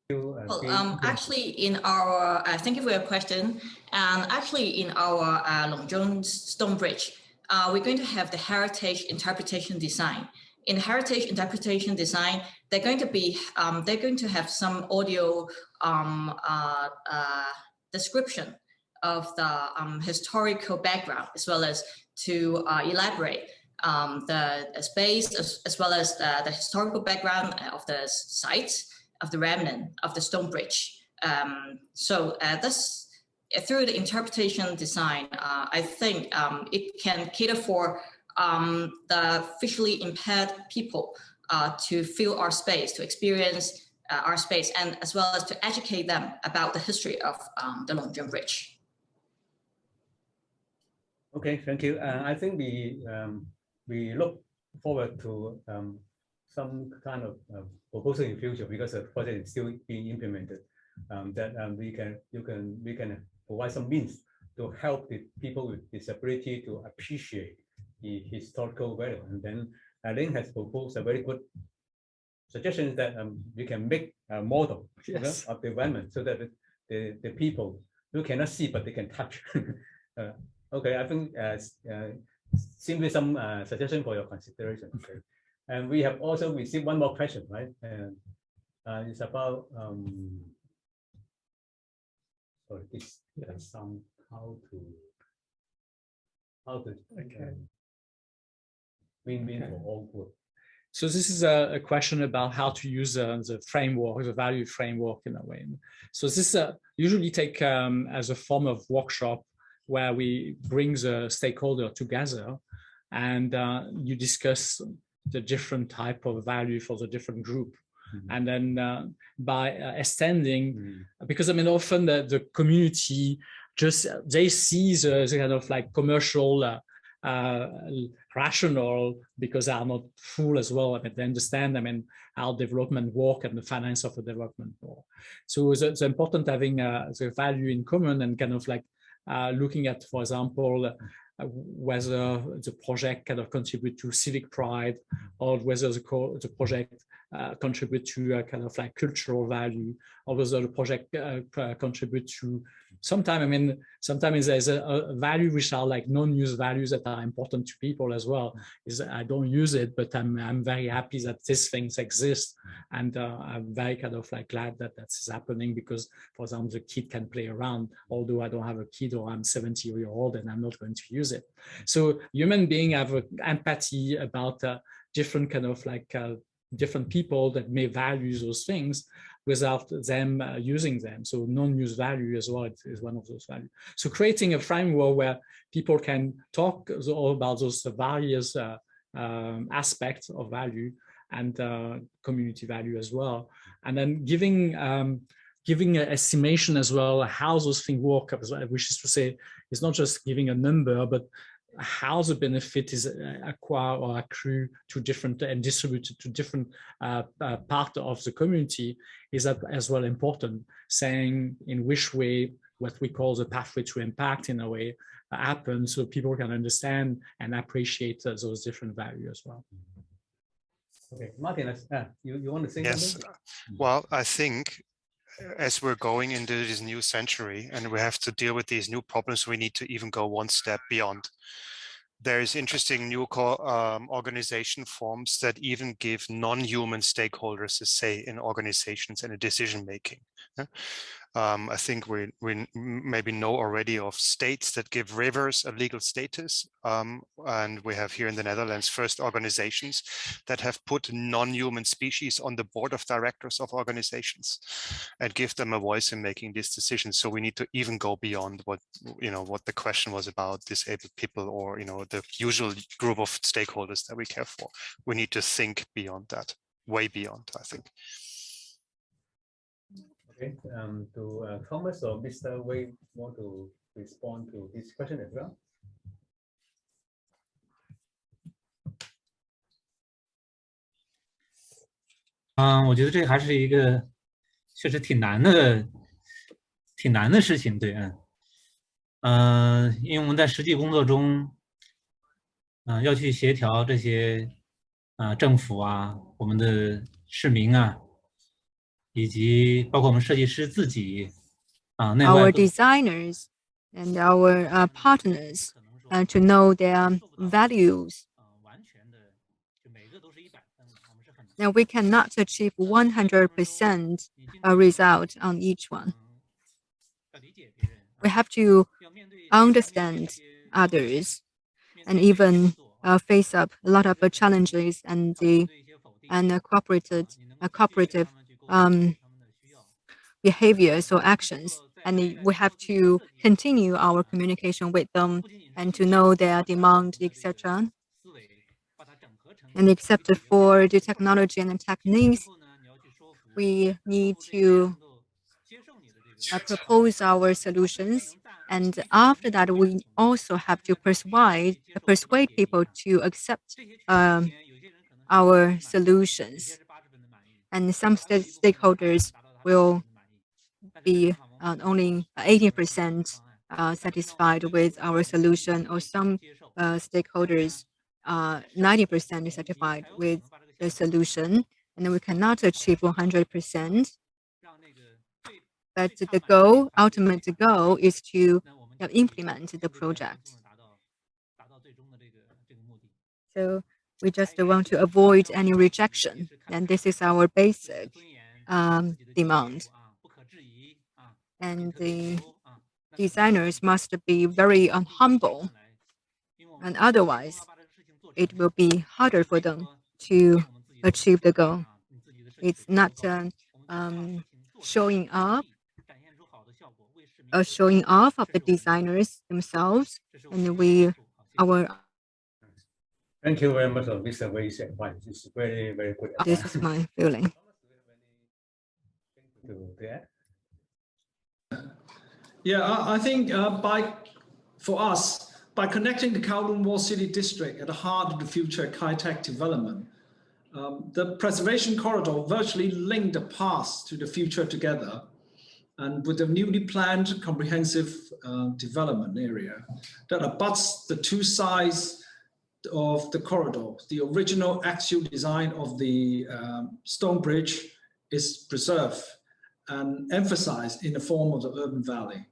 Well, actually, in our thank you for your question. And actually, in our Longjong Stone Bridge, we're going to have the heritage interpretation design. In heritage interpretation design, they're going to have some audio description of the historical background, as well as to elaborate the space, as well as the historical background of the sites of the remnant of the stone bridge. So this, through the interpretation design, I think it can cater for the visually impaired people to feel our space, to experience our space, and as well as to educate them about the history of the Longjong Bridge. Okay, thank you. I think we look forward to some kind of proposal in future, because the project is still being implemented. That we can provide some means to help the people with disability to appreciate the historical value. And then Alain has proposed a very good suggestion that we can make a model of the environment, so that the people who cannot see but they can touch. Okay, I think simply some suggestion for your consideration. Okay. And we have also received one more question, right? And it's about sorry, this some how to win-win for all good. So this is a question about how to use the framework, the value framework in a way. So this usually take as a form of workshop where we bring the stakeholder together and you discuss the different type of value for the different group. And then by extending, because I mean, often the community just, they see the kind of like commercial rational, because they are not full as well. I mean, they understand, I mean, how development work and the finance of the development work. So it's important having the value in common and kind of like looking at, for example, whether the project kind of contribute to civic pride, or whether the project contribute to kind of like cultural value, or whether the project contribute to sometimes, I mean, sometimes there's a value which are like non-use values that are important to people as well. Is I don't use it, but I'm very happy that these things exist, and I'm very kind of like glad that that's happening, because, for example, the kid can play around, although I don't have a kid, or I'm 70-year-old and I'm not going to use it. So human beings have empathy about different kind of like different people that may value those things without them using them. So non-use value as well is one of those values. So creating a framework where people can talk all about those various aspects of value and community value as well. And then giving an estimation as well, how those things work, which is to say, it's not just giving a number, but how the benefit is acquired or accrued to different and distributed to different part of the community is as well important, saying in which way what we call the pathway to impact in a way happen, so people can understand and appreciate those different values as well. Okay, Martin, you want to say Yes. something? Well, I think as we're going into this new century and we have to deal with these new problems, we need to even go one step beyond. There's interesting new organization forms that even give non-human stakeholders a say in organizations and in decision making. I think we maybe know already of states that give rivers a legal status. And we have here in the Netherlands first organizations that have put non-human species on the board of directors of organizations and give them a voice in making these decisions. So we need to even go beyond what the question was about, disabled people or the usual group of stakeholders that we care for. We need to think beyond that, way beyond, I think. Okay, to Thomas or Mr. Wei want to respond to this question as well? 我觉得这还是一个确实挺难的事情，对，因为我们在实际工作中，要去协调这些政府啊，我们的市民啊，以及包括我们设计师自己内外 our designers and our partners to know their values. Now we cannot achieve 100% result on each one. We have to understand others and even face up a lot of challenges and cooperative behaviors or actions. And we have to continue our communication with them and to know their demand, etc. And except for the technology and the techniques, we need to propose our solutions. And after that, we also have to persuade people to accept our solutions. And some stakeholders will be only 80% satisfied with our solution, or some stakeholders 90% satisfied with the solution, and we cannot achieve 100%. But the ultimate goal is to implement the project. So we just want to avoid any rejection, and this is our basic demand. And the designers must be very humble, and otherwise it will be harder for them to achieve the goal. It's not showing off of the designers themselves, and Thank you very much, Mr. Wei's advice. It's very, very good. This is my feeling. Yeah, I think for us, by connecting the Kowloon Wall City District at the heart of the future Kai-Tak development, the preservation corridor virtually linked the past to the future together. And with the newly planned comprehensive development area that abuts the two sides of the corridor, the original axial design of the stone bridge is preserved and emphasized in the form of the urban valley.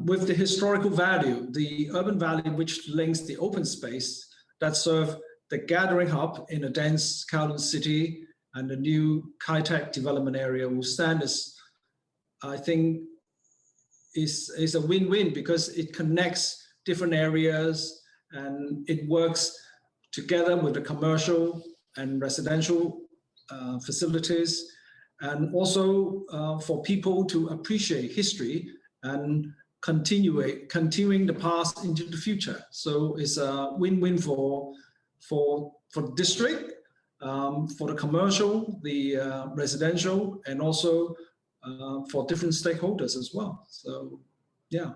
With the historical value, the urban valley which links the open space that serve the gathering hub in a dense Kowloon city and the new Kai-Tak development area will stand as, I think, is a win-win because it connects different areas and it works together with the commercial and residential facilities, and also for people to appreciate history and continuing the past into the future. So it's a win-win for the district, for the commercial, the residential, and also for different stakeholders as well. So, yeah.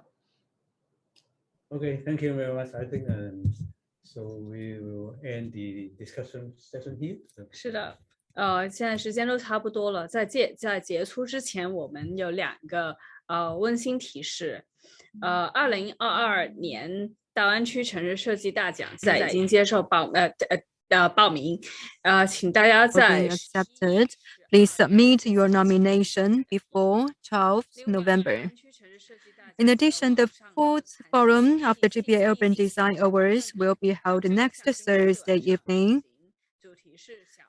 Okay, thank you very much. I think so we will end the discussion session here. 是的，现在时间都差不多了，在结束之前，我们有两个温馨提示，2022年大湾区城市设计大奖现在已经接受报名，请大家在 accepted. Please submit your nomination before 12th November. In addition, the 4th forum of the GBA Urban Design Awards will be held next Thursday evening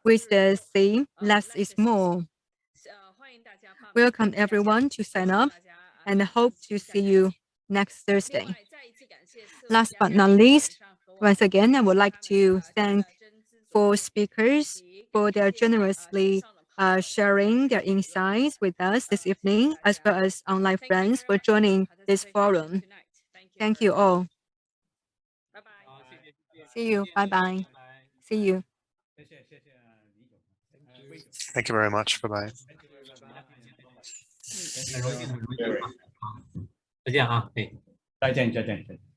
with the theme Less is More. Welcome everyone to sign up and hope to see you next Thursday. Last but not least, once again, I would like to thank 4 speakers for their generously sharing their insights with us this evening, as well as online friends for joining this forum. Thank you all. See you. Bye-bye. See you. Thank you very much. Bye-bye. 再见啊，再见。